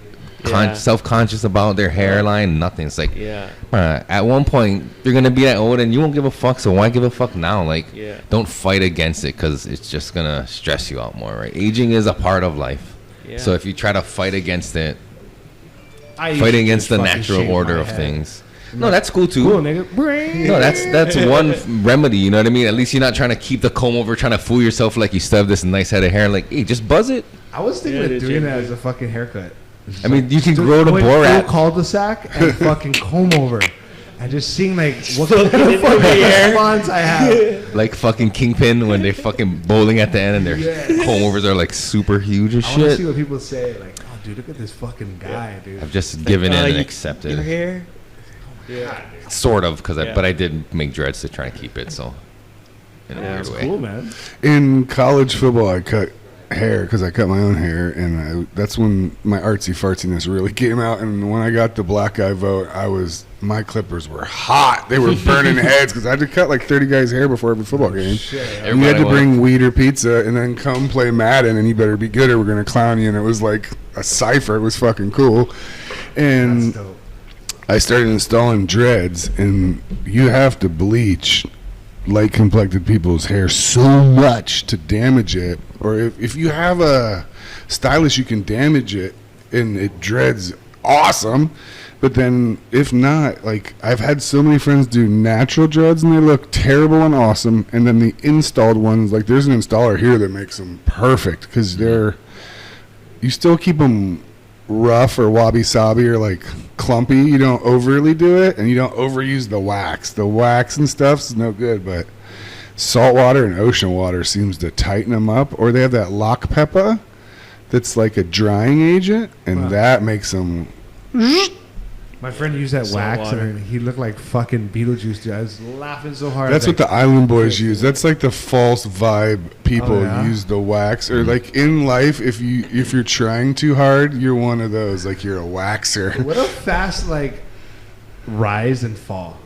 Yeah. self-conscious about their hairline, nothing. It's like Yeah. at one point you're gonna be that old and you won't give a fuck, so why give a fuck now? Like Yeah. don't fight against it because it's just gonna stress you out more, right? Aging is a part of life. Yeah. So if you try to fight against it, I used fighting to against just the fucking natural shave order my of head. things. No, that's cool too. Cool, nigga. No, that's one remedy. You know what I mean? At least you're not trying to keep the comb over, trying to fool yourself like you still have this nice head of hair. Like, hey, just buzz it. I was thinking Yeah, of they doing changed that it. as a fucking haircut. It's I mean, you can just grow the going Borat. full cul-de-sac and fucking comb over. And just seeing like what kind of Fucking fucking hair. response I have. Like fucking Kingpin when they're fucking bowling at the end and their comb overs are like super huge and I want to see shit. what people say. Like, oh, dude, look at this fucking guy, dude. I've just given in and Your accepted. hair. Yeah. Sort of, because Yeah. but I did make dreads to try and keep it, so in a weird That's way. cool, man. In college football, I cut hair because I cut my own hair, and that's when my artsy fartsiness really came out. And when I got the black guy vote, my clippers were hot. They were burning heads because I had to cut like 30 guys' hair before every football game. And you had to bring weed or pizza and then come play Madden, and you better be good or we're gonna clown you. And it was like a cipher. It was fucking cool. And That's dope. I started installing dreads, and you have to bleach light complected people's hair so much to damage it, or if you have a stylist, you can damage it and it dreads awesome. But then if not, like, I've had so many friends do natural dreads and they look terrible and awesome, and then the installed ones, like there's an installer here that makes them perfect because you still keep them rough or wabi-sabi or like clumpy. You don't overly do it, and you don't overuse the wax. The wax and stuff's no good, but salt water and ocean water seems to tighten them up. Or they have that lock pepper that's like a drying agent, and that makes them. My friend used that Salt wax, water. and he looked like fucking Beetlejuice, dude. I was laughing so hard. That's what the Island Boys use. That's like the false vibe people Oh, yeah? use the wax. Or like in life, if you're trying too hard, you're one of those. Like you're a waxer. What a fast like rise and fall.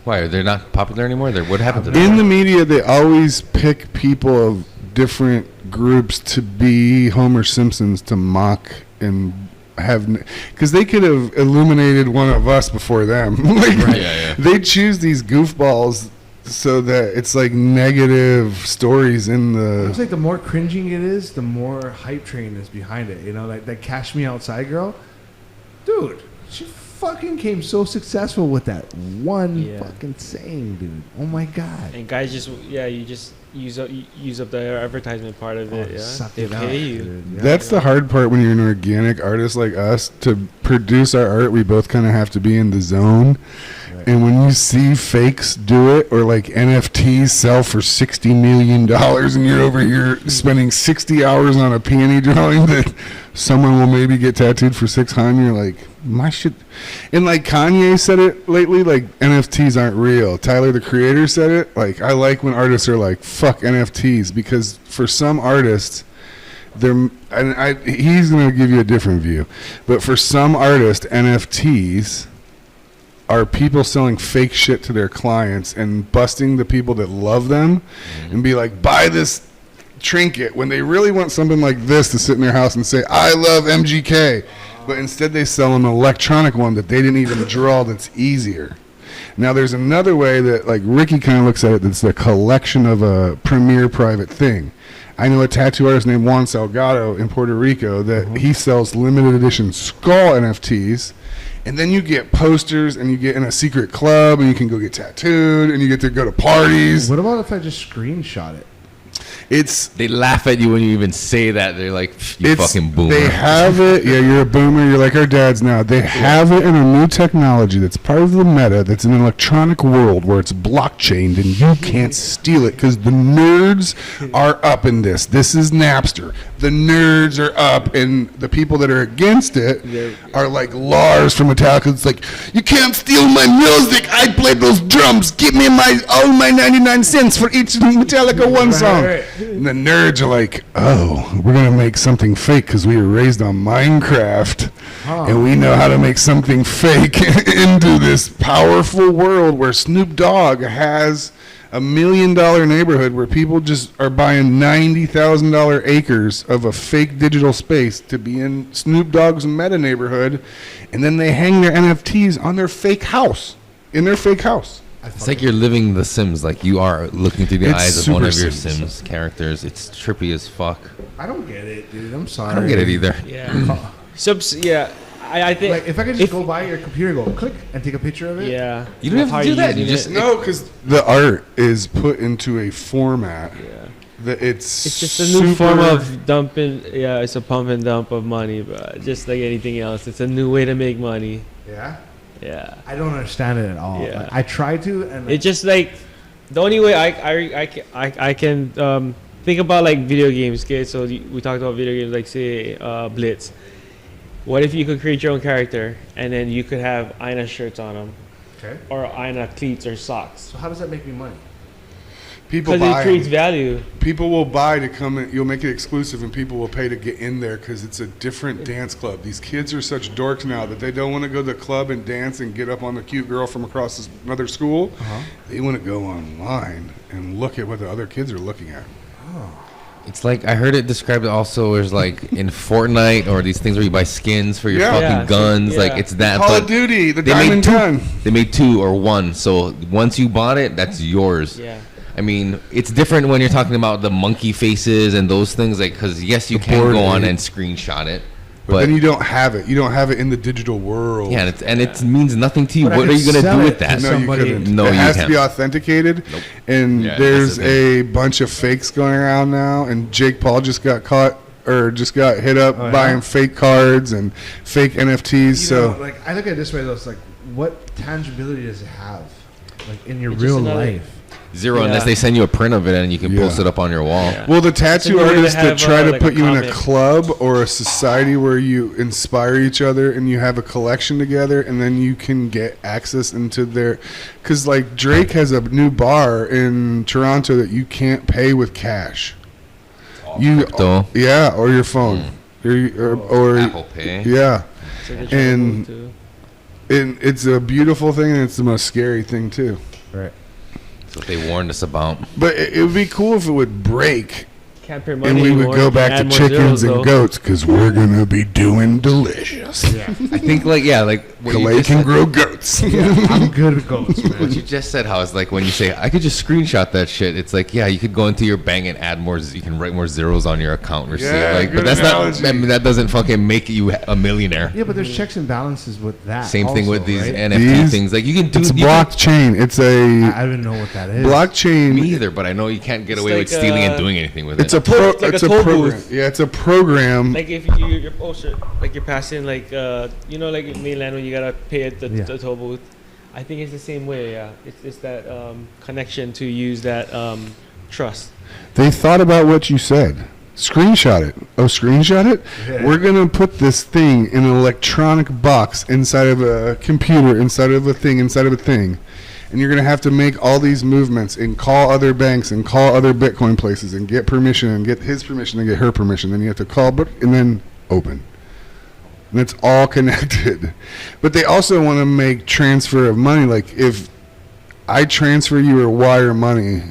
Why, they're not popular anymore? What happened to In them? the media, they always pick people of different groups to be Homer Simpsons to mock and have, because they could have illuminated one of us before them. Like, Yeah. they choose these goofballs so that it's like negative stories in It's the. like the more cringing it is, the more hype train is behind it. You know, like that Cash Me Outside girl, dude. She fucking came so successful with that one Yeah. fucking saying, dude. Oh my god. And guys just you just use up the advertisement part of it. Yeah. Suck They it out, pay you. dude. Yeah. That's the hard part when you're an organic artist like us. To produce our art, we both kind of have to be in the zone. Right. And when you see fakes do it, or like NFTs sell for $60 million, and you're over here spending 60 hours on a peony drawing that someone will maybe get tattooed for $600, you're like, my shit. And like Kanye said it lately, like NFTs aren't real. Tyler, the Creator, said it. Like, I like when artists are like, fuck NFTs, because for some artists, he's going to give you a different view, but for some artists, NFTs are people selling fake shit to their clients and busting the people that love them and be like, buy this trinket, when they really want something like this to sit in their house and say, I love MGK. But instead they sell an electronic one that they didn't even draw that's easier. Now there's another way that like Ricky kind of looks at it, that's the collection of a premier private thing. I know a tattoo artist named Juan Salgado in Puerto Rico that he sells limited edition skull NFTs. And then you get posters, and you get in a secret club, and you can go get tattooed, and you get to go to parties. What about if I just screenshot it? They laugh at you when you even say that. They're like, you fucking boomer. They have it. Yeah, you're a boomer. You're like our dads now. They have it in a new technology that's part of the meta, that's in an electronic world where it's blockchained and you can't steal it because the nerds are up in this. This is Napster. The nerds are up, and the people that are against it are like Lars from Metallica. It's like, you can't steal my music. I played those drums. Give me all my 99 cents for each Metallica one song. Right. And the nerds are like, oh, we're going to make something fake because we were raised on Minecraft. And we know how to make something fake into this powerful world where Snoop Dogg has $1 million neighborhood where people just are buying $90,000 acres of a fake digital space to be in Snoop Dogg's meta neighborhood. And then they hang their NFTs on their fake house, in their fake house. It's like you're living The Sims. Like you are looking through the It's eyes of one of super your Sims. Sims characters. It's trippy as fuck. I don't get it, dude. I'm sorry. I don't get it either. Yeah. I think Like, if I could just go by your computer, go click, and take a picture of it. Yeah. You don't have How to do that. using You just it. No, because the art is put into a format that it's just a new form super- of dumping. Yeah, it's a pump and dump of money, but just like anything else, it's a new way to make money. Yeah. Yeah. I don't understand it at all. Yeah. Like, I try to, and It's just like the only way I can think about like video games. Okay, so we talked about video games like say Blitz, What if you could create your own character and then you could have A.I.N.A shirts on them, Okay. or A.I.N.A cleats or socks? So how does that make me money? People Because buy it creates 'em. value. People will buy to come in. You'll make it exclusive, and people will pay to get in there because it's a different dance club. These kids are such dorks now that they don't want to go to the club and dance and get up on the cute girl from across another school. They want to go online and look at what the other kids are looking at. It's like I heard it described also as like in Fortnite or these things where you buy skins for your Yeah. fucking Yeah, so- guns. yeah. Like it's that. Call but of Duty, the they made diamond two. gun. They made 2 or 1. So once you bought it, that's yours. Yeah. I mean, it's different when you're talking about the monkey faces and those things. Like, because yes, you The can board go on ape. and screenshot it, But then you don't have it. You don't have it in the digital world. yeah, and it means nothing to you. But I What are could you gonna sell do it with to that? No, you somebody- couldn't. No, it you has to can't. be authenticated. Nope. And Yeah, there's that's the a bunch of fakes going around now. And Jake Paul just got caught or just got hit up Oh, yeah? buying fake cards and fake NFTs. You know, So like I look at it this way though, it's like what tangibility does it have, like in your It's just real another- life? Zero, unless Yeah. they send you a print of it and you can Yeah. post it up on your wall. Yeah. well, the tattoo another way to artists that have, try to like put a you in a comic. club or a society where you inspire each other and you have a collection together, and then you can get access into their. Because like Drake has a new bar in Toronto that you can't pay with cash. Crypto. Yeah, or your phone, or Apple Pay. yeah, So they're trying to And- move to- and it's a beautiful thing, and it's the most scary thing too. Right. That's what they warned us about. But it would be cool if it would break, Can't print money and we would anymore. go back Add to more chickens zeros, and though. goats because we're gonna be doing delicious. Yeah. I think like what you Kalei just can said- grow goats. I'm good with goats, What man. you just said, how it's like when you say I could just screenshot that shit. It's like, yeah, you could go into your bank and add more. You can write more zeros on your account receipt. Yeah, like, good but that's analogy. not. I mean, that doesn't fucking make you a millionaire. Yeah, but there's checks and balances with that. Same thing also, with these right? NFT These- things. Like you can do. It's you can- blockchain. It's a I don't even know what that is. blockchain. Me either, but I know you can't get It's away with like, stealing and doing anything with It's it. a pro. It's like It's a a toll program. booth. Yeah, it's a program. Like if you're like you're passing like like in mainland when you gotta pay at the, Yeah. the toll booth. I think it's the same way. Yeah, it's that connection to use that trust. They thought about what you said. Screenshot it. Oh, screenshot it? Yeah. We're going to put this thing in an electronic box inside of a computer, inside of a thing, inside of a thing. And you're going to have to make all these movements and call other banks and call other Bitcoin places and get permission and get his permission and get her permission. Then you have to call and then open. And it's all connected. But they also want to make transfer of money. Like if I transfer you or wire money,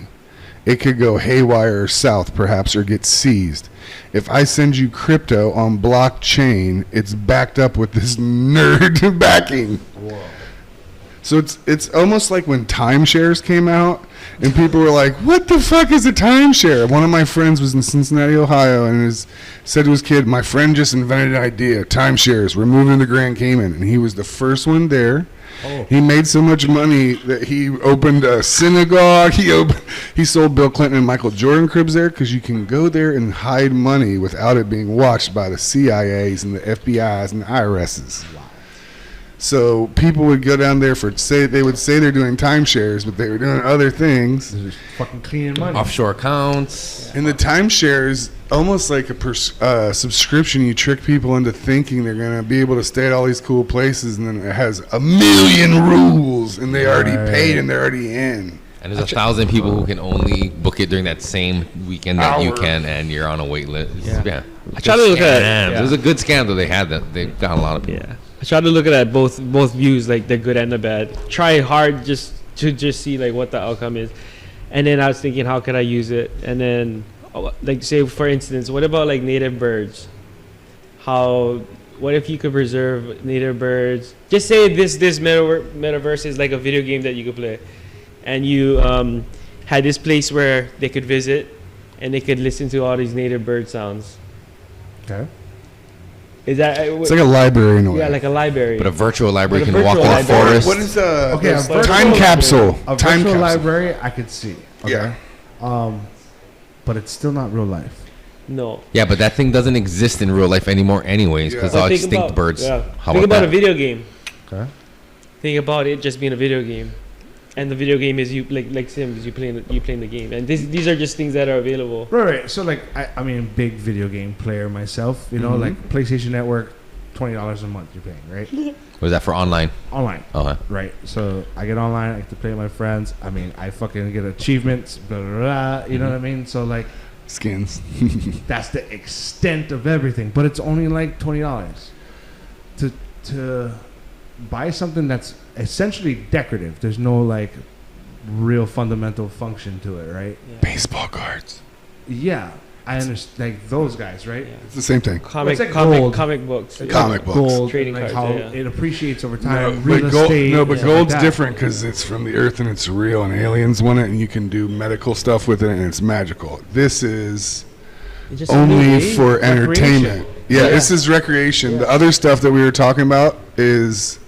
it could go haywire or south perhaps or get seized. If I send you crypto on blockchain, it's backed up with this nerd backing. So it's almost like when timeshares came out and people were like, what the fuck is a timeshare? One of my friends was in Cincinnati, Ohio, and said to his kid, my friend just invented an idea, timeshares, we're moving to Grand Cayman. And he was the first one there. Oh. He made so much money that he opened a synagogue. He sold Bill Clinton and Michael Jordan cribs there because you can go there and hide money without it being watched by the CIAs and the FBIs and the IRSs. So people would go down there they would say they're doing timeshares, but they were doing other things. They're just fucking cleaning money. Offshore accounts. And the timeshares, almost like a subscription, you trick people into thinking they're going to be able to stay at all these cool places, and then it has a million rules, and they already paid and they're already in. And there's 1,000 people who can only book it during that same weekend that you Hour. can, and you're on a wait list. Yeah. I try to look at it. It was a good scam that they had. That they've got a lot of people. Yeah, I try to look at it both views, like the good and the bad. Try hard just to see like what the outcome is, and then I was thinking, how could I use it? And then, like say for instance, what about like native birds? What if you could preserve native birds? Just say this metaverse is like a video game that you could play, and you had this place where they could visit, and they could listen to all these native bird sounds. Okay. Is that It's like a library in a way. yeah, like a library? But a virtual library But a can walk in virtual a library. forest. What is Okay, a virtual time library. capsule? A Time virtual capsule. library, I could see. Yeah. But it's still not real life. No. Yeah, but that thing doesn't exist in real life anymore, anyways, because Yeah. all But think extinct about- birds. yeah. How Think about a that? video game. Okay. Think about it just being a video game, and the video game is you like Sims. You playing the game, and these are just things that are available. Right. So like, I mean, big video game player myself. You know, Mm-hmm. like PlayStation Network, $20 a month you're paying, right? Was that for online? Online. Okay. Right. So I get online, I get to play with my friends. I mean, I fucking get achievements, blah, blah, blah, you know what I mean? So, like, skins. that's the extent of everything. But it's only like $20 to buy something that's essentially decorative. There's no, like, real fundamental function to it, right? Yeah. Baseball cards. Yeah. I understand, like those guys, right? Yeah. It's the same thing. Comic books. Comic books. Gold, trading like cards. how Yeah. it appreciates over time. No, real estate. but gold's like different because it's from the earth and it's real, and aliens want it, and you can do medical stuff with it, and it's magical. This is only for entertainment. Yeah, this is recreation. Yeah. The other stuff that we were talking about is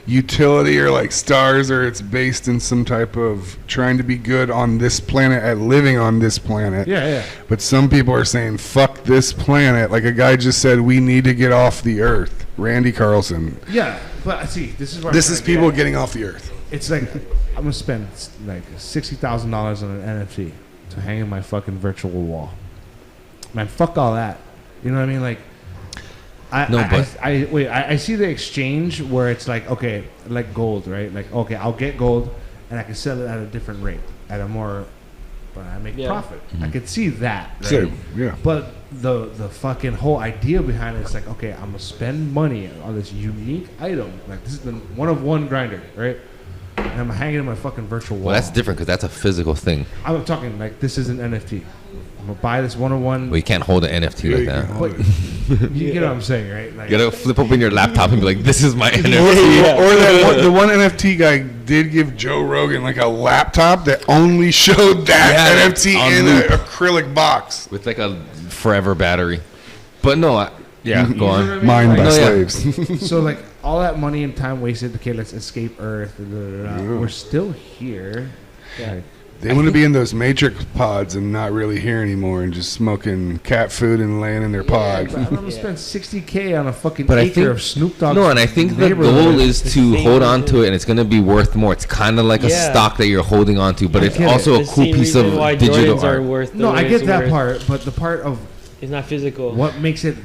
utility or like stars, or it's based in some type of trying to be good on this planet at living on this planet. Yeah. But some people are saying fuck this planet. Like a guy just said, we need to get off the earth. Randy Carlson. Yeah, but see, this is where this is people getting off the earth. It's like I'm gonna spend like $60,000 on an NFT to hang in my fucking virtual wall. Man, fuck all that. You know what I mean? Like, I see the exchange where it's like, okay, like gold, right? Like, okay, I'll get gold and I can sell it at a different rate, at a more, but I make profit. Mm-hmm. I could see that, right? Same, yeah. But the fucking whole idea behind it is like, okay, I'm gonna spend money on this unique item. Like, this is the one of one grinder, right? And I'm hanging in my fucking virtual wall. Well, that's different because that's a physical thing. I'm talking like this is an NFT. I'm gonna buy this one-on-one. Well, you can't hold an NFT like that. But you get what I'm saying, right? Like, you gotta flip open your laptop and be like, "This is my NFT." Or the one NFT guy did give Joe Rogan like a laptop that only showed that NFT in an acrylic box with like a forever battery. But no, go on. Mined by slaves. So like all that money and time wasted. Okay, let's escape Earth. We're still here. Yeah. They want to be in those Matrix pods and not really here anymore, and just smoking cat food and laying in their pod. I'm gonna spend $60K on a fucking acre of Snoop Dogg. No, and I think the goal is to hold on to it, and it's gonna be worth more. It's kind of like a stock that you're holding on to, but it's also a cool piece of digital art. No, I get that part, but the part of it's not physical. What makes it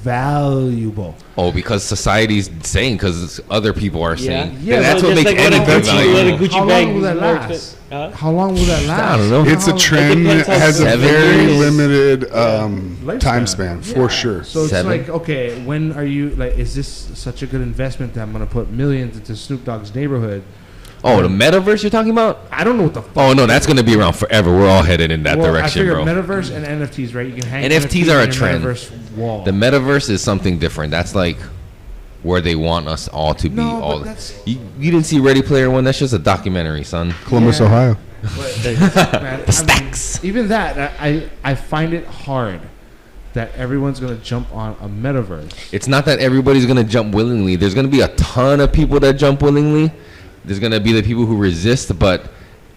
valuable? Oh, because society's saying, because other people are saying. Yeah, that's what makes anything valuable. How long will that last? How long will that last? I don't know. It's a trend that has a very limited time span, for sure. So it's like, okay, when are you, like, is this such a good investment that I'm going to put millions into Snoop Dogg's neighborhood? Oh, the metaverse you're talking about? I don't know what the fuck. Oh, no, that's going to be around forever. We're all headed in that direction, bro. I figure metaverse and NFTs, right? You can hang NFTs are a in trend. Metaverse wall. The metaverse is something different. That's like where they want us all to be. No, you didn't see Ready Player One? That's just a documentary, son. Columbus, Ohio. Man, the stacks. Even that, I find it hard that everyone's going to jump on a metaverse. It's not that everybody's going to jump willingly. There's going to be a ton of people that jump willingly. There's going to be the people who resist, but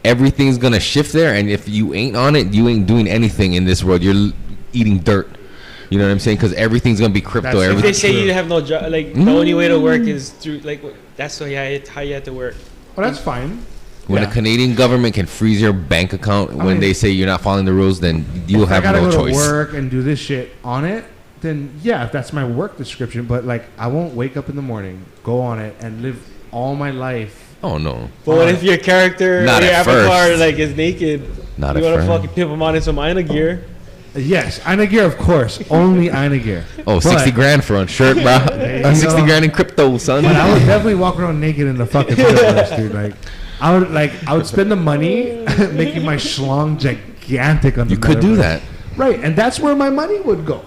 everything's going to shift there. And if you ain't on it, you ain't doing anything in this world. You're eating dirt. You know what I'm saying? Because everything's going to be crypto. If they say you have no job, like, the only way to work is through, like, that's how you have to work. Well, that's fine. When the Canadian government can freeze your bank account when they say you're not following the rules, then you'll have no choice. If I gotta go to work and do this shit on it, then yeah, that's my work description. But like, I won't wake up in the morning, go on it, and live all my life. Oh no! But what if your character, not your avatar, first. like is naked? Not you at want to first. fucking pimp him on in some A.I.N.A gear? Yes, A.I.N.A gear, of course. Only A.I.N.A gear. Oh, 60 grand for a shirt, bro. 60 grand in crypto, son. But I would definitely walk around naked in the fucking metaverse, dude. Like, I would spend the money making my schlong gigantic on the You could do that. Right, and that's where my money would go.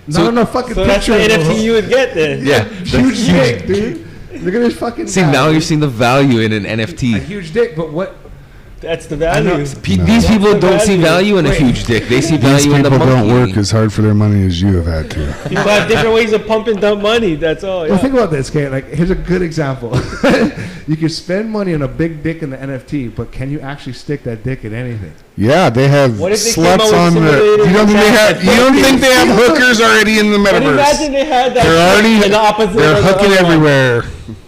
Not on a fucking so picture. That's the NFT you would get then. Yeah. Huge dick, dude. Look at this fucking See, guy. now you're seeing the value in an NFT. A huge dick, but what? That's the value. These people don't see value in a huge dick. They see value in the People monkey. don't work as hard for their money as you have had to. People have different ways of pumping dump money. That's all. Well, think about this, okay? Like, here's a good example. You can spend money on a big dick in the NFT, but can you actually stick that dick in anything? Yeah, they have What if they came sluts out with on the. simulated You don't think they have? cats? You don't think they have hookers already in the But metaverse? imagine they had that. They're already. in the opposite. They're of the hooking other one. everywhere.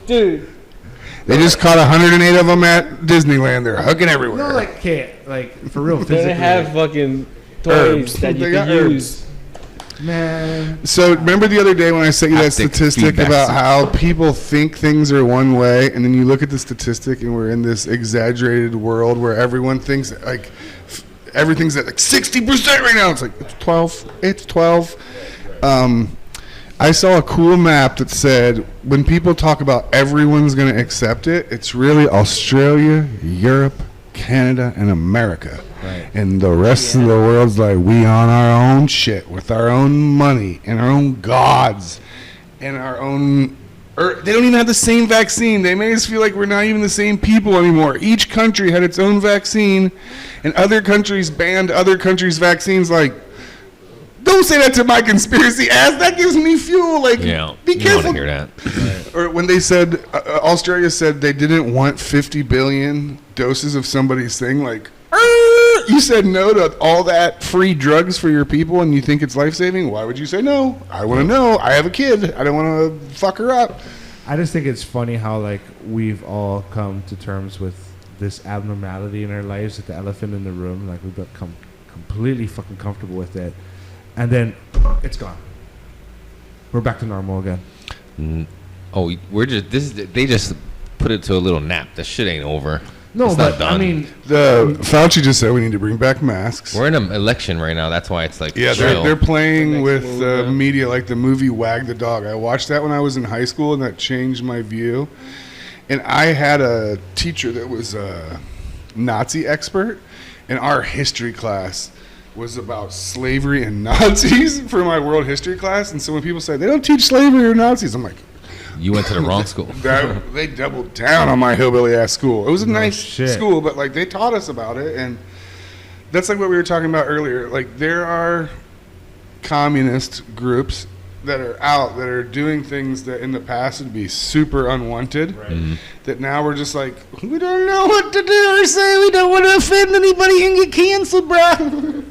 Dude. They just caught 108 of them at Disneyland. They're hooking everywhere. No, like, okay, like, for real, They physically. have fucking Herbs. toys that They you got can herbs. use. Man. So remember the other day when I sent you that Haptic statistic feedback about system. how people think things are one way, and then you look at the statistic, and we're in this exaggerated world where everyone thinks like everything's at like 60% right now. It's like it's 12. It's 12. I saw a cool map that said when people talk about everyone's going to accept it, it's really Australia, Europe, Canada, and America. Right. And the rest of the world's like, we on our own shit with our own money and our own gods and our own... they don't even have the same vaccine. They made us feel like we're not even the same people anymore. Each country had its own vaccine, and other countries banned other countries' vaccines. Like, don't say that to my conspiracy ass. That gives me fuel. Like, Yeah, be you don't careful. want to hear that. Or when they said, Australia said they didn't want 50 billion doses of somebody's thing, like, you said no to all that free drugs for your people and you think it's life-saving? Why would you say no? I want to know. I have a kid. I don't want to fuck her up. I just think it's funny how like we've all come to terms with this abnormality in our lives, like the elephant in the room. Like we've become completely fucking comfortable with it, and then it's gone. We're back to normal again. Oh, we're just they just put it to a little nap. That shit ain't over. No, it's but not done. I mean, Fauci just said we need to bring back masks. We're in an election right now. That's why it's like Yeah, chill. they're playing The with next move, yeah. media like the movie Wag the Dog. I watched that when I was in high school, and that changed my view. And I had a teacher that was a Nazi expert, and our history class was about slavery and Nazis for my world history class. And so when people say they don't teach slavery or Nazis, I'm like, You went to the wrong school. they doubled down on my hillbilly ass school. It was a nice shit. school, but like they taught us about it, and that's like what we were talking about earlier. Like there are communist groups that are out that are doing things that in the past would be super unwanted. Mhm. That now we're just like, we don't know what to do or say. We don't want to offend anybody and get canceled, bruh.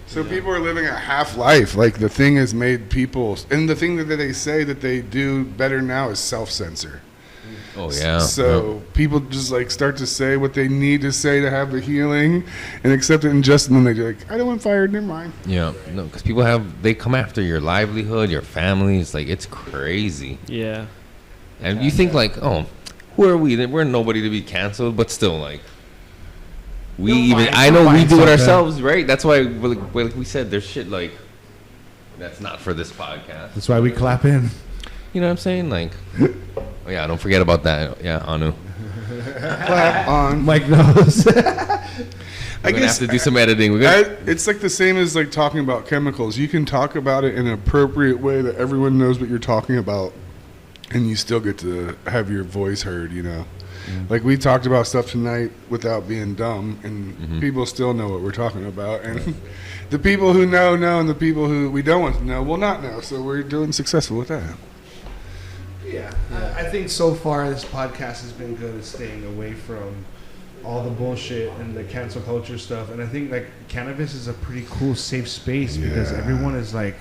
So people are living a half life. Like the thing has made people, and the thing that they say that they do better now is self-censor. Oh yeah. So people just like start to say what they need to say to have the healing and accept it, and just then they're like, I don't want fired, never mind. Yeah, no, because people they come after your livelihood, your family. It's like, it's crazy. Yeah. And you think like, oh, who are we? We're nobody to be canceled, but still like, I know we do it ourselves, right? That's why, like we said, there's shit like, that's not for this podcast. that's why we clap in. You know what I'm saying? Like, oh yeah, don't forget about that. Yeah, Anu. Clap on. Mike knows. We're gonna have to do some editing. We're gonna, It's like the same as like talking about chemicals. You can talk about it in an appropriate way that everyone knows what you're talking about, and you still get to have your voice heard, you know. Like we talked about stuff tonight without being dumb, and people still know what we're talking about. And the people who know, and the people who we don't want to know will not know. So we're doing successful with that. Yeah, I think so far this podcast has been good at staying away from all the bullshit and the cancel culture stuff. And I think like cannabis is a pretty cool, safe space because everyone is like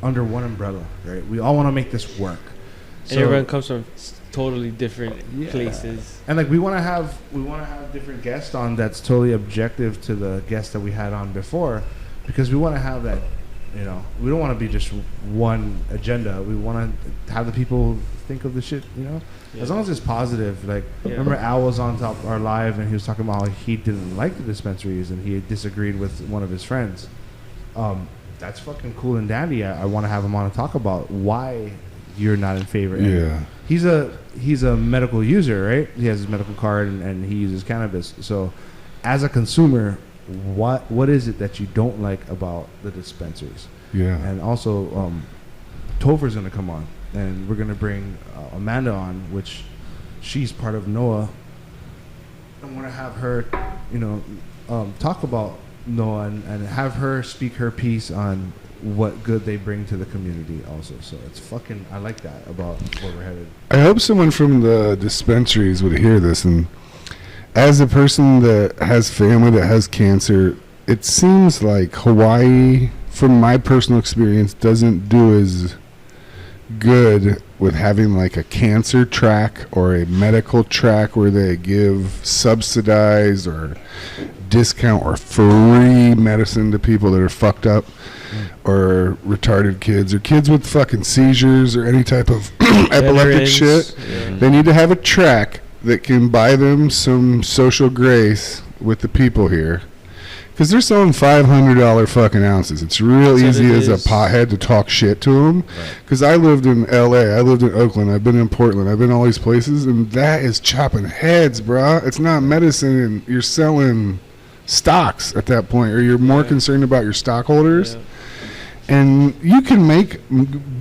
under one umbrella, right? We all want to make this work. And everyone comes from totally different places. And like we want to have different guests on that's totally objective to the guests that we had on before, because we want to have that, you know, we don't want to be just one agenda. We want to have the people think of the shit, you know, as long as it's positive. Like remember Al was on top of our live and he was talking about how he didn't like the dispensaries and he disagreed with one of his friends. That's fucking cool and dandy. I want to have him on to talk about why you're not in favor. And he's a medical user, right? He has his medical card and he uses cannabis. So as a consumer, what is it that you don't like about the dispensaries? Yeah. And also Topher's going to come on and we're going to bring Amanda on, which she's part of NOAA. I want to have her, you know, talk about NOAA and have her speak her piece on what good they bring to the community also. So it's fucking, I like that about where we're headed. I hope someone from the dispensaries would hear this. And as a person that has family that has cancer, it seems like Hawaii, from my personal experience, doesn't do as good with having like a cancer track or a medical track where they give subsidized or discount or free medicine to people that are fucked up. or retarded kids or kids with fucking seizures or any type of epileptic shit. Yeah. They need to have a track that can buy them some social grace with the people here. Because they're selling $500 fucking ounces. It's real That's easy what it as a is. pothead to talk shit to them. Because I lived in L.A., I lived in Oakland, I've been in Portland, I've been all these places, and that is chopping heads, bruh. It's not medicine, and you're selling stocks at that point, or you're more concerned about your stockholders. Yeah. And you can make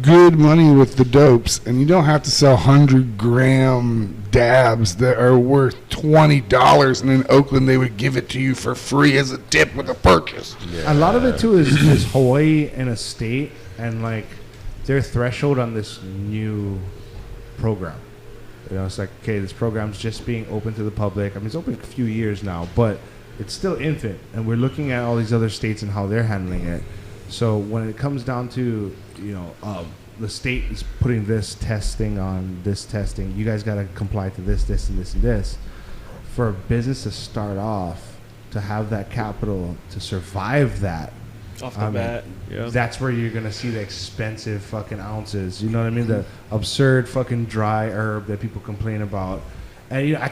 good money with the dopes, and you don't have to sell 100-gram dabs that are worth $20, and in Oakland they would give it to you for free as a tip with a purchase. A lot of it too is Hawaii in a state and like their threshold on this new program. You know, it's like, okay, this program's just being open to the public. I mean, it's open a few years now, but it's still infant, and we're looking at all these other states and how they're handling it. So when it comes down to, you know, the state is putting this testing on this testing, you guys got to comply to this, this, and this, and this. For a business to start off, to have that capital to survive that, Off the bat, yeah. that's where you're going to see the expensive fucking ounces. You know what I mean? The absurd fucking dry herb that people complain about. And you know,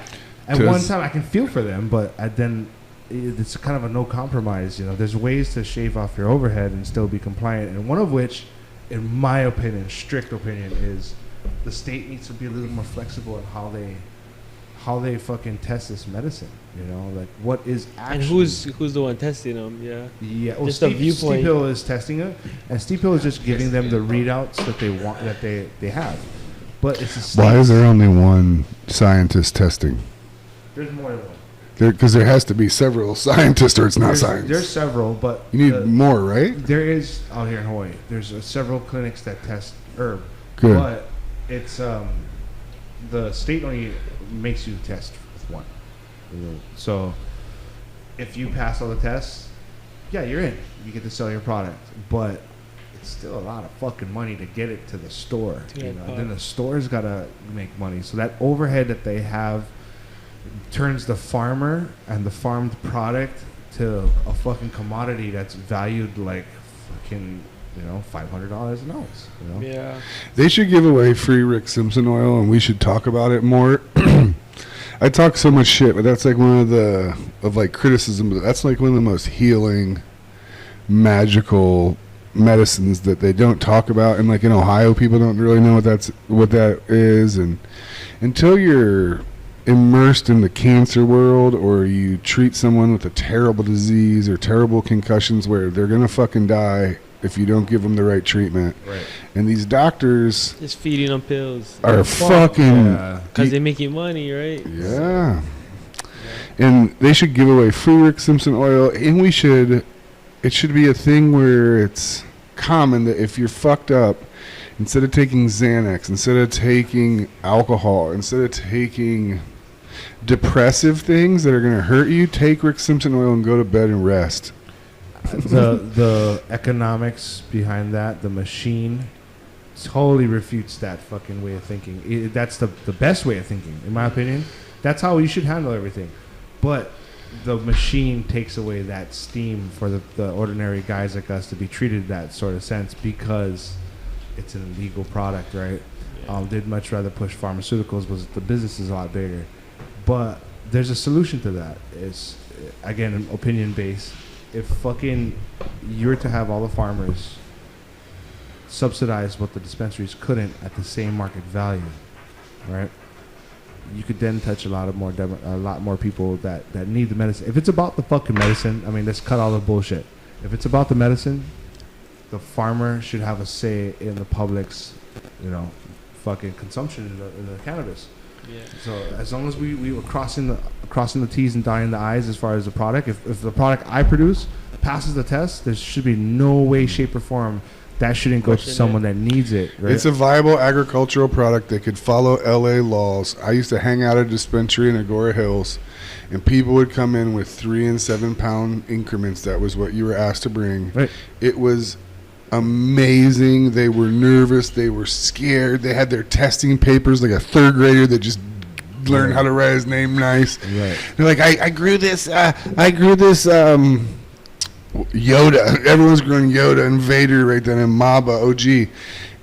at one time I can feel for them, but then it's kind of a no compromise. You know, there's ways to shave off your overhead and still be compliant, and one of which, in my opinion, strict opinion, is the state needs to be a little more flexible in how they fucking test this medicine. You know, like what is actually, And who's the one testing them? Yeah. yeah. Well, Just a Steve viewpoint. Hill is testing it, and Steve Hill is just giving them the readouts that they want, that they have. But it's a Why is there only one scientist testing? There's more than one. Because there has to be several scientists, or it's not science. There's several, but You need more, right? There is out here in Hawaii. There's several clinics that test herb. Good. But it's the state only makes you test with one. So if you pass all the tests, yeah, you're in. You get to sell your product. But it's still a lot of fucking money to get it to the store. You know? And then the store's gotta make money. So that overhead that they have turns the farmer and the farmed product to a fucking commodity that's valued like fucking, you know, $500 an ounce. You know? Yeah. They should give away free Rick Simpson oil, and we should talk about it more. I talk so much shit, but that's like one of the criticism. But that's like one of the most healing, magical medicines that they don't talk about. And like in Ohio, people don't really know what that is, and until you're immersed in the cancer world, or you treat someone with a terrible disease or terrible concussions where they're gonna fucking die if you don't give them the right treatment. Right. And these doctors Just feeding them pills. are fucking Because they make you money, right? yeah. And they should give away free Rick Simpson oil, and it should be a thing where it's common that if you're fucked up, instead of taking Xanax, instead of taking alcohol, instead of taking depressive things that are going to hurt you, take Rick Simpson oil and go to bed and rest. The economics behind that, the machine, totally refutes that fucking way of thinking. That's the best way of thinking, in my opinion. That's how you should handle everything. But the machine takes away that steam for the ordinary guys like us to be treated that sort of sense, because it's an illegal product, right? They'd much rather push pharmaceuticals, because the business is a lot bigger. But there's a solution to that. It's, again, an opinion based. If fucking you were to have all the farmers subsidize what the dispensaries couldn't at the same market value, right? You could then touch a lot more people that need the medicine. If it's about the fucking medicine, I mean, let's cut all the bullshit. If it's about the medicine, the farmer should have a say in the public's, you know, fucking consumption in the cannabis. Yeah. So as long as we were crossing the T's and dotting the I's as far as the product, if the product I produce passes the test, there should be no way, shape, or form that shouldn't go to someone that needs it. Right? It's a viable agricultural product that could follow LA laws. I used to hang out at a dispensary in Agora Hills, and people would come in with 3 and 7 pound increments. That was what you were asked to bring. Right. It was amazing. They were nervous. They were scared. They had their testing papers like a 3rd grader that just learned how to write his name nice. Right. They're like, I grew this. Yoda. Everyone's growing Yoda and Vader right then, and Maba OG,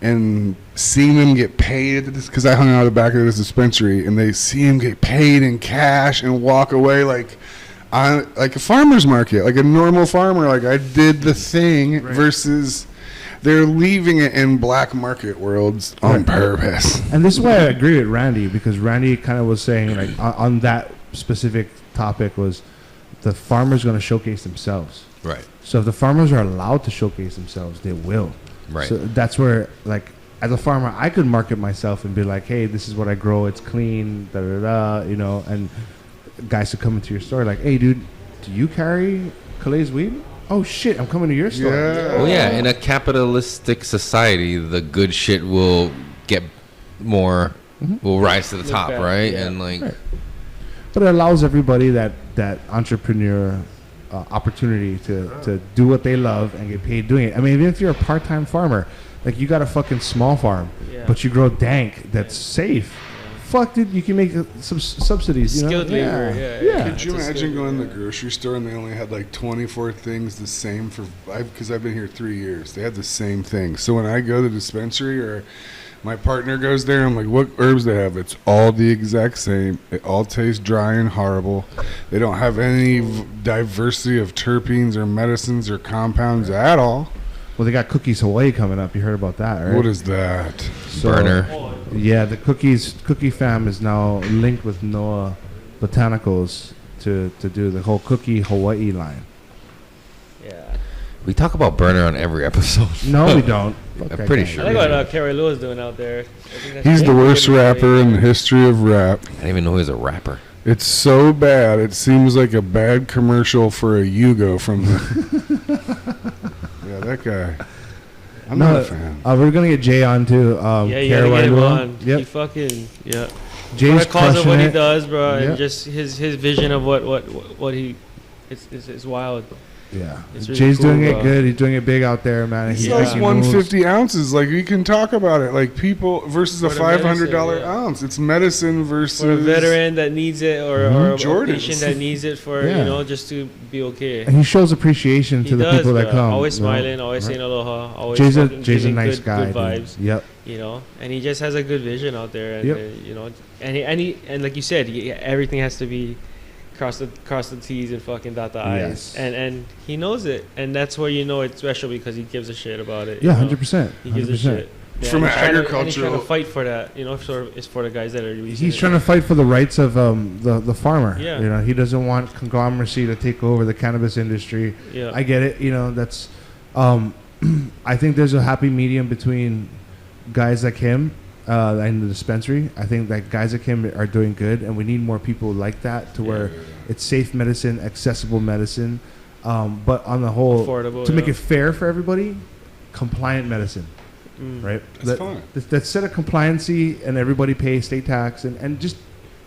and seeing them get paid at this, because I hung out at the back of this dispensary, and they see him get paid in cash and walk away like a farmer's market, like a normal farmer. Like I did the thing, versus they're leaving it in black market worlds on purpose. And this is why I agree with Randy, because Randy kind of was saying like on that specific topic was the farmer's going to showcase themselves. Right. So if the farmers are allowed to showcase themselves, they will. Right. So that's where, like, as a farmer, I could market myself and be like, hey, this is what I grow. It's clean, da-da-da, you know, and guys could come into your store like, hey, dude, do you carry Kalei's weed? Oh, shit, I'm coming to your store. Yeah. Well, yeah, in a capitalistic society, the good shit will get more, will rise to the top, right? Yeah. And, like... Right. But it allows everybody that entrepreneur opportunity to do what they love and get paid doing it. I mean, even if you're a part-time farmer, like you got a fucking small farm, but you grow dank that's safe. Fuck, dude, you can make some subsidies. You Skilled know? labor, yeah. Could you imagine going to the grocery store and they only had like 24 things the same for, because I've been here 3 years. They had the same thing. So when I go to the dispensary or my partner goes there, I'm like, what herbs they have? It's all the exact same. It all tastes dry and horrible. They don't have any diversity of terpenes or medicines or compounds at all. Well, they got Cookies Hawaii coming up. You heard about that, right? What is that? So, Burner. Yeah, the Cookie fam is now linked with Noah Botanicals to do the whole Cookie Hawaii line. Yeah. We talk about Burner on every episode. No, we don't. I'm pretty sure. I like what Carrie Lou is doing out there. He's the worst rapper in the history of rap. I didn't even know he was a rapper. It's so bad. It seems like a bad commercial for a Yugo from the... Yeah, that guy. I'm not a fan. We're going to get Jay on too. Yeah, you gotta get him on. Yep. He fucking, yeah. Jay's Because of what he crushing it. does, bro, Yep. and just his vision of what he, it's wild. Yeah. It's really Jay's cool, doing bro. it good. He's doing it big out there, man. He He sells moves. 150 ounces. Like, you can talk about it. Like, people versus a For the $500 medicine, yeah. ounce. It's medicine versus... For a veteran that needs it, or a Jordans. patient that needs it for, Yeah. you know, just to be okay. And he shows appreciation to He the does, people that bro. come. Always you know? smiling, always Right. saying aloha, always Jay's a fucking nice giving good, guy. good dude. vibes. Yep. You know, and he just has a good vision out there, and Yep. you know, and like you said, everything has to be cross the T's and fucking dot the I's, Yes. and he knows it, and that's where you know it's special because he gives a shit about it. Yeah, you know? 100%. He gives a 100%. shit. Yeah, From and an he's trying to agricultural- fight for that, you know. It's for the guys that are using He's it. trying to fight for the rights of the farmer. Yeah. You know, he doesn't want conglomeracy to take over the cannabis industry. Yeah. I get it. You know, that's. I think there's a happy medium between guys like him and the dispensary. I think that guys like him are doing good, and we need more people like that to where it's safe medicine, accessible medicine, but on the whole, Affordable, to make yeah. it fair for everybody, compliant medicine. Right? That's fine. That set a compliancy and everybody pays state tax and just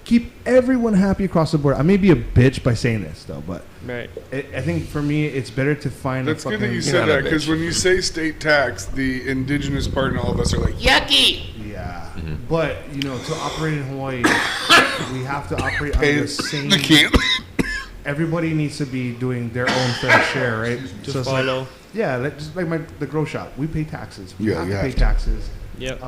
keep everyone happy across the board. I may be a bitch by saying this though, but Right. I think for me it's better to find That's a good fucking that you You're said not a that, because bitch. when you say state tax, the indigenous part and all of us are like, yucky! yeah. But you know, to operate in Hawaii, we have to operate on the same. I can't. Everybody needs to be doing their own fair share, right? To it's like, follow. just like the grow shop, we pay taxes. We Yeah, have you to pay have to. taxes. Yep.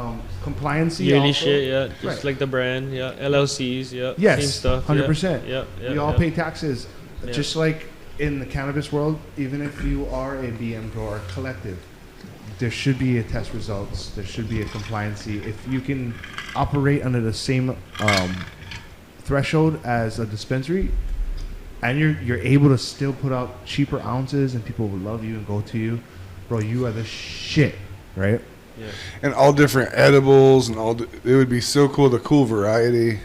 Compliancy. Yearly also, shit, yeah. Just Right. like the brand, yeah. LLCs, yeah. Yes, Same stuff. 100%. Yeah. We all pay taxes, Yeah. just like in the cannabis world. Even if you are a BM or a collective, there should be a test results. There should be a compliancy. If you can operate under the same threshold as a dispensary, and you're able to still put out cheaper ounces, and people will love you and go to you, bro. You are the shit, right? Yeah. And all different edibles and all. It would be so cool, the cool variety.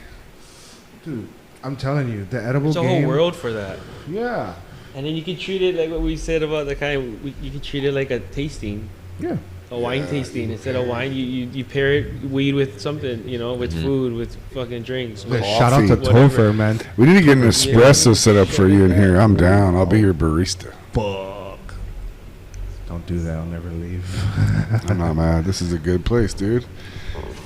Dude, I'm telling you, the edible There's a game. whole world for that. Yeah, And then you can treat it like what we said about the kind. You can treat it like a tasting, yeah. a wine tasting. Instead of wine, you pair it weed with something, you know, with food, with fucking drinks. Yeah, with shout out to whatever. Topher, man. We need to get an espresso set up for you in here. I'm down. I'll be your barista. Fuck. Don't do that. I'll never leave. I'm not mad. This is a good place, dude.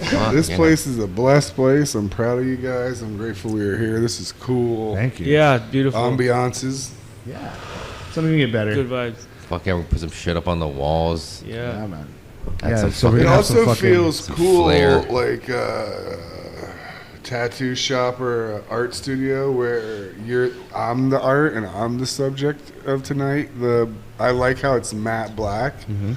Fuck, This yeah. place is a blessed place. I'm proud of you guys. I'm grateful we are here. This is cool. Thank you. Yeah, beautiful. Ambiances. Yeah. Something to get better. Good vibes. Fuck yeah, we put some shit up on the walls. Yeah. Man. That's some so we're It gonna have some also fucking- feels some cool, flair. like tattoo shop or a art studio where I'm the art and I'm the subject of tonight. I like how it's matte black. Mm-hmm.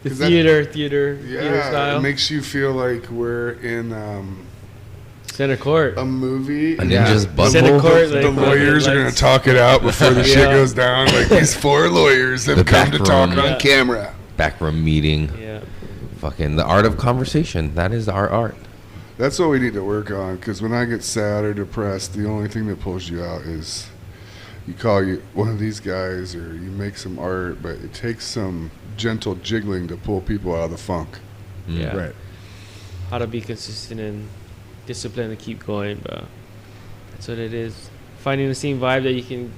The 'Cause that- theater Yeah, style. it makes you feel like we're in Center court. a movie. A ninja's butthole. Center court. The Like, lawyers are going to talk it out before the shit Yeah. goes down. Like these 4 lawyers have The come back to talk room. on Yeah. camera. Backroom meeting. Yeah. Fucking the art of conversation. That is our art. That's what we need to work on, because when I get sad or depressed, the only thing that pulls you out is you call one of these guys or you make some art, but it takes some gentle jiggling to pull people out of the funk. Yeah. Right. How to be consistent and disciplined to keep going, but that's what it is. Finding the same vibe that you can,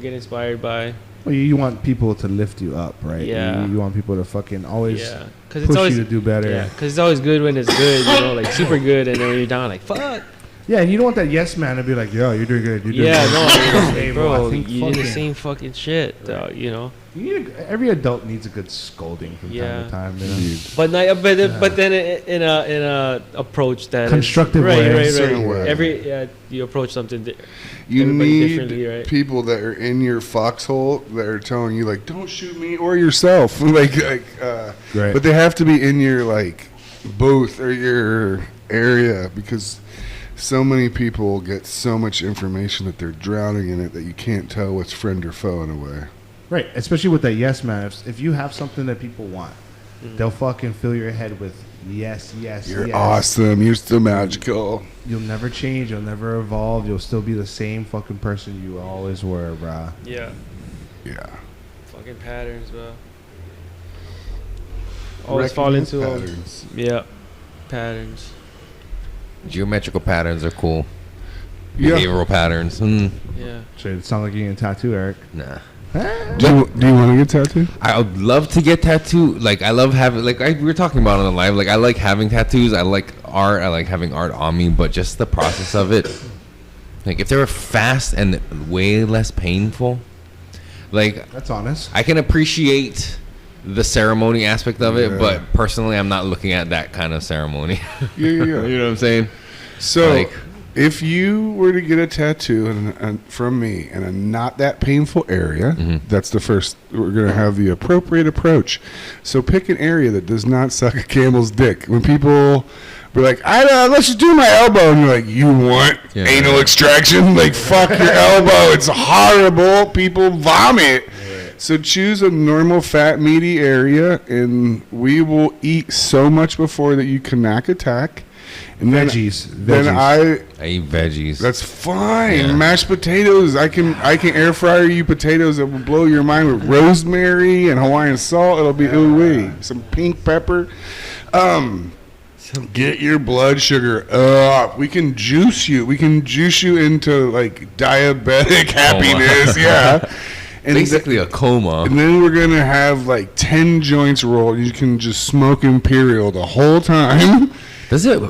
get inspired by. Well, you want people to lift you up, right? Yeah. You want people to fucking always Yeah. push it's always you to do better. Yeah. Because it's always good when it's good, like super good, and then when you're down, like fuck. Yeah, and you don't want that yes man to be like, yo, you're doing good. You're doing Yeah, good. no, Hey, bro, I think you did the fucking- same fucking shit, You need every adult needs a good scolding from Yeah. time to time. You know? But but then in a approach that is- Constructive way. right. Certain way. You approach something. You Everybody need differently, right? people that are in your foxhole that are telling you, like, don't shoot me or yourself. Right. But they have to be in your, like, booth or your area, because so many people get so much information that they're drowning in it that you can't tell what's friend or foe in a way. Right, especially with that yes man. If you have something that people want, they'll fucking fill your head with yes. You're awesome. You're so magical. You'll never change. You'll never evolve. You'll still be the same fucking person you always were, brah. Yeah. Yeah. Fucking patterns, bro. Always fall into patterns. Yeah. Patterns. Geometrical patterns are cool. Yeah. Behavioral patterns. Yeah. Should it sound like you're getting a tattoo, Eric? Nah. Do you want to get tattooed? I would love to get tattooed. Like, I love having, we were talking about on the live. Like, I like having tattoos. I like art. I like having art on me. But just the process of it. Like, if they were fast and way less painful, like, That's honest. I can appreciate the ceremony aspect of it. Yeah. But personally, I'm not looking at that kind of ceremony. Yeah. You know what I'm saying? So, Like- if you were to get a tattoo from me in a not that painful area, that's the first. We're going to have the appropriate approach. So, pick an area that does not suck a camel's dick. When people be like, let's just do my elbow, and you're like, you want anal extraction? Like, fuck your elbow. It's horrible. People vomit. So choose a normal fat meaty area, and we will eat so much before that you cannot attack. And Veggies. Then I eat veggies. That's fine. Yeah. Mashed potatoes. I can air fryer you potatoes that will blow your mind with rosemary and Hawaiian salt. It'll be ooh-wee. Some pink pepper. Get your blood sugar up. We can juice you. We can juice you into like diabetic happiness. Yeah. And basically a coma. And then we're gonna have like 10 joints rolled. You can just smoke Imperial the whole time. Does it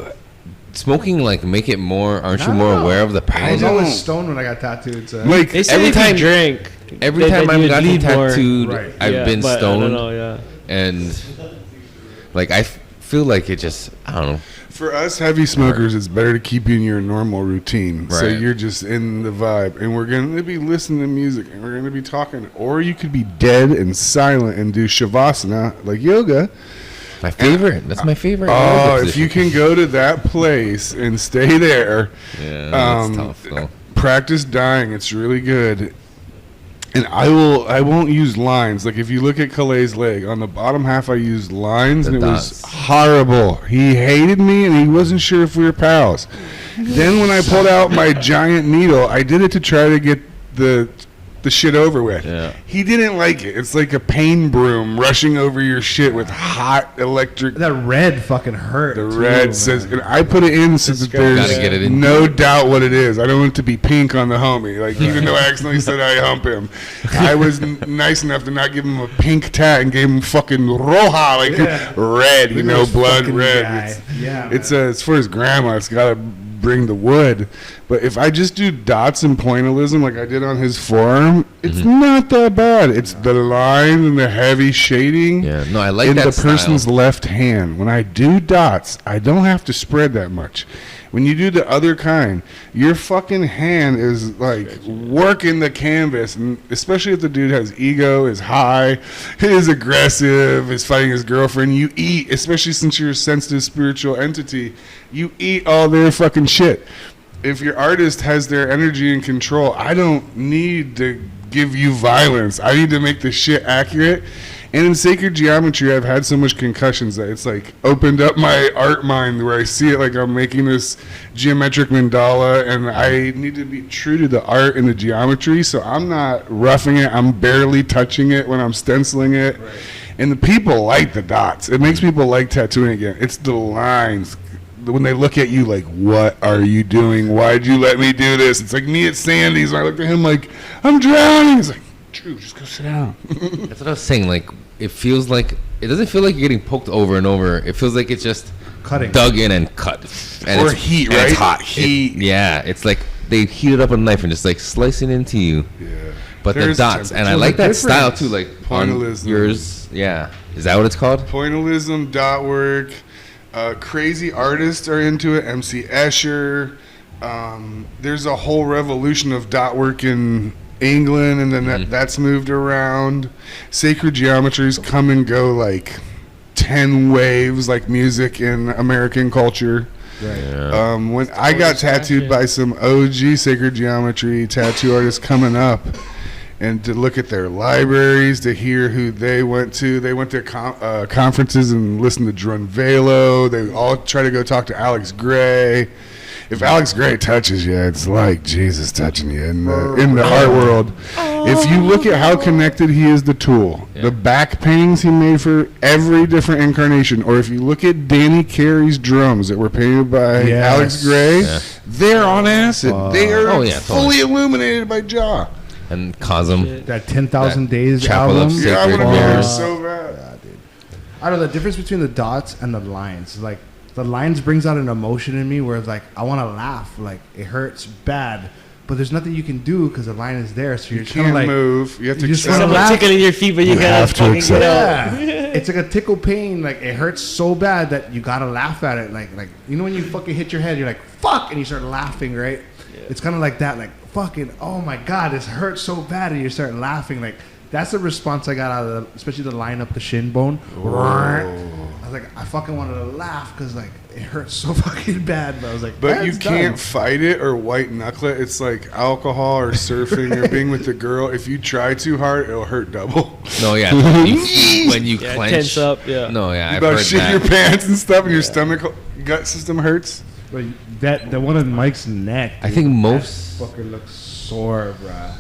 smoking like make it more? Aren't you more aware of the I was pain? always stoned when I got tattooed. So. Like They say every if you time- drink, Every time I've gotten tattooed, Right. I've been but stoned, I don't know, yeah. and like I feel like it just I don't know. for us heavy smokers, it's better to keep you in your normal routine. So Right. you're just in the vibe, and we're gonna be listening to music, and we're gonna be talking, or you could be dead and silent and do shavasana like yoga. My favorite. That's my favorite. Oh, yoga if you position. can go to that place and stay there, Yeah, that's tough though. practice dying. It's really good. And I won't use lines. Like if you look at Kalei's leg, on the bottom half I used lines, The and it dots. was horrible. He hated me and he wasn't sure if we were pals. Then when I pulled out my giant needle, I did it to try to get the shit over with. Yeah. He didn't like it. It's like a pain broom rushing over your shit with hot electric. That red fucking hurt. The too, red man. says, and I put it in so that there's Gotta get it in. no doubt what it is. I don't want it to be pink on the homie. Like, even though I accidentally said I hump him, I was nice enough to not give him a pink tat and gave him fucking roja, like red, Look at this blood fucking red. guy. Yeah, It's for his grandma. It's got a bring the wood. But if I just do dots and pointillism like I did on his forearm, it's not that bad. It's the lines and the heavy shading. Yeah, no, I like in that the style. person's left hand. When I do dots, I don't have to spread that much. When you do the other kind, your fucking hand is like working the canvas, and especially if the dude has ego, is high, is aggressive, is fighting his girlfriend. You eat, especially since you're a sensitive spiritual entity, you eat all their fucking shit. If your artist has their energy and control, I don't need to give you violence. I need to make the shit accurate. And in sacred geometry, I've had so much concussions that it's like opened up my art mind where I see it like I'm making this geometric mandala, and I need to be true to the art and the geometry. So I'm not roughing it. I'm barely touching it when I'm stenciling it. Right. And the people like the dots. It makes people like tattooing again. It's the lines. When they look at you like, what are you doing? Why'd you let me do this? It's like me at Sandy's. And I looked at him like, I'm drowning. He's like, Drew, just go sit down. That's what I was saying. Like, it feels like, it doesn't feel like you're getting poked over and over. It feels like it's just cutting, dug in and cut. And or heat, right? It's hot Heat. Yeah, it's like they heated up a knife and just like slicing into you. Yeah. But the dots, and I like that style too. Like pointillism. Yours, yeah. Is that what it's called? Pointillism, dot work. Crazy artists are into it. MC Escher. There's a whole revolution of dot work in England, and then that's moved around. Sacred geometries come and go like 10 waves, like music in American culture. Right. Yeah. When I got tattooed by some OG sacred geometry tattoo artists coming up, and to look at their libraries, to hear who they went to. They went to conferences and listened to Drunvalo. They all try to go talk to Alex Gray. If Alex Gray touches you, it's like Jesus touching you in the art world. If you look at how connected he is to Tool, the back paintings he made for every different incarnation, or if you look at Danny Carey's drums that were painted by Alex Gray, they're on acid. They are fully illuminated by Jah. And Cosm. That 10,000 Days Chapel album. of Yeah, I Sacred want to be there Mirrors. so bad. Yeah, dude. I don't know, the difference between the dots and the lines. Like, the lines brings out an emotion in me where it's like, I want to laugh. Like, it hurts bad. But there's nothing you can do because the line is there. So you're You kind of can't like, move. You have to you just accept wanna it. laugh. Tickling your feet, but you gotta have to fucking accept get out. Yeah. It's like a tickle pain. Like, it hurts so bad that you gotta laugh at it. Like you know when you fucking hit your head, you're like, fuck, and you start laughing, right? Yeah. It's kind of like that. Like, fucking, oh my God, this hurts so bad, and you start laughing. Like, that's the response I got out of especially the line up the shin bone. I was like, I fucking wanted to laugh because like it hurts so fucking bad. But I was like, But you "That's can't done." fight it or white knuckle it. It's like alcohol or surfing or being with the girl. If you try too hard, it'll hurt double. No, yeah. when you Yeah, clench. tense up, yeah. No, yeah. You I've about heard shit that. your pants and stuff, and your stomach, gut system hurts. But that the one on Mike's neck. I think most. That fucker looks sore, bruh.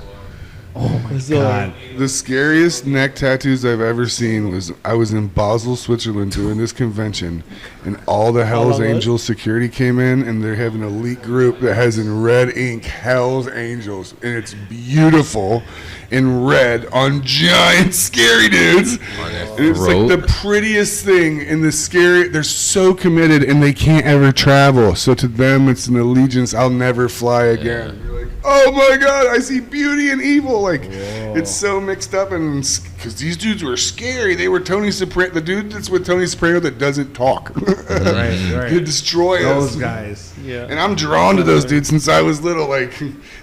Oh my So- God. The scariest neck tattoos I've ever seen was I was in Basel, Switzerland doing this convention, and all the Hell's Angels security came in, and they have an elite group that has in red ink Hell's Angels, and it's beautiful in red on giant scary dudes. And it's like the prettiest thing in the scary. They're so committed, and they can't ever travel. So to them, it's an allegiance. I'll never fly again. You're like, oh my God, I see beauty and evil. Like, it's so mixed up, and because these dudes were scary. They were Tony Soprano, the dude that's with Tony Soprano that doesn't talk. Right. They destroy Those us. guys. Yeah. And I'm drawn to those dudes since I was little. Like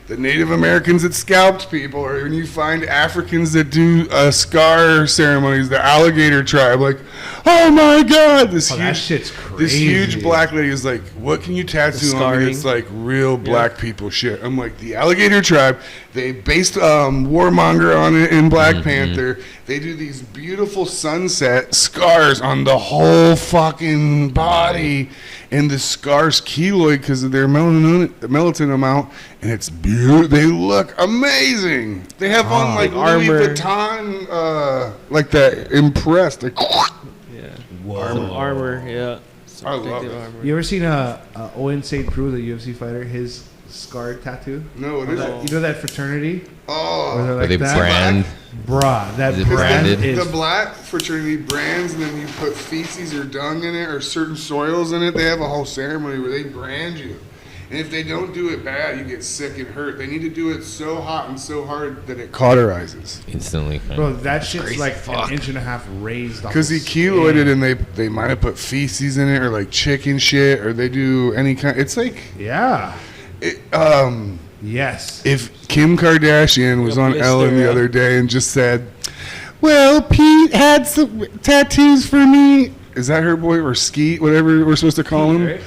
the Native Americans that scalped people, or when you find Africans that do scar ceremonies, the alligator tribe. Like, oh my God, That shit's crazy. this huge black lady is like, what can you tattoo on me? scarring. It's like real black people shit. I'm like, the alligator tribe, they based Warmonger on it in Black Panther. They do these beautiful sunset scars on the whole fucking body. And the scars keloid because of their melatonin amount. And it's beautiful. They look amazing. They have on like Louis armor. Vuitton, like that impressed. Like, Yeah. Some armor, yeah. Some I love protective it. armor. You ever seen Owen St. Preux, the UFC fighter, his scar tattoo? no, it isn't. You know that fraternity? Where Oh, they're Where like they that? brand. Bruh, that Is it brand branded? is the black fraternity brands, and then you put feces or dung in it or certain soils in it. They have a whole ceremony where they brand you. And if they don't do it bad, you get sick and hurt. They need to do it so hot and so hard that it cauterizes. Instantly. Bro, that shit's Crazy. like Fuck. an inch and a half raised. Because he keloided and they might have put feces in it or like chicken shit or they do any kind. It's like Yeah. Yes. if Kim Kardashian was on blister, Ellen the yeah. other day and just said, "Well, Pete had some tattoos for me." Is that her boy or Skeet, whatever we're supposed to call him? Right?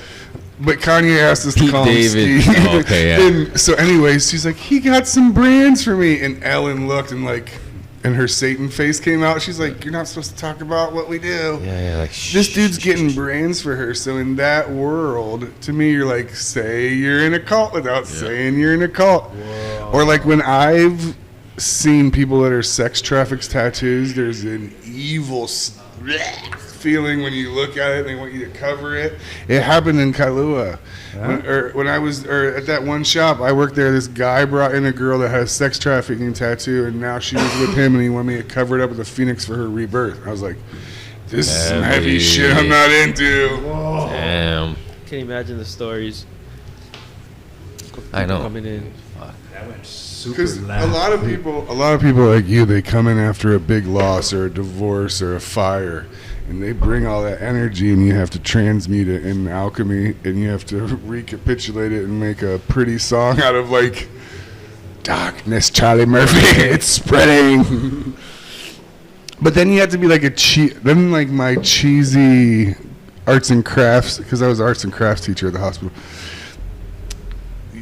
But Kanye asked us to Pete call David. him Skeet. Oh, okay, yeah. And so, anyways, she's like, "He got some brands for me," and Ellen looked and like, and her Satan face came out. She's like, "You're not supposed to talk about what we do." Yeah, like This dude's getting brands for her. So in that world, to me, you're like, say you're in a cult without saying you're in a cult. Whoa. Or like when I've seen people that are sex trafficked tattoos, there's an evil feeling when you look at it and they want you to cover it. It happened in Kailua. When I was at that one shop, I worked there. This guy brought in a girl that had a sex trafficking tattoo, and now she was with him, and he wanted me to cover it up with a phoenix for her rebirth. I was like, this is some heavy shit I'm not into. Whoa. Damn. Can't imagine the stories. I know. Coming in. That went super Because loud. a lot of people like you, they come in after a big loss or a divorce or a fire, and they bring all that energy, and you have to transmute it in alchemy, and you have to recapitulate it and make a pretty song out of like darkness, Charlie Murphy. It's spreading. But then you have to be like then like my cheesy arts and crafts, because I was an arts and crafts teacher at the hospital.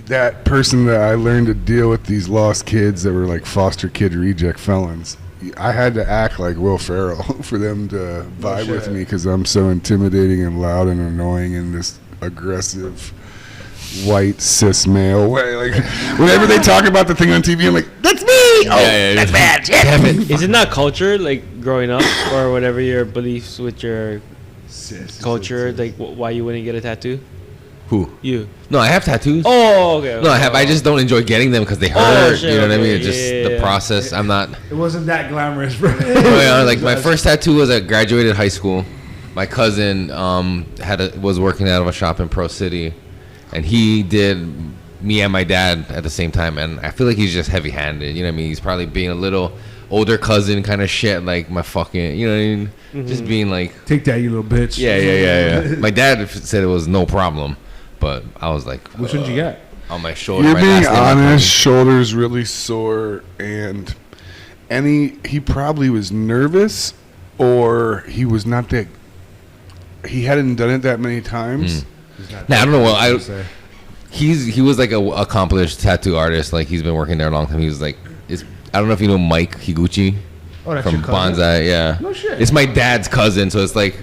That person that I learned to deal with these lost kids that were like foster kid reject felons. I had to act like Will Ferrell for them to vibe with me because I'm so intimidating and loud and annoying in this aggressive white cis male way. Like whenever they talk about the thing on TV, I'm like, "That's me! Oh, that's bad. Shit. Damn it. Is it not culture, like growing up, or whatever your beliefs with your culture, like why you wouldn't get a tattoo? Who? You? No, I have tattoos. Oh, okay. No, I have. I just don't enjoy getting them because they hurt. shit, You know what I mean? okay, It's just yeah. the process. I'm not. It wasn't that glamorous, bro. Oh, yeah, like my first tattoo was I graduated high school. My cousin was working out of a shop in Pro City, and he did me and my dad at the same time. And I feel like he's just heavy-handed. You know what I mean? He's probably being a little older cousin kind of shit, like my fucking. You know what I mean? Mm-hmm. Just being like. Take that, you little bitch. Yeah. My dad said it was no problem, but I was like, Which one did you get? on my shoulder. You're my being last name, my honest, cousin. shoulders really sore, and he probably was nervous, or he was not that. He hadn't done it that many times. Nah, I don't know. Well, he was like a accomplished tattoo artist. Like he's been working there a long time. He was like, I don't know if you know Mike Higuchi Oh, that's from your cousin? Bonsai. Yeah, No shit. It's my dad's cousin, so it's like,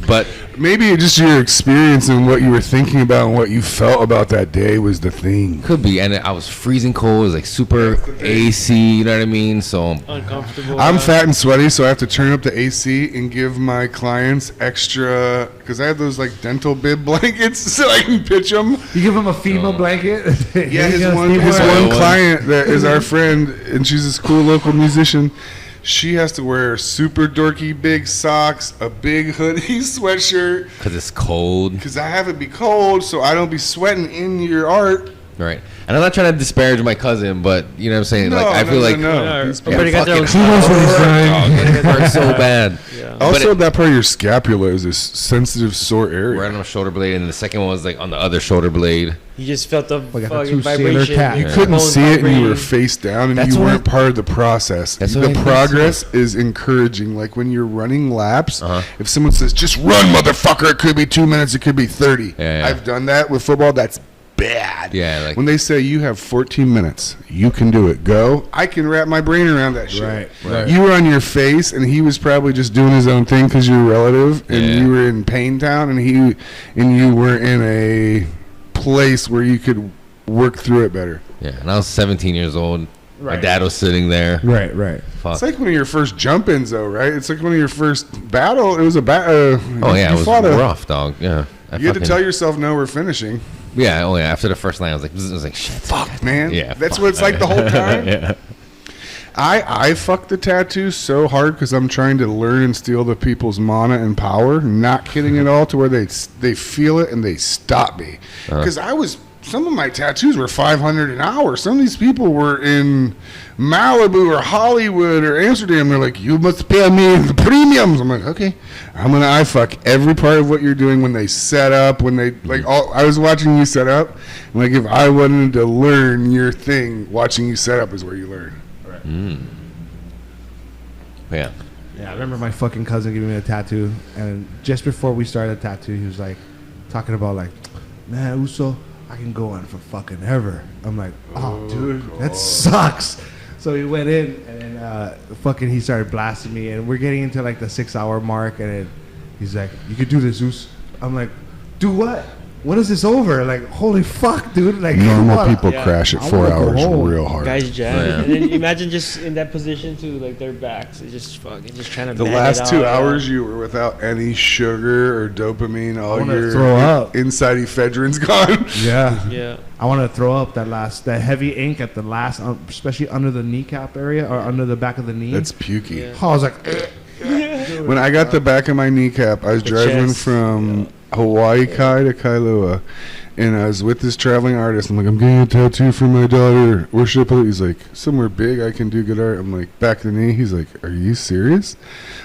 but Maybe it's just your experience and what you were thinking about and what you felt about that day was the thing. could be. And I was freezing cold. It was like super AC. You know what I mean? So Uncomfortable. I'm fat and sweaty, so I have to turn up the AC and give my clients extra, because I have those like dental bib blankets so I can pitch them. You give him a FEMA blanket? Yeah, his Yes, one FEMA. client that is our friend, and she's this cool local musician. She has to wear super dorky big socks, a big hoodie sweatshirt, because it's cold, because I have it be cold, so I don't be sweating in your art. right? And I'm not trying to disparage my cousin, but you know what I'm saying? No, like I feel like Yeah, He's everybody got their own fucking knows what he's hurt, saying. dog. It hurts so bad. Yeah. Also, But that part of your scapula is a sensitive, sore area. Right on the shoulder blade, and the second one was like on the other shoulder blade. You just felt the Like a fucking true sailor vibration. cat. You Yeah. couldn't Bones see it, and you were vibrating. face down, and That's you what weren't part of the process. That's what The I think, progress is encouraging. Like when you're running laps, Uh-huh. if someone says, "Just run, motherfucker," it could be 2 minutes, it could be 30. Yeah. I've done that with football. That's bad. Yeah, like When they say you have 14 minutes, you can do it. Go. I can wrap my brain around that shit. Right. You were on your face, and he was probably just doing his own thing because you're a relative, and Yeah. you were in Pain Town, and you were in a place where you could work through it better. yeah. And I was 17 years old. My Right. dad was sitting there. Right. Fuck. It's like one of your first jump-ins, though, right? It's like one of your first battle. It was a battle. Oh yeah, you it was fought rough, dog. Yeah. You had to tell yourself, "No, we're finishing." Yeah. Oh yeah. After the first line, I was like, shit. Fuck, man. Yeah. That's fuck. what it's like the whole time. Yeah. I fuck the tattoo so hard because I'm trying to learn and steal the people's mana and power. Not kidding at all, to where they feel it and they stop me. Because I was some of my tattoos were $500 an hour. Some of these people were in Malibu or Hollywood or Amsterdam. They're like, you must pay me the premiums. I'm like, okay, I'm gonna eye fuck every part of what you're doing when they set up. When they like, I was watching you set up. And like, if I wanted to learn your thing, watching you set up is where you learn. Right. Yeah. Yeah, I remember my fucking cousin giving me a tattoo, and just before we started the tattoo, he was like, talking about like, man, Uso, I can go on for fucking ever. I'm like, oh, dude, that sucks. So he went in, and then fucking he started blasting me, and we're getting into like the 6-hour mark, and then he's like, you could do this, Zeus. I'm like, do what? When is this over? Like, holy fuck, dude. Like, normal people crash at 4 hours real hard. Guys jam. And then imagine just in that position too, like their backs. It's just fucking just trying to the last 2 hours you were without any sugar or dopamine. All your throw up. Inside ephedrine's gone. Yeah. I want to throw up that heavy ink at the last, especially under the kneecap area or under the back of the knee. That's pukey. Yeah. I was like, when I got the back of my kneecap, I was driving from Hawaii Kai to Kailua, and I was with this traveling artist. I'm like, I'm getting a tattoo for my daughter. Where should I put it? He's like, somewhere big. I can do good art. I'm like, back of the knee. He's like, are you serious?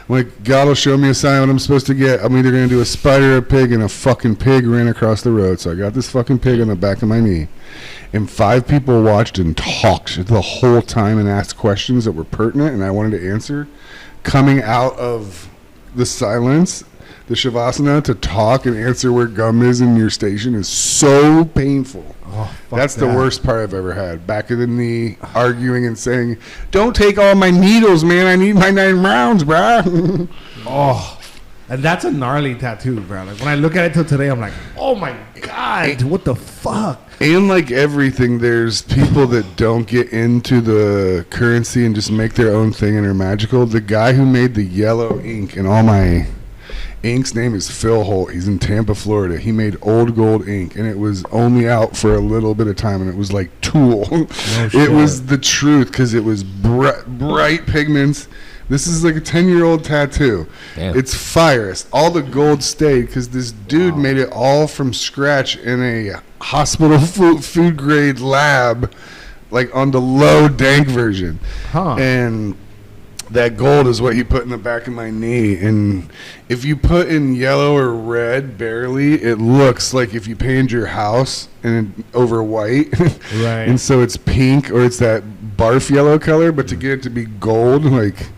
I'm like, God will show me a sign what I'm supposed to get. I'm either going to do a spider or a pig, and a fucking pig ran across the road. So I got this fucking pig on the back of my knee, and 5 people watched and talked the whole time and asked questions that were pertinent and I wanted to answer. Coming out of the silence, the Shavasana, to talk and answer where gum is in your station is so painful. That's the worst part I've ever had. Back of the knee, arguing and saying, don't take all my needles, man. I need my 9 rounds, bro. And that's a gnarly tattoo, bro. Like, when I look at it till today, I'm like, oh my God, what the fuck? And like everything, there's people that don't get into the currency and just make their own thing and are magical. The guy who made the yellow ink in all my ink's name is Phil Holt. He's in Tampa, Florida. He made old gold ink, and it was only out for a little bit of time, and it was like Tool. It was the truth because it was bright pigments. This is like a 10-year-old tattoo. Damn. It's fire. All the gold stayed because this dude made it all from scratch in a hospital food grade lab, like on the low dank version. And that gold is what he put in the back of my knee. And if you put in yellow or red barely, it looks like if you painted your house and over white. Right. And so it's pink or it's that barf yellow color, but to get it to be gold, like,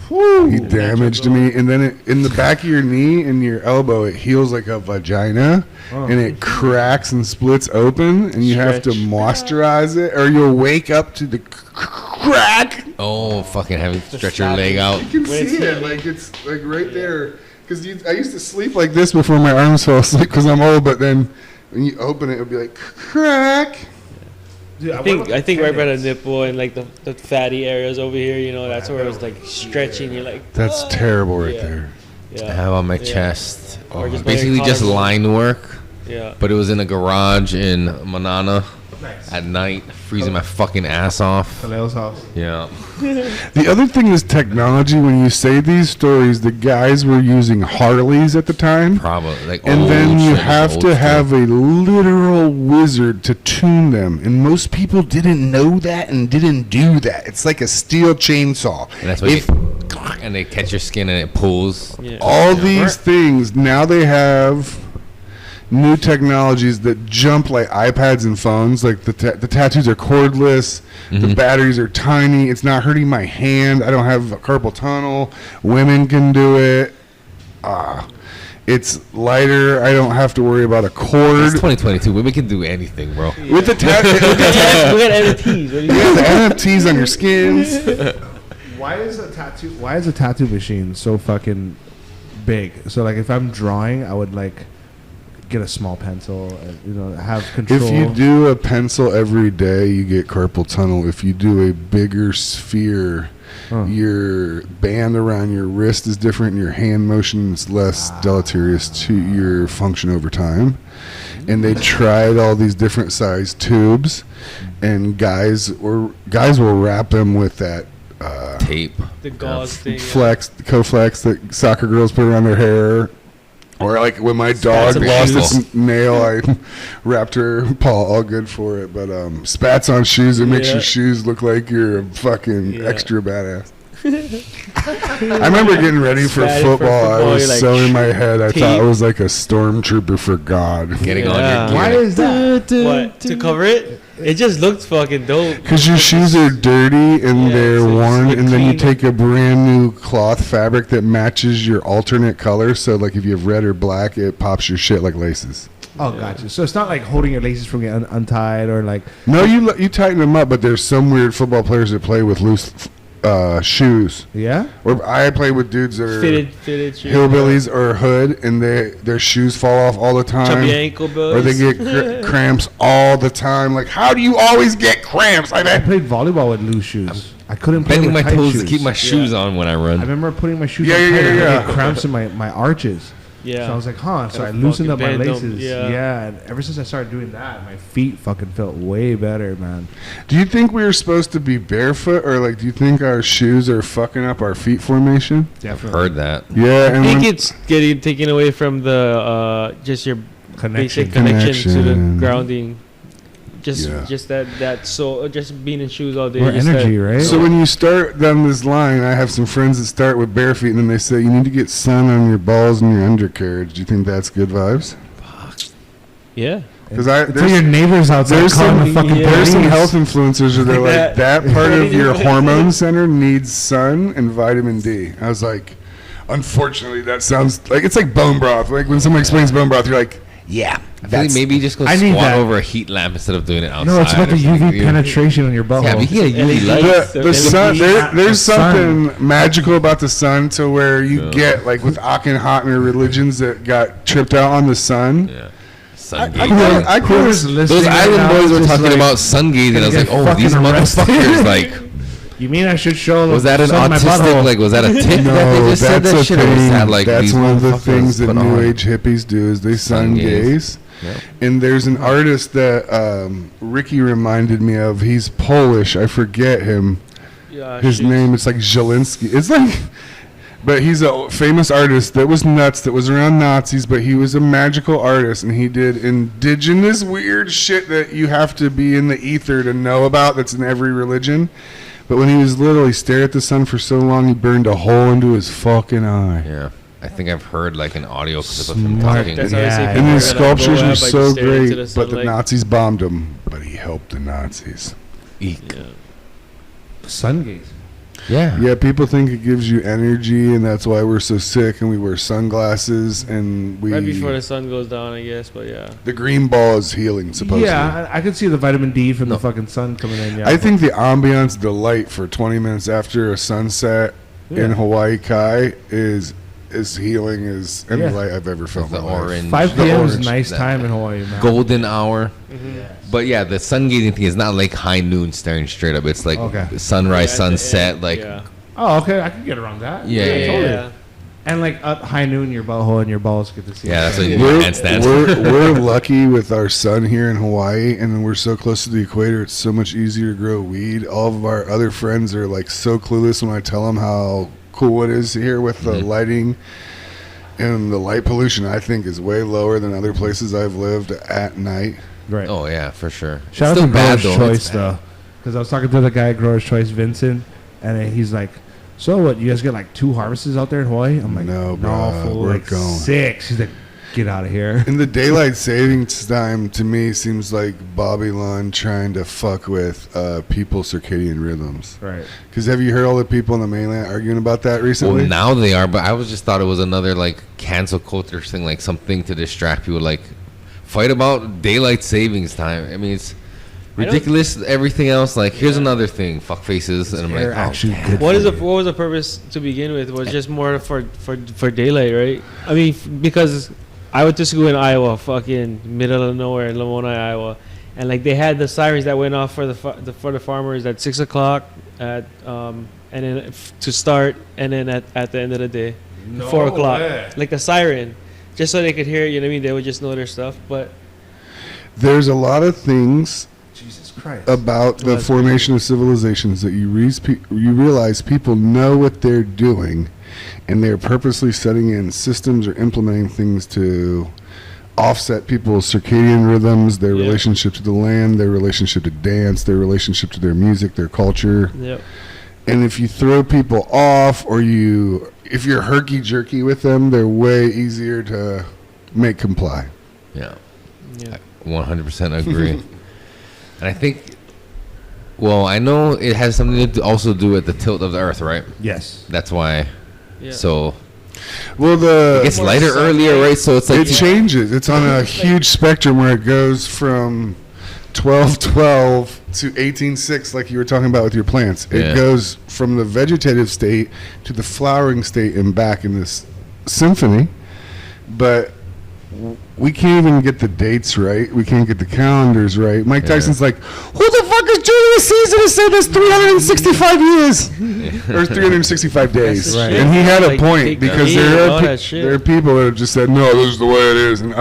he damaged me. And then in the back of your knee and your elbow, it heals like a vagina, and it cracks and splits open, and you have to moisturize it, or you'll wake up to the crack. Oh, fucking having to stretch your leg out. You can see it, like it's like right there. Because I used to sleep like this before my arms fell asleep because I'm old, but then when you open it, it'll be like crack. Dude, I think right by the nipple and like the fatty areas over here, you know, that's where it was like stretching. You're like, that's terrible right there. I have on my chest. Or just basically just line work. Yeah. But it was in a garage in Manana at night, freezing my fucking ass off. Kaleo's house. Yeah. The other thing is technology. When you say these stories, the guys were using Harleys at the time. Probably. Like, and then you have to have a literal wizard to tune them. And most people didn't know that and didn't do that. It's like a steel chainsaw. And that's why and they catch your skin and it pulls. Yeah. All these things, now they have new technologies that jump like iPads and phones. Like the tattoos are cordless. The batteries are tiny. It's not hurting my hand. I don't have a carpal tunnel. Women can do it. It's lighter. I don't have to worry about a cord. It's 2022. Women can do anything, bro. With the we got NFTs. What do you the NFTs on your skins. Why is a tattoo machine so fucking big? So like if I'm drawing, I would like get a small pencil and have control. If you do a pencil every day, you get carpal tunnel. If you do a bigger sphere, your band around your wrist is different and your hand motion is less deleterious to your function over time. And they tried all these different size tubes, and guys will wrap them with that tape, the gauze thing, Coflex that soccer girls put around their hair. Or like when my dog Spats on lost shoes. its nail, I wrapped her paw all good for it. But spats on shoes, it makes Yeah. your shoes look like you're a fucking Yeah. extra badass. I remember getting ready for Spatting for football. I football, was you're like, so in my head, I thought I tape. was like a stormtrooper for God. Getting Yeah. on your Why gear. is that? What, to cover it? It just looked fucking dope. Because your shoes are dirty and Yeah, they're so it's worn, like and then you clean. take a brand new cloth fabric that matches your alternate color. So, like, if you have red or black, it pops your shit like laces. Oh, gotcha. So it's not like holding your laces from getting untied or like. No, you tighten them up, but there's some weird football players that play with loose shoes. Yeah. Or I play with dudes that are Fitted shoes. hillbillies or hood, and their shoes fall off all the time. Chubby ankle Or they bills. get cramps all the time. Like, how do you always get cramps? I played volleyball with loose shoes. I couldn't play Bending with my tight toes shoes. to keep my shoes on when I I run. remember putting my shoes Yeah, on yeah, tight and yeah, I yeah. get cramps in my arches. Yeah. So I was like, huh. So Gotta I loosened up my fucking bend laces. them, yeah. Yeah. And ever since I started doing that, my feet fucking felt way better, man. Do you think we were supposed to be barefoot, or like, do you think our shoes are fucking up our feet formation? Definitely. Heard that. Yeah, I and think when- it's getting taken away from the just your Connection. basic connection to the Connection. grounding. Yeah. Just that so just being in shoes all day. More just energy, that- right? So when you start down this line, I have some friends that start with bare feet, and then they say you need to get sun on your balls and your undercarriage. Do you think that's good vibes? Yeah. Because Until your neighbors outside there's calling some the fucking there's some police. health influencers that are like That- that part of your Yeah. hormone center needs sun and vitamin D. I was like, unfortunately, that sounds like it's like bone broth. Like when someone explains bone broth, you're like, yeah, I feel like maybe just go I squat need that. over a heat lamp instead of doing it outside. No, it's about or the something. UV penetration on your butthole. Yeah, but you get a UV light. The sun, there's The sun. something magical about the sun to where you Yeah. get like with Akhenaten religions that got tripped out on the sun. Yeah. Sun I gazing. Whoever's listening Those right island now boys is were just talking like, about sun gazing. I was gonna like, get oh, these fucking arrested. motherfuckers, like, You mean I should show was that an sun my autistic, butthole? like, was that a tick that No, they just said that's that a shit? Or was thing. that, like, That's these one of the motherfuckers things that put New on? Age hippies do is they sun gaze. gaze. Yep. And there's an artist that Ricky reminded me of. He's Polish. I forget him. Yeah, His shoes. name is like Zielinski. It's like, but he's a famous artist that was nuts, that was around Nazis, but he was a magical artist, and he did indigenous weird shit that you have to be in the ether to know about, that's in every religion. But when he was little, he stared at the sun for so long, he burned a hole into his fucking eye. Yeah. I think I've heard, like, an audio clip of him Smart. talking. That's how I say Yeah. people And are his gonna sculptures blow were up by so just staring into great, the but the sunlight. Nazis bombed him. But he helped the Nazis. Eek. Yeah. Sun gaze. Yeah. Yeah, people think it gives you energy, and that's why we're so sick, and we wear sunglasses, and we... Right before the sun goes down, I guess. But yeah. The green ball is healing, supposedly. Yeah, I could see the vitamin D from the fucking sun coming in. Yeah, I think the ambiance, the light for 20 minutes after a sunset in Yeah. Hawaii Kai is as healing as any Yeah. light I've ever felt. The in my life. orange. 5 the p.m. is a orange, nice that time in Hawaii, man. golden hour. But yeah, the sun gazing thing is not like high noon staring straight up. It's like Okay. sunrise, Yeah, at the sunset. end, Like, yeah. Oh, okay, I can get around that. Yeah, yeah, totally. yeah. And like up high noon, your butthole and your balls get to see. Yeah, that's what you We're, handstands. we're lucky with our sun here in Hawaii, and then we're so close to the equator, it's so much easier to grow weed. All of our other friends are like so clueless when I tell them how cool it is here with the lighting. And the light pollution, I think, is way lower than other places I've lived at night. Right. Oh yeah, for sure. Shout It's out to Grower's though. Choice It's bad. though, because I was talking to the guy at Grower's Choice, Vincent, and then he's like, "So what? You guys get like 2 harvests out there in Hawaii?" I'm like, No, bro, fool, we're like going." 6." He's like, "Get out of here." And the daylight savings time to me seems like Bobby Lund trying to fuck with people's circadian rhythms. Right. Because have you heard all the people in the mainland arguing about that recently? Well, now they are, but I was just thought it was another like cancel culture thing, like something to distract people. Like, fight about daylight savings time. I mean, it's ridiculous. Everything else, like, here's another thing, fuck faces, and I'm like, They're oh, actually good. What for you. was the purpose to begin with? Was just more for daylight, right? I mean, because I went to school in Iowa, fucking middle of nowhere in Lamoni, Iowa, and like they had the sirens that went off for the farmers at 6 o'clock and then to start, and then at the end of the day, 4 o'clock, way. like a siren, just so they could hear. You know what I mean? They would just know their stuff, but. There's a lot of things Jesus Christ. about the Well, that's formation of civilizations that you realize people know what they're doing, and they're purposely setting in systems or implementing things to offset people's circadian rhythms, their relationship to the land, their relationship to dance, their relationship to their music, their culture. Yep. And if you throw people off, or if you're herky-jerky with them, they're way easier to make comply. Yeah. I 100% agree. And I think, well, I know it has something to also do with the tilt of the earth, right? Yes. That's why. Yeah. So Well, it gets lighter earlier, right? So it's like it changes. It's on a huge spectrum where it goes from 12:12 to 18:6, like you were talking about with your plants. It goes from the vegetative state to the flowering state and back in this symphony. But we can't even get the dates right. We can't get the calendars right. Mike Tyson's like, who the fuck is Julius Caesar to say there's 365 years? Or 365 days. Right. And he had a point, because there are people that have just said, no, this is the way it is. And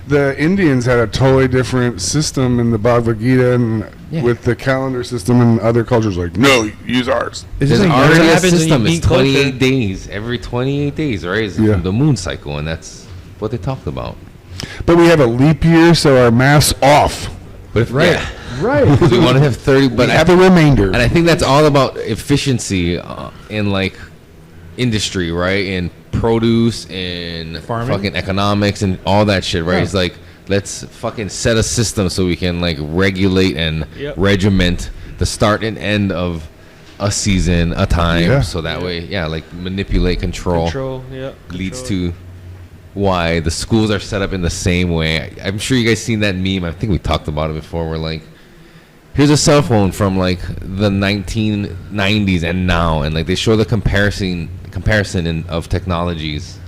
the Indians had a totally different system in the Bhagavad Gita and with the calendar system, and other cultures like, no, use ours. There's already a system. It's 28 days. Every 28 days, right? It's the moon cycle, and that's what they talked about. But we have a leap year, so our math's off. But if, Right. Because we want to have 30, but we have a remainder. And I think that's all about efficiency in like industry, right? In produce, in farming, fucking economics, and all that shit, right? It's like, let's fucking set a system so we can like regulate and regiment the start and end of a season, a time, so that way, like manipulate, control leads to why the schools are set up in the same way. I'm sure you guys seen that meme. I think we talked about it before. Where like, here's a cell phone from like the 1990s and now, and like they show the comparison of technologies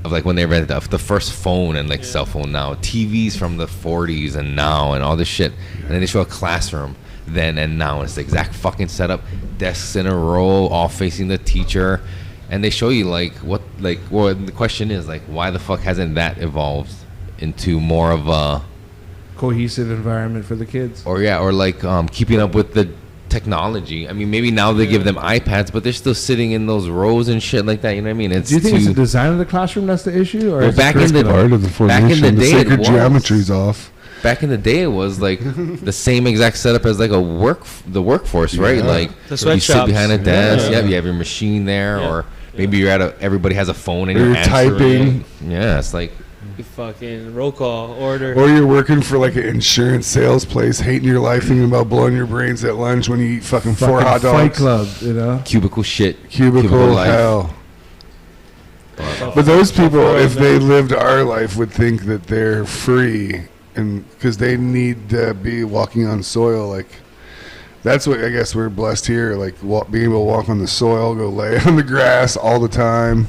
of like when they read the first phone and like cell phone now, TVs from the 40s and now, and all this shit, and then they show a classroom then and now, and it's the exact fucking setup, desks in a row, all facing the teacher. And they show you well, the question is like, why the fuck hasn't that evolved into more of a cohesive environment for the kids? Or like keeping up with the technology. I mean, maybe now they give them iPads, but they're still sitting in those rows and shit like that. You know what I mean? Do you think it's the design of the classroom that's the issue, or back in the part of the formation? Back in the day, sacred geometry's off. Back in the day, it was like the same exact setup as like the workforce, right? Like the sweatshops. You sit behind a desk, you have your machine there, or maybe you're everybody has a phone and you're typing. Yeah, it's like you fucking roll call order. Or you're working for like an insurance sales place, hating your life, thinking about blowing your brains at lunch when you eat fucking 4 hot dogs. Fight Club, you know. Cubicle shit. Cubicle hell. But those people, if they lived our life, would think that they're free, and because they need to be walking on soil. Like, that's what I guess we're blessed here. Like being able to walk on the soil, go lay on the grass all the time.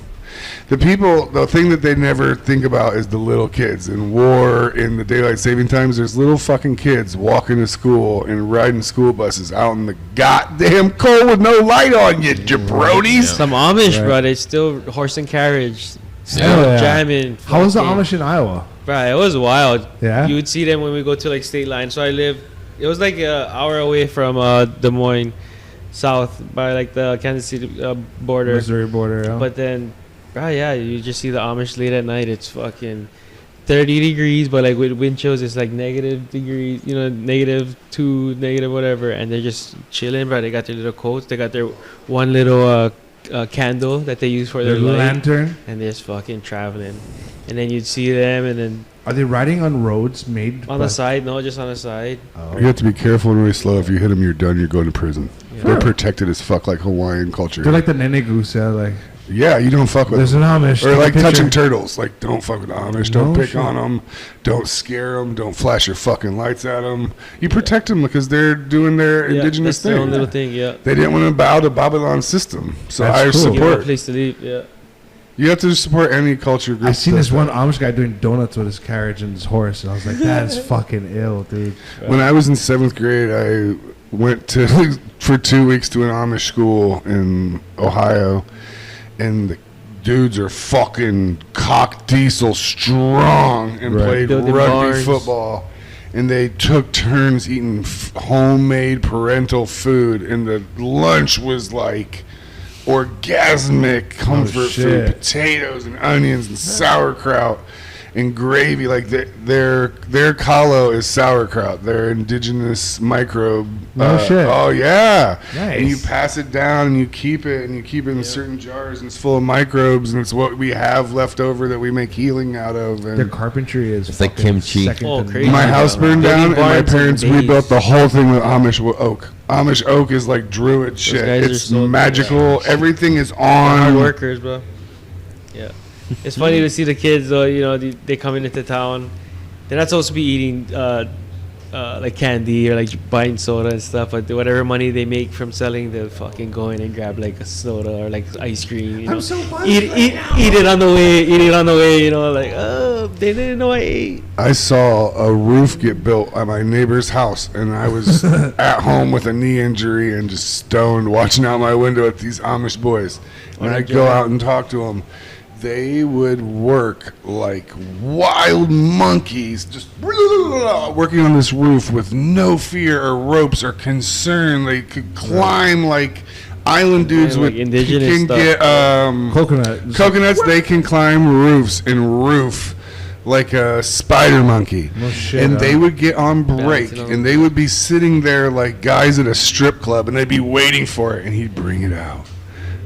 The thing that they never think about is the little kids. In war, in the daylight saving times, there's little fucking kids walking to school and riding school buses out in the goddamn cold with no light on, you jabronis. Some Amish, bro, they still horse and carriage. Still jamming. How was the Amish in Iowa? Bro, it was wild. Yeah? You would see them when we go to like state line. So it was like an hour away from Des Moines, south by like the Kansas City border. Missouri border, yeah. But then, you just see the Amish late at night. It's fucking 30 degrees, but like with wind chills, it's like negative degrees, -2, negative whatever. And they're just chilling, bro. They got their little coats. They got their one little candle that they use for their lantern. And they're just fucking traveling. And then you'd see them, and then... Are they riding on roads made... On the side? No, just on the side. Oh. You have to be careful and really slow. If you hit them, you're done. You're going to prison. Yeah. They're protected as fuck, like Hawaiian culture. They're like the Nene Gusa, like... Yeah, you don't fuck with them. There's an Amish. Or like touching turtles. Like, don't fuck with the Amish. Don't pick on them. Don't scare them. Don't flash your fucking lights at them. You protect them because they're doing their indigenous thing. Their own little thing, They didn't want to bow to Babylon's system. So I support. You have a place to live, You have to support any culture group. I seen this one Amish guy doing donuts with his carriage and his horse, and I was like, that is fucking ill, dude. When I was in 7th grade, I went for 2 weeks to an Amish school in Ohio, and the dudes are fucking cock diesel strong and played rugby football. And they took turns eating homemade parental food, and the lunch was like orgasmic comfort food, shit. potatoes and onions and sauerkraut and gravy. Like their kalo is sauerkraut, their indigenous microbe. No shit. Oh yeah. Nice. And you pass it down and you keep it in certain jars, and it's full of microbes, and it's what we have left over that we make healing out of. And Their carpentry is It's like fucking kimchi. second Oh, to crazy. my none. house burned Baby down, and my barns and parents bays. rebuilt the whole thing with Amish oak. Amish oak is like druid shit. guys are It's so magical. Everything is Hard on. workers, bro. Yeah. It's funny to see the kids, though, you know, they coming into town. They're not supposed to be eating like candy or like buying soda and stuff, but whatever money they make from selling, they'll fucking go in and grab like a soda or like ice cream. You know, eat it on the way. You know, like they didn't know I ate. I saw a roof get built at my neighbor's house, and I was at home with a knee injury and just stoned watching out my window at these Amish boys. And I'd go out and talk to them. They would work like wild monkeys, just working on this roof with no fear or ropes or concern. They could climb like island dudes like with indigenous can stuff. get coconuts. They can climb roofs and roof like a spider monkey. No shit, And huh? they would get on break, Bouncing on and they would be sitting there like guys at a strip club, and they'd be waiting for it, and he'd bring it out.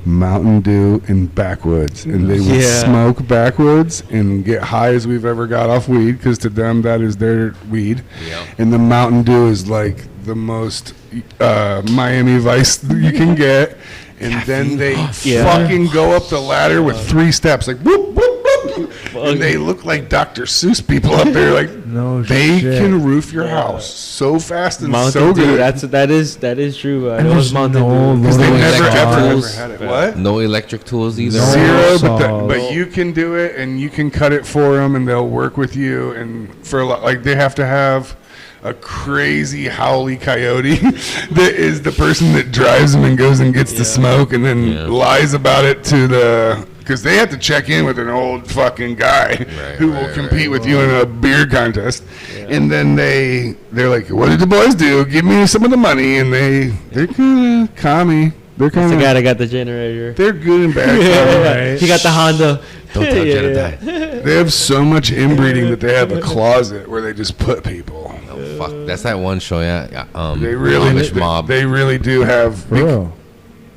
Mountain Dew and backwoods, and they would Yeah. smoke backwoods and get high as we've ever got off weed, because to them that is their weed. Yep. And the Mountain Dew is like the most Miami Vice you can get. And then they fucking go up the ladder with 3 steps, like whoop whoop whoop, and they look like Dr. Seuss people up there. Like No they shit. can roof your house so fast and Mountain so Dew, good. that is true. And It was there's Mountain no Dew. Because they No never electric ever tools. had it. What? No electric tools either. No. Zero, Salt. but you can do it, and you can cut it for them, and they'll work with you. And for a lot, like they have to have a crazy howly coyote that is the person that drives them and goes and gets the smoke, and then lies about it to the. Because they have to check in with an old fucking guy who will compete with you in a beer contest, and then they're like, "What did the boys do? Give me some of the money." And they're kind of commie. They're That's kind the of guy that got the generator. they're good and bad. Right. He got the Honda. Don't touch it. They have so much inbreeding that they have a closet where they just put people. Oh, fuck. That's that one show, yeah. They really, Amish mob. they really do have For real.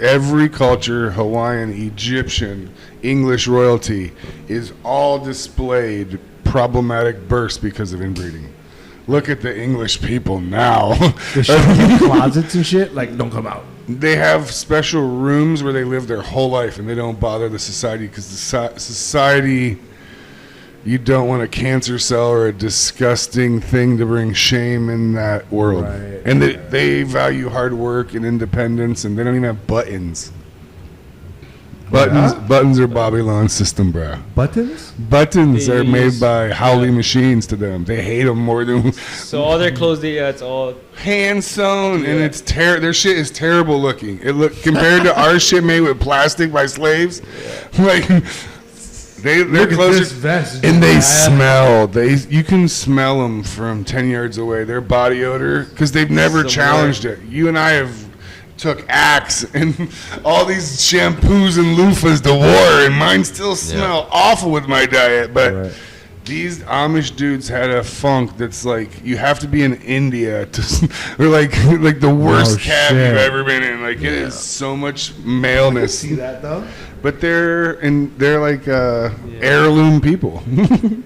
every culture, Hawaiian, Egyptian, English royalty is all displayed problematic births because of inbreeding. Look at the English people now. There's shit closets and shit. Like, don't come out. They have special rooms where they live their whole life, and they don't bother the society, because the society, you don't want a cancer cell or a disgusting thing to bring shame in that world. Right, And they value hard work and independence, and they don't even have buttons. Buttons are Babylon system, bro. Buttons? Buttons They are made use- by howly machines to them. They hate them more than So all their clothes, it's all hand sewn, and it's their shit is terrible looking. It look compared to our shit made with plastic by slaves, like their Look at clothes this are, vest. and they smell. You can smell them from 10 yards away. Their body odor, because they've never Similar. challenged it. You and I have took Axe and all these shampoos and loofahs to war, and mine still smell awful with my diet, but. Right. These Amish dudes had a funk that's like you have to be in India to, or like the worst cab shit. you've ever been in. Like it is so much maleness. See that though? But they're like heirloom people.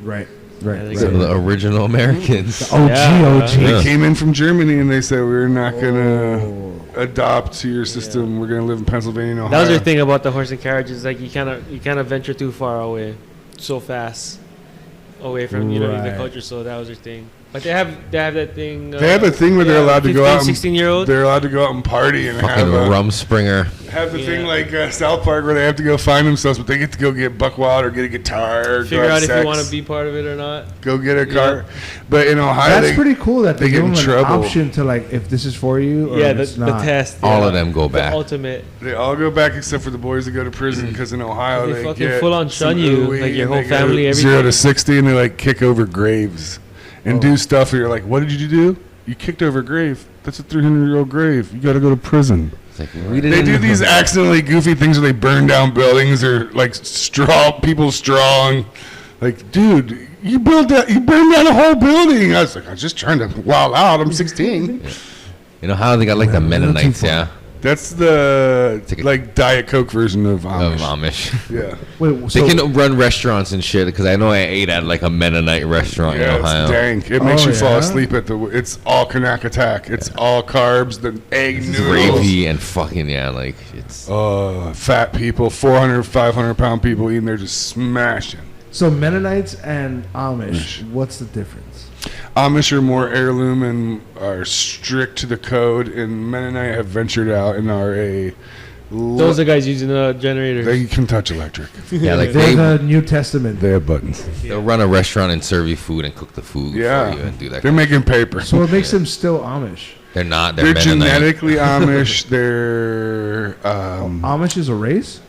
Right. Some of the original Americans. OG. They came in from Germany and they said we're not gonna adopt to your system. We're gonna live in Pennsylvania and Ohio. That was their thing about the horse and carriages. Like you cannot venture too far away, so fast, away from the Right. culture. So that was their thing. But they have that thing. They have a thing where they're allowed to go out. 16-year-olds. They're allowed to go out and party and Fucking have rum springer. have the thing like South Park where they have to go find themselves, but they get to go get buck wild or get a guitar. Or Figure go have out if sex, you want to be part of it or not. go get a car. But in Ohio, That's pretty cool that they they get give in them an trouble. option to like if this is for you or Yeah, if the it's not. test. All yeah. of them go The back. ultimate. They all go back except for the boys that go to prison because in Ohio They they fucking get full on some shun you, ooey like your and whole they go family, 0 to everything. 60, and they like kick over graves and do stuff. And you're like, what did you do? You kicked over a grave. That's a 300-year-old grave. You got to go to prison. It's like, we They didn't do know. these accidentally goofy things where they burn down buildings or like people strong. Like, dude, you burned down a whole building. I was like, I was just trying to wild out. I'm 16. You know how they got like the Mennonites, yeah? That's the Take a- like Diet Coke version of Amish. Of Amish. Yeah. Wait, They can run restaurants and shit because I know I ate at like a Mennonite restaurant in Yeah, Ohio. it's dank. It makes Oh, you fall yeah? asleep at the. It's all Kanak Attack. It's all carbs, the egg noodles. Gravy and fucking, yeah, like it's. Fat people, 400, 500-pound people eating. They're just smashing. So Mennonites and Amish, what's the difference? Amish are more heirloom and are strict to the code, and Mennonite have ventured out and are a. Those are guys using the generators. They can touch electric. Yeah, like They're the New Testament. They have buttons. they'll run a restaurant and serve you food and cook the food Yeah, for you and do that. they're making paper. So what makes them still Amish? They're not. They're, They're Mennonite. genetically Amish. They're Amish is a race?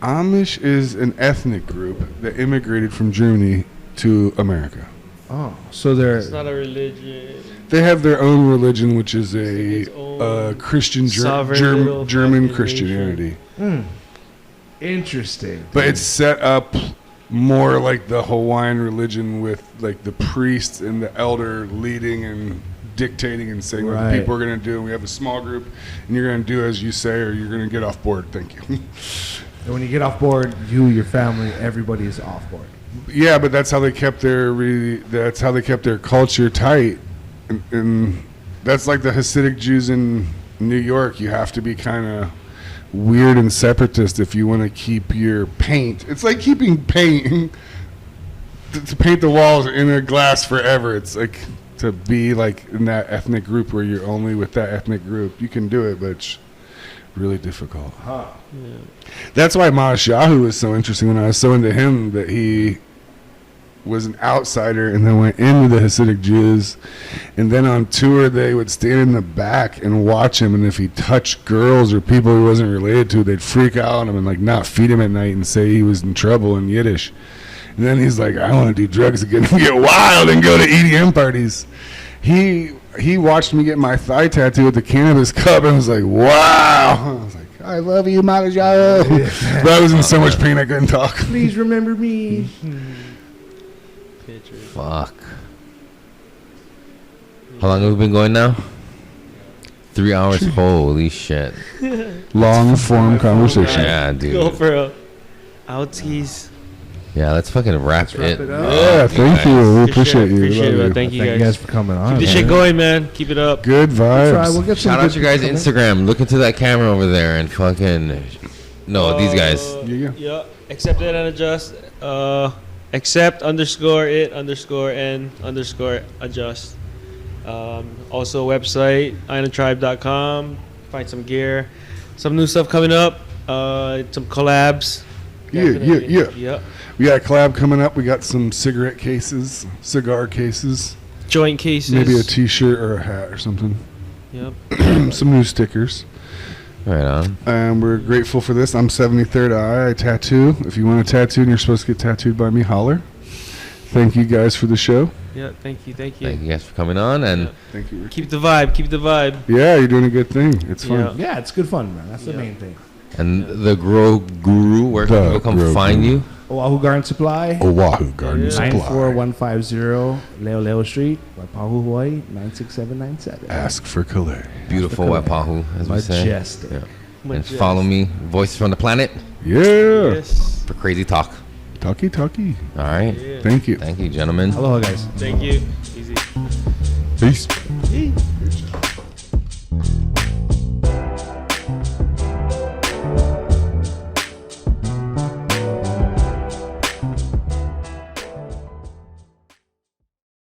Amish is an ethnic group that immigrated from Germany to America. Oh, so they're It's not a religion. They have their own religion, which is Its a own Christian sovereign little German fucking Christianity. interesting. But it's set up more like the Hawaiian religion with like the priest and the elder leading and dictating and saying what Right. the people are going to do. And we have a small group, and you're going to do as you say, or you're going to get off board. Thank you. And when you get off board, you, your family, everybody is off board. Yeah, but that's how they kept their culture tight, and that's like the Hasidic Jews in New York. You have to be kind of weird and separatist if you want to keep your paint. It's like keeping paint to paint the walls in a glass forever. It's like to be like in that ethnic group where you're only with that ethnic group. You can do it, but it's really difficult. That's why Mashahu was so interesting when I was so into him, that he was an outsider and then went into the Hasidic Jews, and then on tour they would stand in the back and watch him, and if he touched girls or people he wasn't related to, they'd freak out on him and like not feed him at night and say he was in trouble in Yiddish. And then he's like, I want to do drugs again and get wild and go to EDM parties. He watched me get my thigh tattoo at the Cannabis Cup and was like, wow. I was like, I love you, Malajayo. But I was in so much pain I couldn't talk. Please remember me. Fuck. How long have we been going now? 3 hours. Holy shit. Long form conversation. Yeah, dude. Go for a outies. Yeah, let's fucking wrap wrap it. it up. Yeah, thank you. We appreciate you. Appreciate Love it, you. thank you Thank you guys. guys for coming on. Keep this man. shit going, man. Keep it up. Good Try. vibes. We'll get some Shout out good your guys' people Instagram. Look into that camera over there and fucking. No, these guys. Yeah. Yeah. Accept it and adjust. Accept underscore it underscore and underscore adjust. Also website A.I.N.A.tribe.com. Find some gear, some new stuff coming up. Some collabs. Yeah. Yeah. We got a collab coming up. We got some cigarette cases, cigar cases, Joint cases. maybe a T-shirt or a hat or something. Yep. Some new stickers. Right on. And we're grateful for this. I'm 73rd Eye. I tattoo. If you want a tattoo and you're supposed to get tattooed by me, holler. Thank you guys for the show. Yeah. Thank you. Thank you. Thank you guys for coming on. And Thank you. Keep the vibe. Keep the vibe. Yeah, you're doing a good thing. It's fun. Yeah. Yeah, it's good fun, man. That's the main thing. and the Grow Guru, where can The people come Grow find Guru. you? Oahu Garden Supply. Oahu Garden Supply. 94150 Leo Leo Street, Waipahu, Hawaii, 96797. Ask for Kalei. Beautiful Kalei. Waipahu, as we say. Majestic. Yeah. And follow me, Voice from the Planet, Yeah. Yes. for crazy talk. Talkie. All right. Yeah. Thank you. Thank you, gentlemen. Aloha, guys. Thank you. Easy. Peace. Peace.